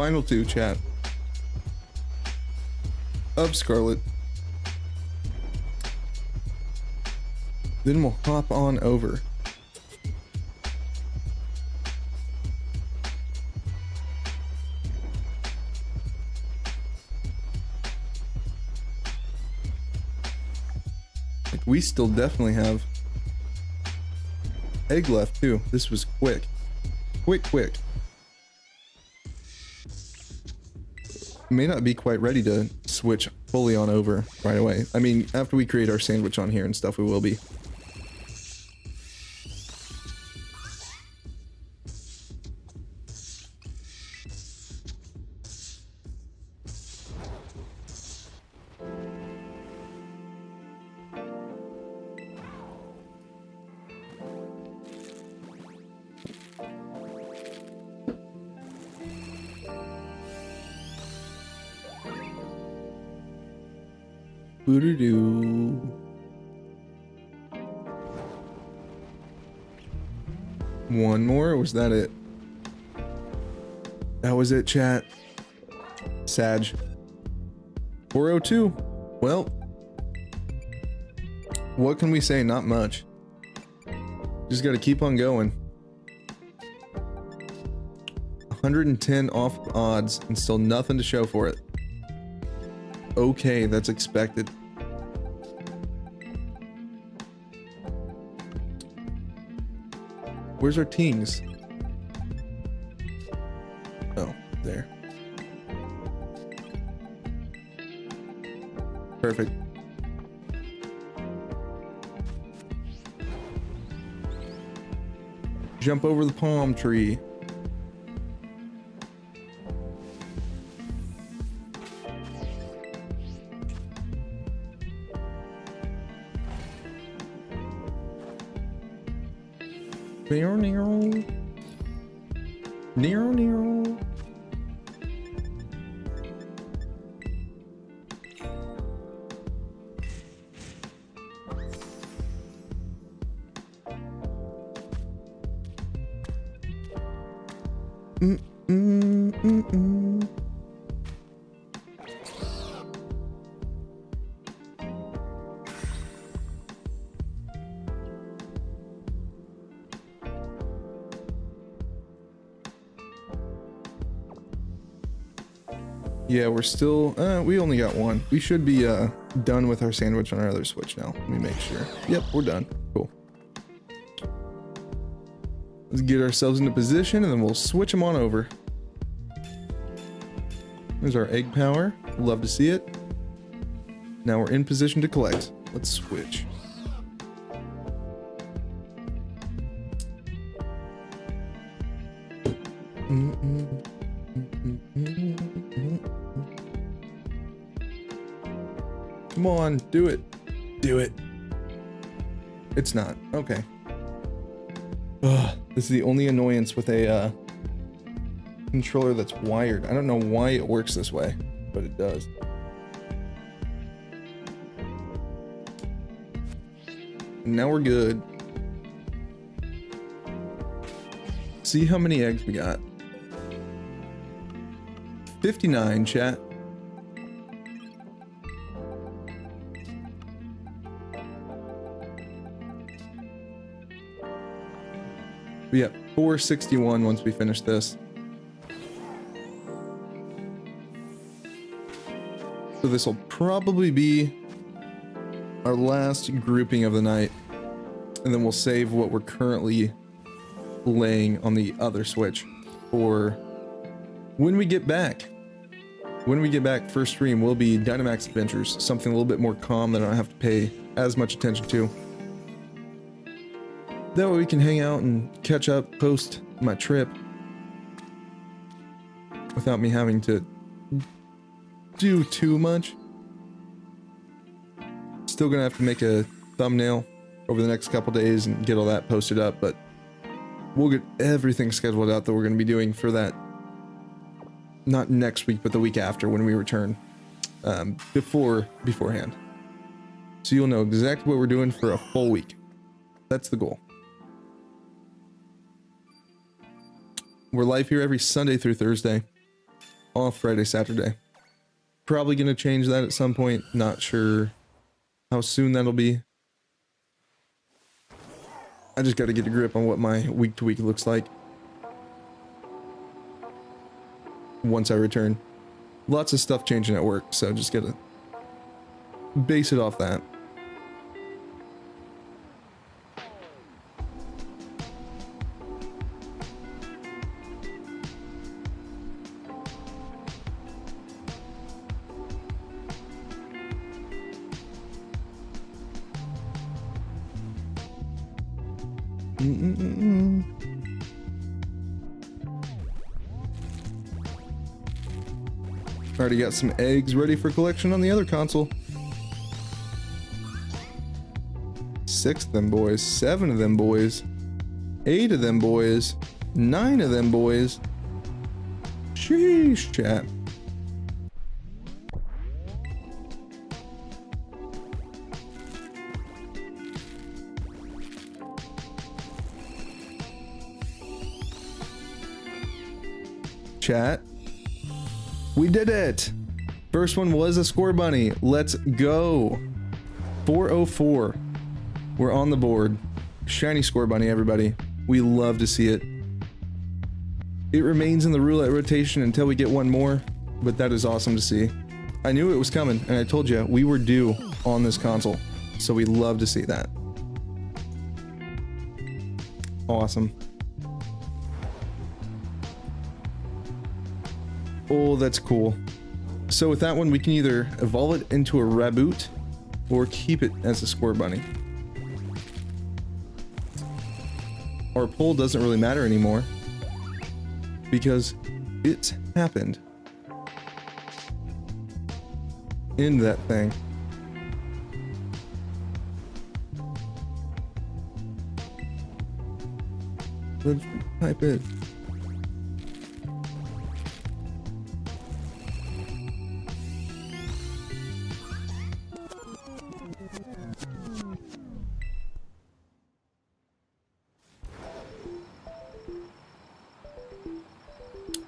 final two, chat. Of Scarlet. Then we'll hop on over. Like, we still definitely have egg left too. This was quick. Quick. May not be quite ready to switch fully on over right away. I mean, after we create our sandwich on here and stuff, we will be. Boo-doo-doo. One more, or was that it? That was it, chat. Sag. 402. Well, what can we say? Not much. Just gotta keep on going. 110 off odds and still nothing to show for it. Okay, that's expected. Where's our teams? Oh, there. Perfect. Jump over the palm tree. Nero. Yeah, we're still, we only got one. We should be done with our sandwich on our other switch now. Let me make sure. Yep, we're done. Cool. Let's get ourselves into position and then we'll switch them on over. There's our egg power. Love to see it. Now we're in position to collect. Let's switch. Come on, do it. Do it. It's not. Okay. Ugh, this is the only annoyance with a controller that's wired. I don't know why it works this way, but it does. And now we're good. See how many eggs we got. 59, chat. We have 461 once we finish this. So this will probably be our last grouping of the night. And then we'll save what we're currently laying on the other switch for when we get back. When we get back, first stream will be Dynamax Adventures, something a little bit more calm that I don't have to pay as much attention to. That way we can hang out and catch up post my trip without me having to do too much. Still gonna have to make a thumbnail over the next couple days and get all that posted up, but we'll get everything scheduled out that we're gonna be doing for that. Not next week, but the week after when we return, beforehand. So you'll know exactly what we're doing for a full week. That's the goal. We're live here every Sunday through Thursday. off Friday, Saturday. Probably going to change that at some point. Not sure how soon that'll be. I just got to get a grip on what my week to week looks like once I return. Lots of stuff changing at work, so just got to base it off that. Already got some eggs ready for collection on the other console. 6 of them boys, 7 of them boys, 8 of them boys, 9 of them boys. Sheesh, chat. Chat. We did it! First one was a Scorbunny. Let's go! 404. We're on the board. Shiny Scorbunny, everybody. We love to see it. It remains in the roulette rotation until we get one more, but that is awesome to see. I knew it was coming, and I told you, we were due on this console, so we love to see that. Awesome. Oh, that's cool. So with that one, we can either evolve it into a Raboot or keep it as a Scorbunny. Our poll doesn't really matter anymore because it's happened in that thing. Let's type it.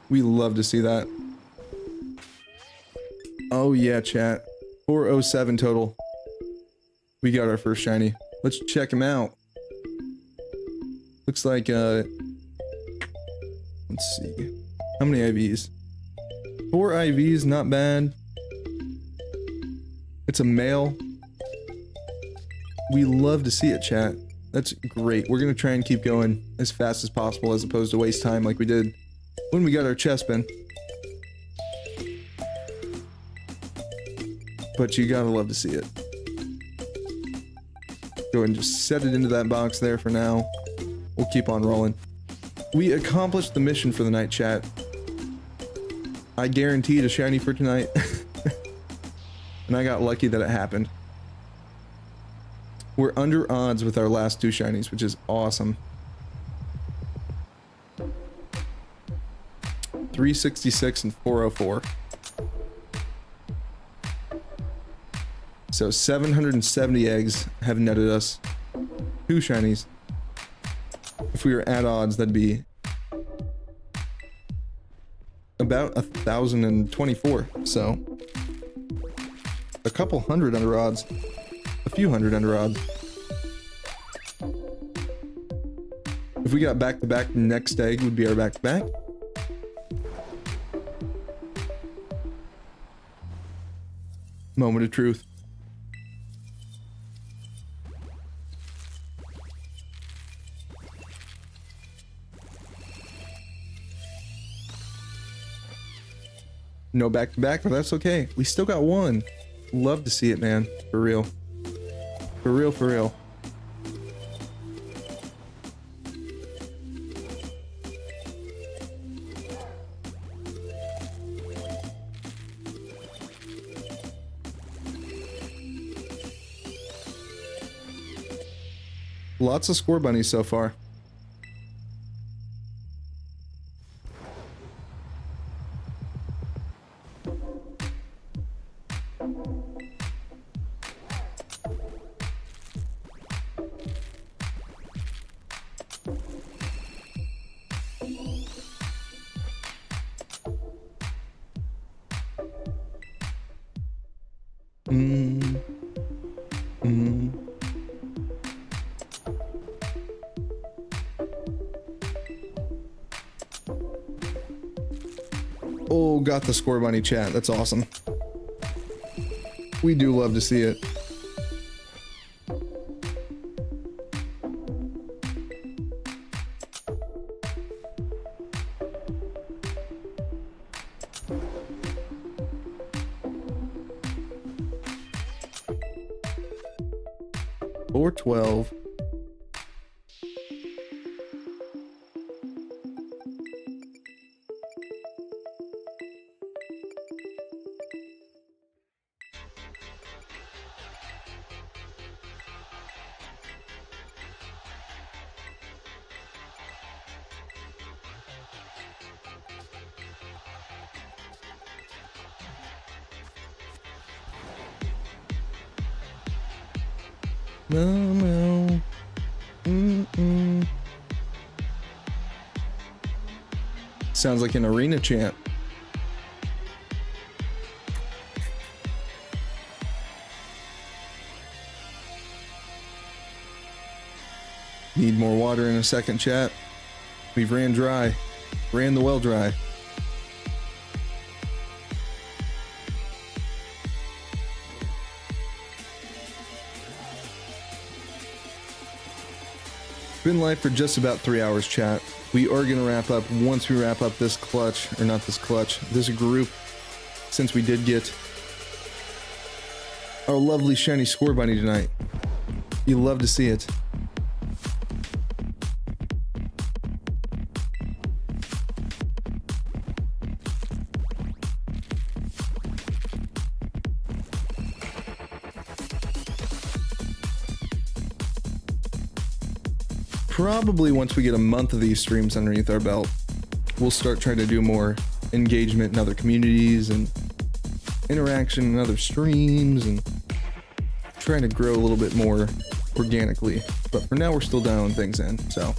We love to see that. Oh yeah, chat. 407 total. We got our first shiny. Let's check him out. Looks like, let's see. How many IVs? 4 IVs, not bad. It's a male. We love to see it, chat. That's great. We're gonna try and keep going as fast as possible as opposed to waste time like we did when we got our Chespin. But you gotta love to see it. Go ahead and just set it into that box there for now. We'll keep on rolling. We accomplished the mission for the night, chat. I guaranteed a shiny for tonight. And I got lucky that it happened. We're under odds with our last 2 shinies, which is awesome. 366 and 404. So 770 eggs have netted us 2 shinies. If we were at odds, that'd be about 1,024. So a couple hundred under odds. A few hundred under odds. If we got back-to-back, next egg would be our back-to-back. Moment of truth. No back-to-back, but that's okay. We still got one. Love to see it, man. For real. For real, for real. Lots of Scorbunnies so far. Mm. Mm. Oh, got the Scorbunny chat. That's awesome. We do love to see it. Or 12. No. Mm-mm. Sounds like an arena chant. Need more water in a second, chat. We've ran dry. Ran the well dry. Been live for just about 3 hours, chat. We are gonna wrap up once we wrap up this clutch, or not this clutch, this group, since we did get our lovely shiny Scorbunny tonight. You love to see it. Probably once we get a month of these streams underneath our belt, we'll start trying to do more engagement in other communities and interaction in other streams and trying to grow a little bit more organically. But for now, we're still dialing things in, so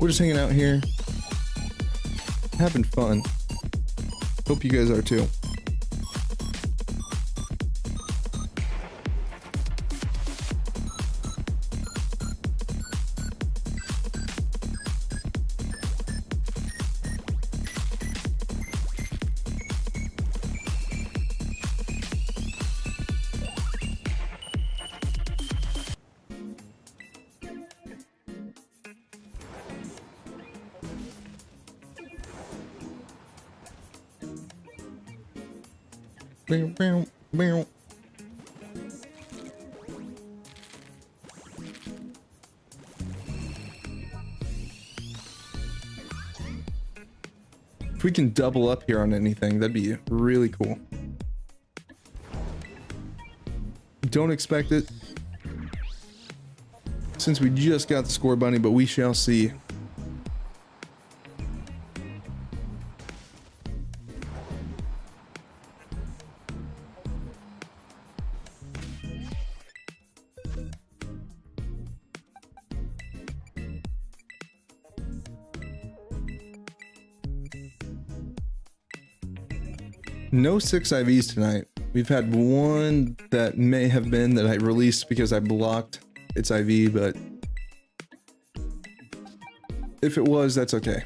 we're just hanging out here, having fun. Hope you guys are too. If we can double up here on anything, that'd be really cool. Don't expect it, since we just got the Scorbunny, but we shall see. No 6 IVs tonight. We've had one that may have been that I released because I blocked its IV, but if it was, that's okay.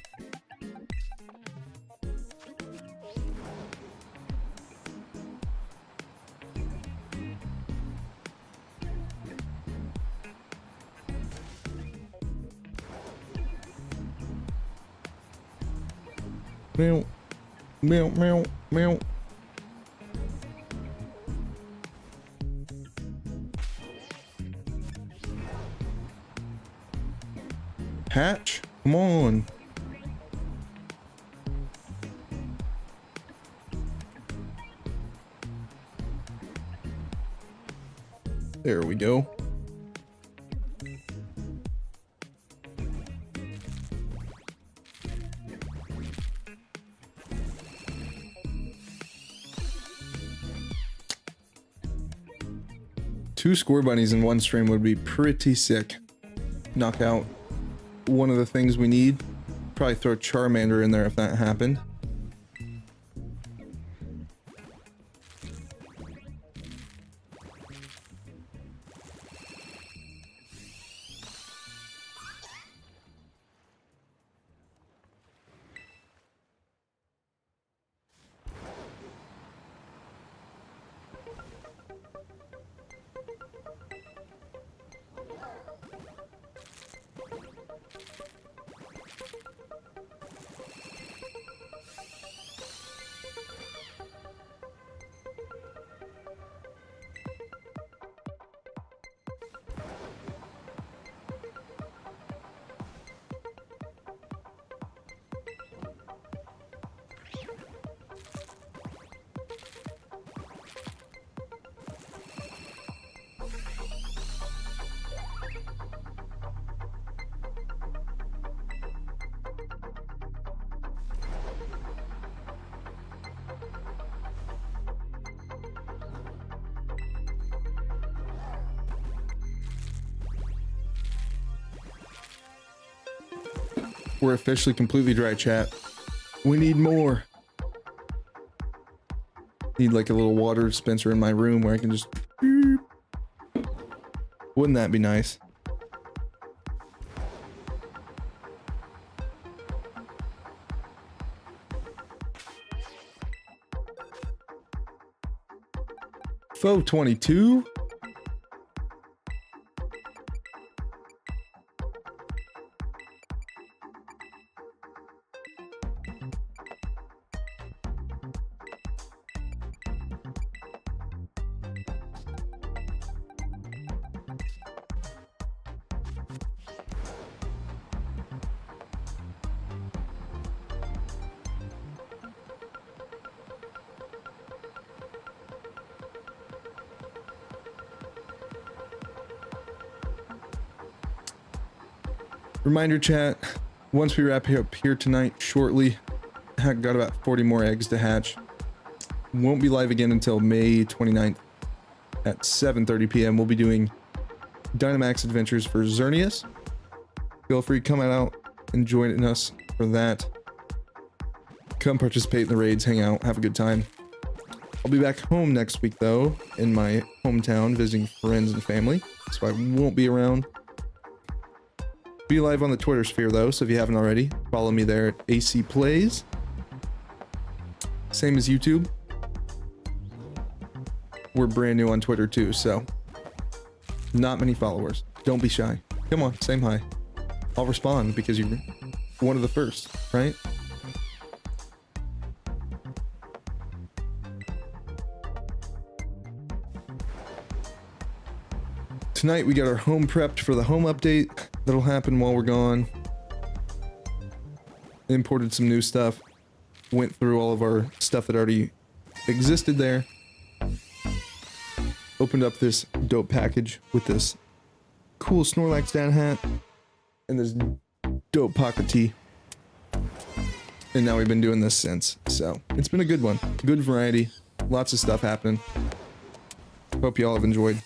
Meow, meow, meow, meow. Hatch, come on. There we go. Two Scorbunnies in one stream would be pretty sick. Knock out one of the things we need. Probably throw Charmander in there if that happened. We're officially completely dry, chat. We need more. Need like a little water dispenser in my room where I can just... Wouldn't that be nice? Faux 22? Reminder chat, once we wrap up here tonight, shortly, I've got about 40 more eggs to hatch. Won't be live again until May 29th at 7:30 p.m. We'll be doing Dynamax Adventures for Xerneas. Feel free to come out and join us for that. Come participate in the raids, hang out, have a good time. I'll be back home next week though, in my hometown, visiting friends and family, so I won't be around. Be live on the Twitter sphere though, so if you haven't already, follow me there at AC Plays. Same as YouTube. We're brand new on Twitter too, so not many followers. Don't be shy. Come on, same hi. I'll respond because you're one of the first, right? Tonight we got our home prepped for the home update. That'll happen while we're gone. Imported some new stuff. Went through all of our stuff that already existed there. Opened up this dope package with this cool Snorlax down hat and this dope pocket tee. And now we've been doing this since. So it's been a good one. Good variety. Lots of stuff happening. Hope you all have enjoyed.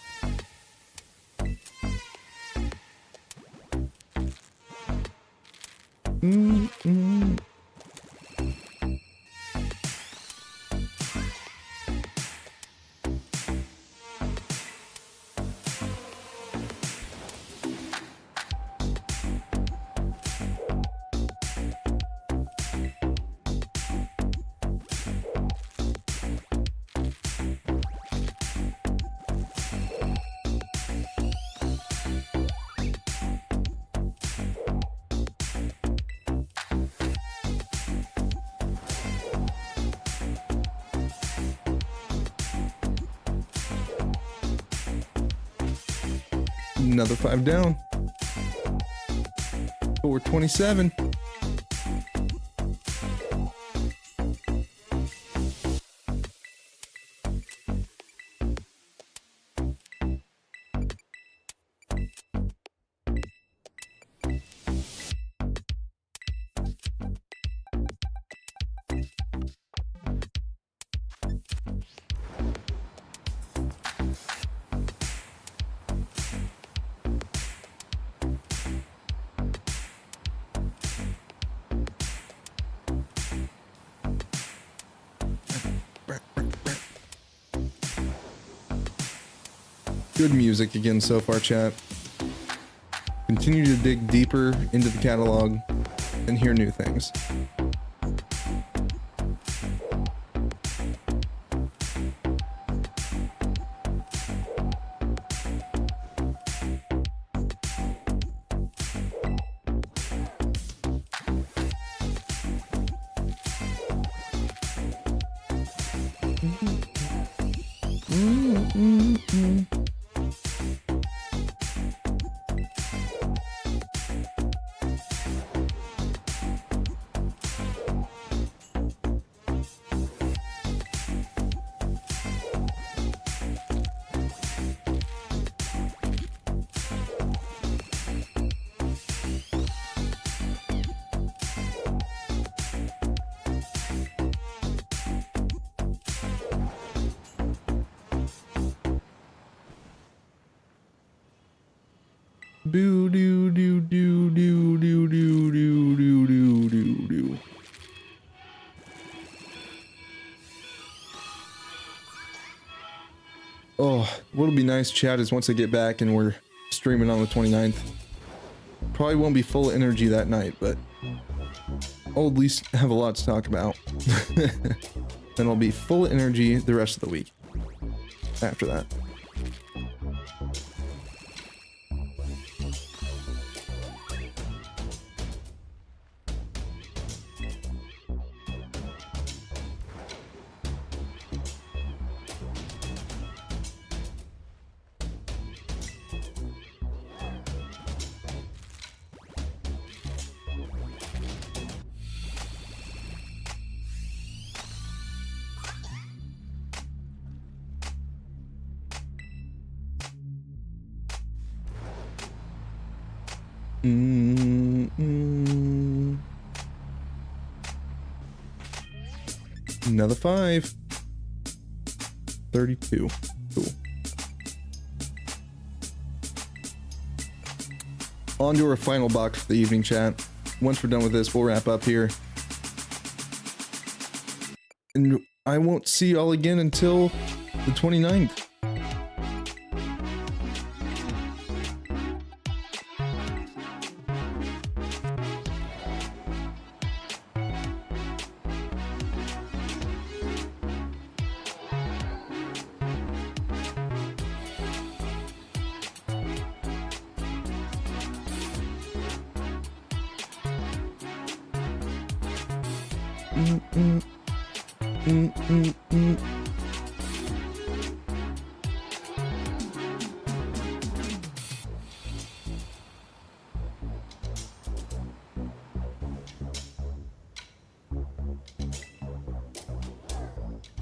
Another 5 down. 427. Good music again so far, chat. Continue to dig deeper into the catalog and hear new things. Boo doo doo doo doo doo doo doo doo doo. nice, chat, is once I get back and we're streaming on the 29th. Probably won't be full energy that night, but I'll at least have a lot to talk about. Then I'll be full energy the rest of the week after that. Another 5. 32. Cool. On to our final box for the evening, chat. Once we're done with this, we'll wrap up here. And I won't see y'all again until the 29th.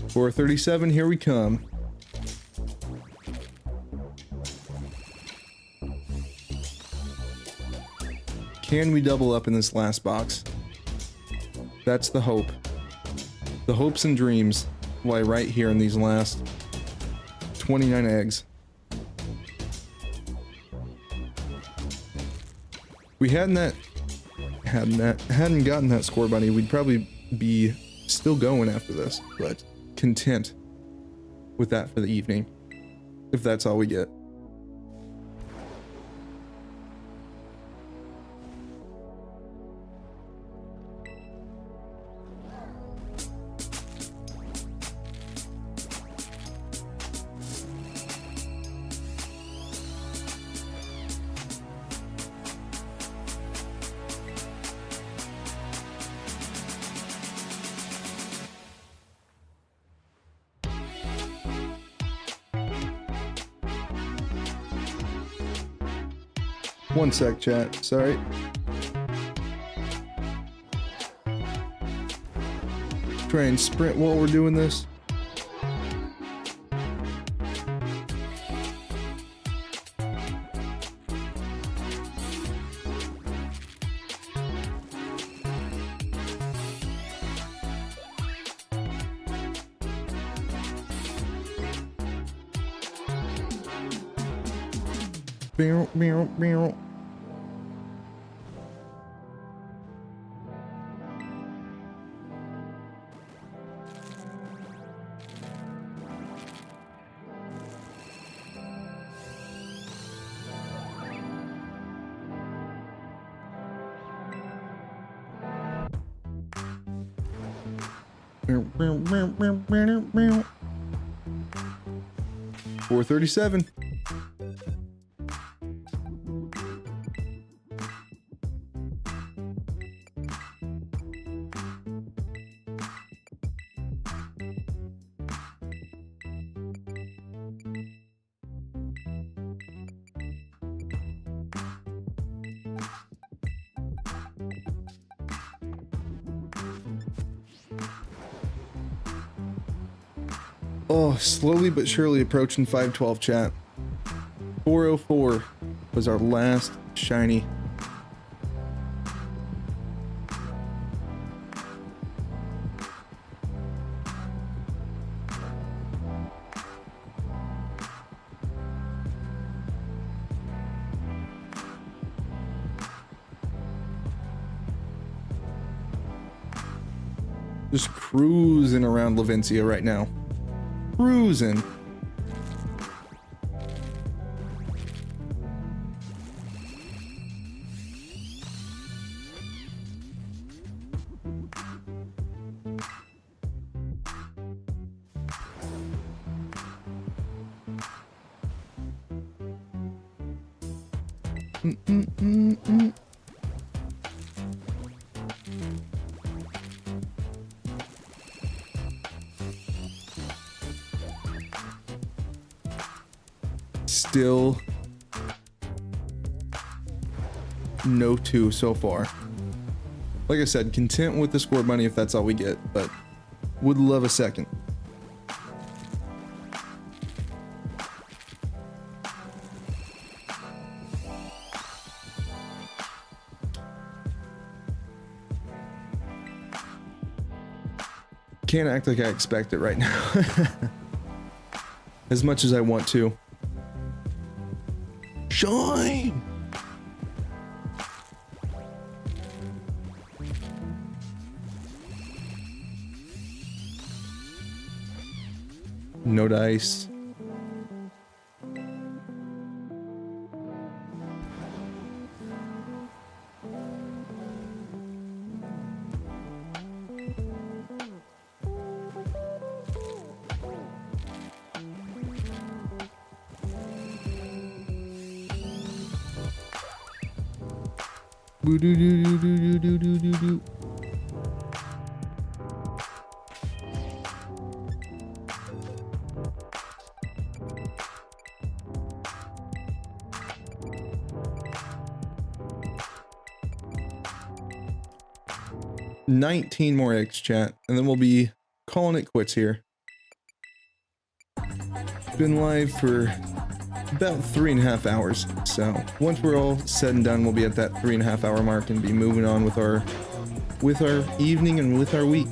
For 37, here we come. Can we double up in this last box? That's the hope. The hopes and dreams lie right here in these last 29 eggs. We hadn't gotten that Scorbunny, we'd probably be still going after this, but content with that for the evening, if that's all we get. One sec, chat. Sorry. Try and sprint while we're doing this. Meow, meow, meow. Meow, meow, meow, meow, meow, meow. 437. Oh, slowly but surely approaching 512, chat. 404 was our last shiny. Just cruising around Levencia right now. Cruising. Still no 2 so far. Like I said, content with the Scorbunny if that's all we get, but would love a second. Can't act like I expect it right now. As much as I want to. Shine! No dice. Boo doo doo doo doo doo doo doo doo. $19 more eggs, chat, and then we'll be calling it quits here. Been live for about 3.5 hours, so once we're all said and done, we'll be at that 3.5 hour mark and be moving on with our evening and with our week.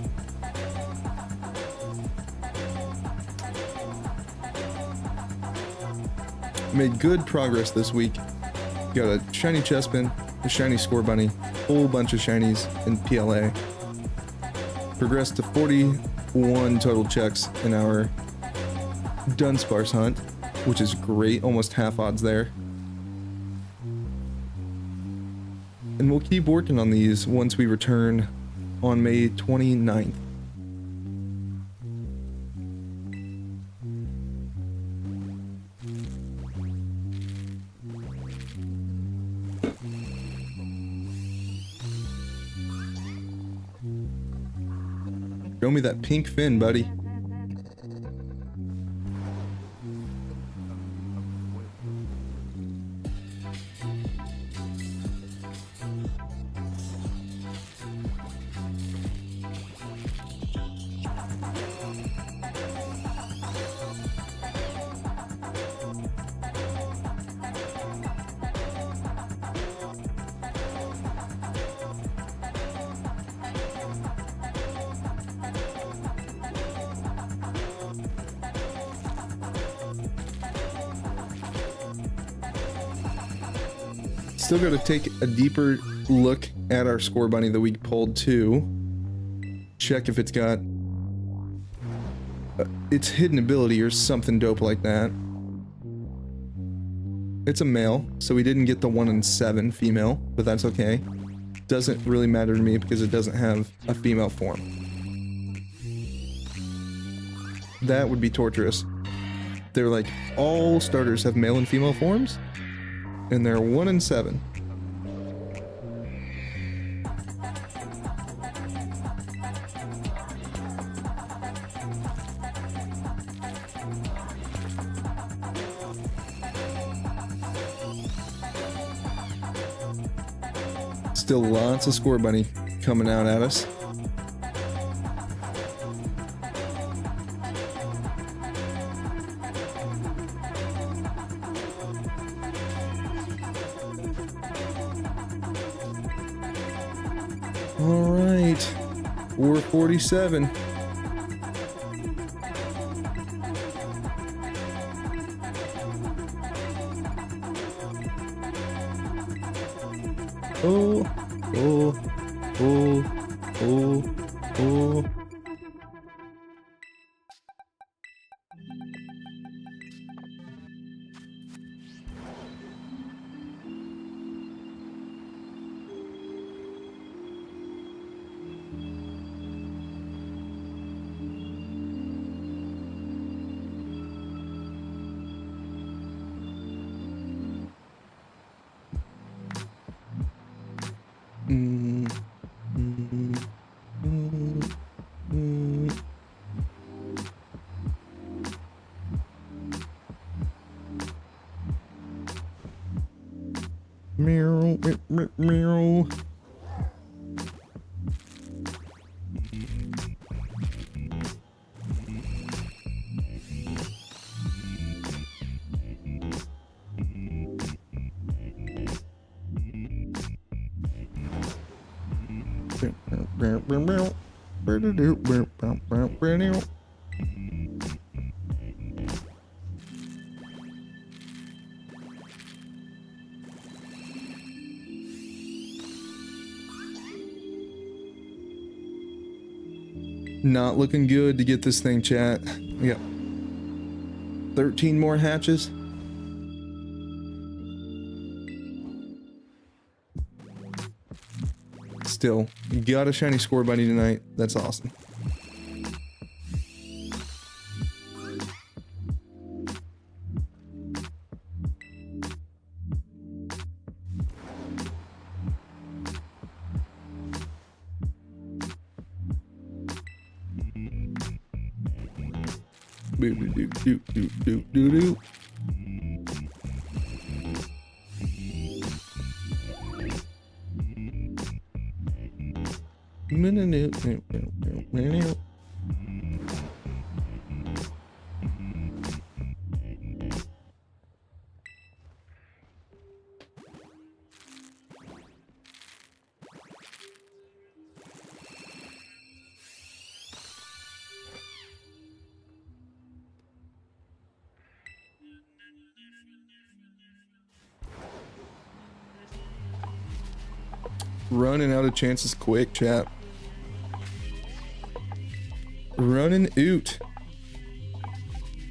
Made good progress this week. Got a shiny Chespin, a shiny Scorbunny, whole bunch of shinies in PLA. Progressed to 41 total checks in our Dunsparce hunt, which is great, almost half odds there. And we'll keep working on these once we return on May 29th. Show me that pink fin, buddy. Still got to take a deeper look at our Scorbunny that we pulled too. Check if it's got its hidden ability or something dope like that. It's a male, so we didn't get the 1 in 7 female, but that's okay. Doesn't really matter to me because it doesn't have a female form. That would be torturous. They're like, all starters have male and female forms? And they're 1 in 7. Still lots of Scorbunny coming out at us. All right, 447. Oh, oh, oh, oh, oh. Meow, meow, meow, meow. Not looking good to get this thing, chat. We got 13 more hatches. Still, got a shiny Scorbunny tonight. That's awesome. Boo doo doo doo doo doo doo doo. Running out of chances quick, chat. Running out.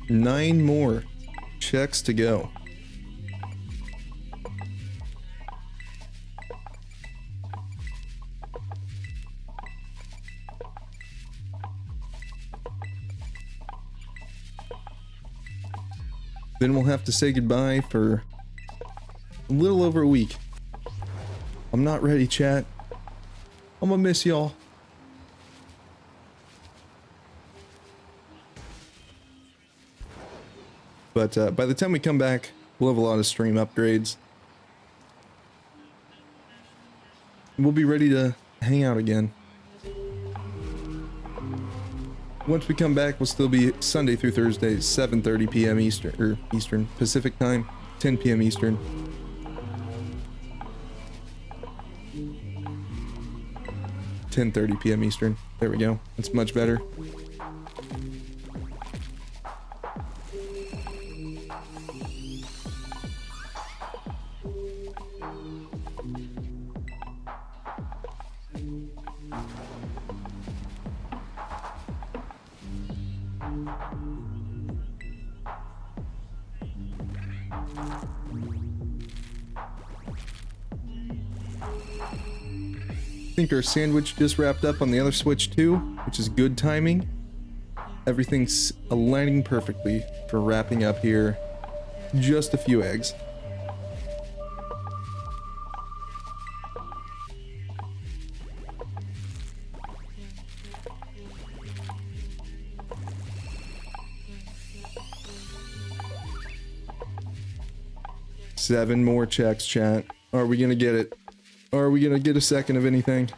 9 more checks to go. Then we'll have to say goodbye for a little over a week. I'm not ready, chat. I'm gonna miss y'all. But by the time we come back, we'll have a lot of stream upgrades. We'll be ready to hang out again. Once we come back, we'll still be Sunday through Thursday, 7:30 p.m. Eastern Pacific time, 10 p.m. Eastern. (10:30 p.m. Eastern). There we go. That's much better. I think our sandwich just wrapped up on the other switch too, which is good timing. Everything's aligning perfectly for wrapping up here. Just a few eggs. Seven more checks, chat. Are we gonna get it? Are we gonna get a second of anything?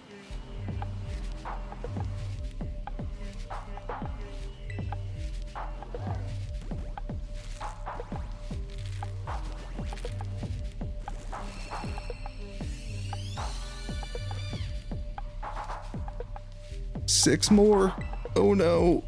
Six more. Oh no.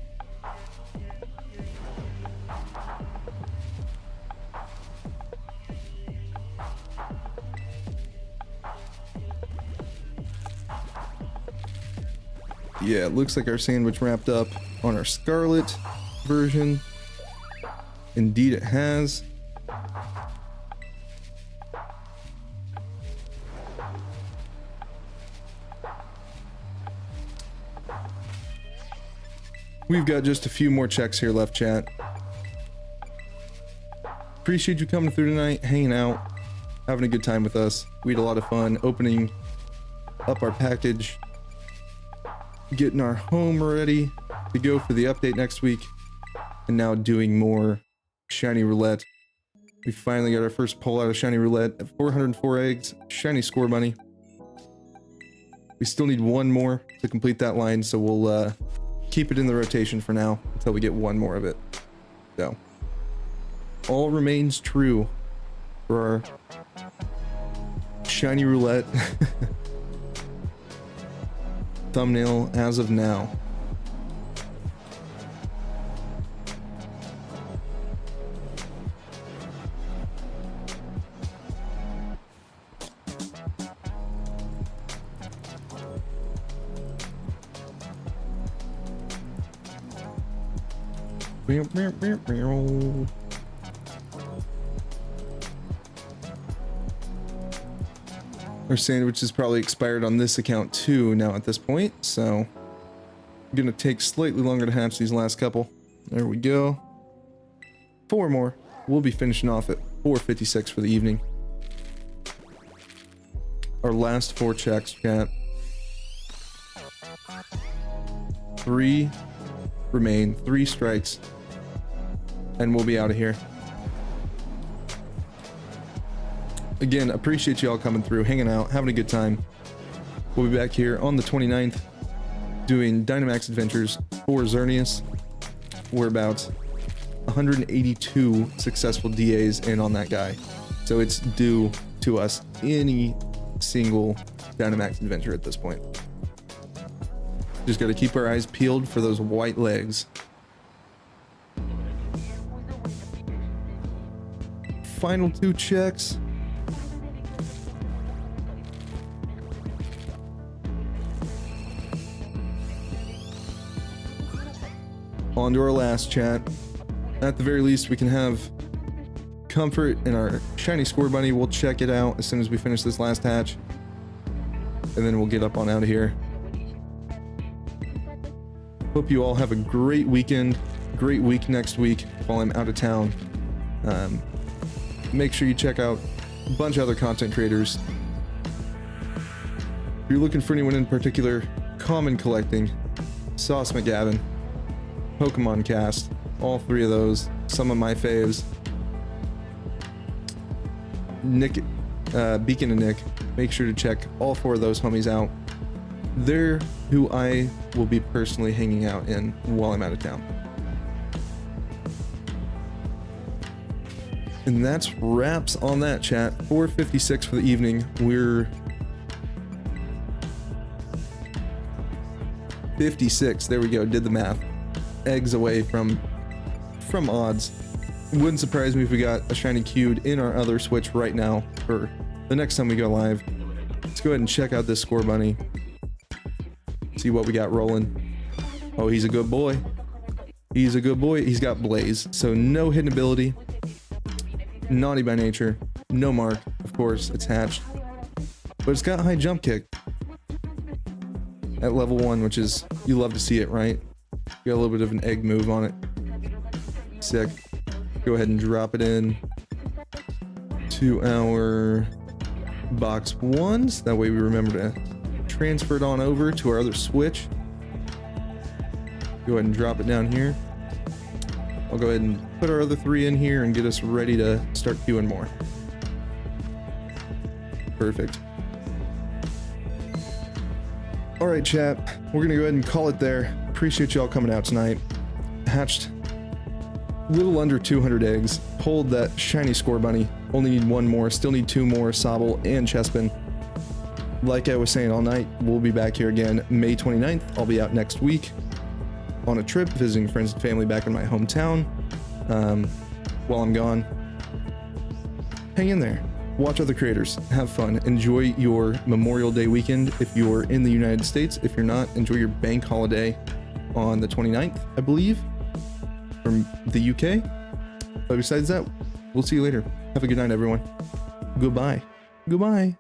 Yeah, it looks like our sandwich wrapped up on our Scarlet version. Indeed it has. We've got just a few more checks here left, chat. Appreciate you coming through tonight, hanging out, having a good time with us. We had a lot of fun opening up our package, getting our home ready to go for the update next week, and now doing more shiny roulette We finally got our first pull out of shiny Roulette at 404 eggs, shiny Scorbunny. We still need one more to complete that line, so we'll keep it in the rotation for now until we get one more of it. So, all remains true for our shiny Roulette thumbnail as of now. Our sandwich is probably expired on this account too now at this point, so I'm gonna take slightly longer to hatch these last couple. There we go. 4 more. We'll be finishing off at 4:56 for the evening. Our last 4 checks, chat. 3 remain, 3 strikes, and we'll be out of here. Again, appreciate you all coming through, hanging out, having a good time. We'll be back here on the 29th doing Dynamax Adventures for Xerneas. We're about 182 successful DAs in on that guy. So it's due to us any single Dynamax Adventure at this point. Just got to keep our eyes peeled for those white legs. Final 2 checks. On to our last chat. At the very least, we can have comfort in our shiny Scorbunny. We'll check it out as soon as we finish this last hatch, and then we'll get up on out of here. Hope you all have a great weekend, great week next week while I'm out of town. Make sure you check out a bunch of other content creators. If you're looking for anyone in particular, Common Collecting, Sauce McGavin, Pokemon Cast, all 3 of those, some of my faves. Nick, Beacon and Nick, make sure to check all 4 of those homies out. They're who I will be personally hanging out in while I'm out of town. And that's wraps on that, chat. 4:56 for the evening. We're 56, there we go, did the math. Eggs away from odds. It wouldn't surprise me if we got a shiny queued in our other switch right now for the next time we go live. Let's go ahead and check out this Scorbunny. See what we got rolling. Oh, he's a good boy. He's a good boy. He's got Blaze, so no hidden ability. Naughty by nature. No mark, of course, it's hatched. But it's got high jump kick at level 1, which is, you love to see it, right? Got a little bit of an egg move on it. Sick. Go ahead and drop it in to our box 1s. That way we remember to transfer it on over to our other switch. Go ahead and drop it down here. I'll go ahead and put our other 3 in here and get us ready to start queuing more. Perfect. All right, chat. We're gonna go ahead and call it there. Appreciate y'all coming out tonight. Hatched a little under 200 eggs. Pulled that shiny Scorbunny. Only need 1 more. Still need 2 more. Sobble and Chespin. Like I was saying all night, we'll be back here again May 29th. I'll be out next week on a trip, visiting friends and family back in my hometown. While I'm gone, hang in there. Watch other creators. Have fun. Enjoy your Memorial Day weekend if you're in the United States. If you're not, enjoy your bank holiday on the 29th, I believe, from the UK. But besides that, we'll see you later. Have a good night, everyone. Goodbye. Goodbye.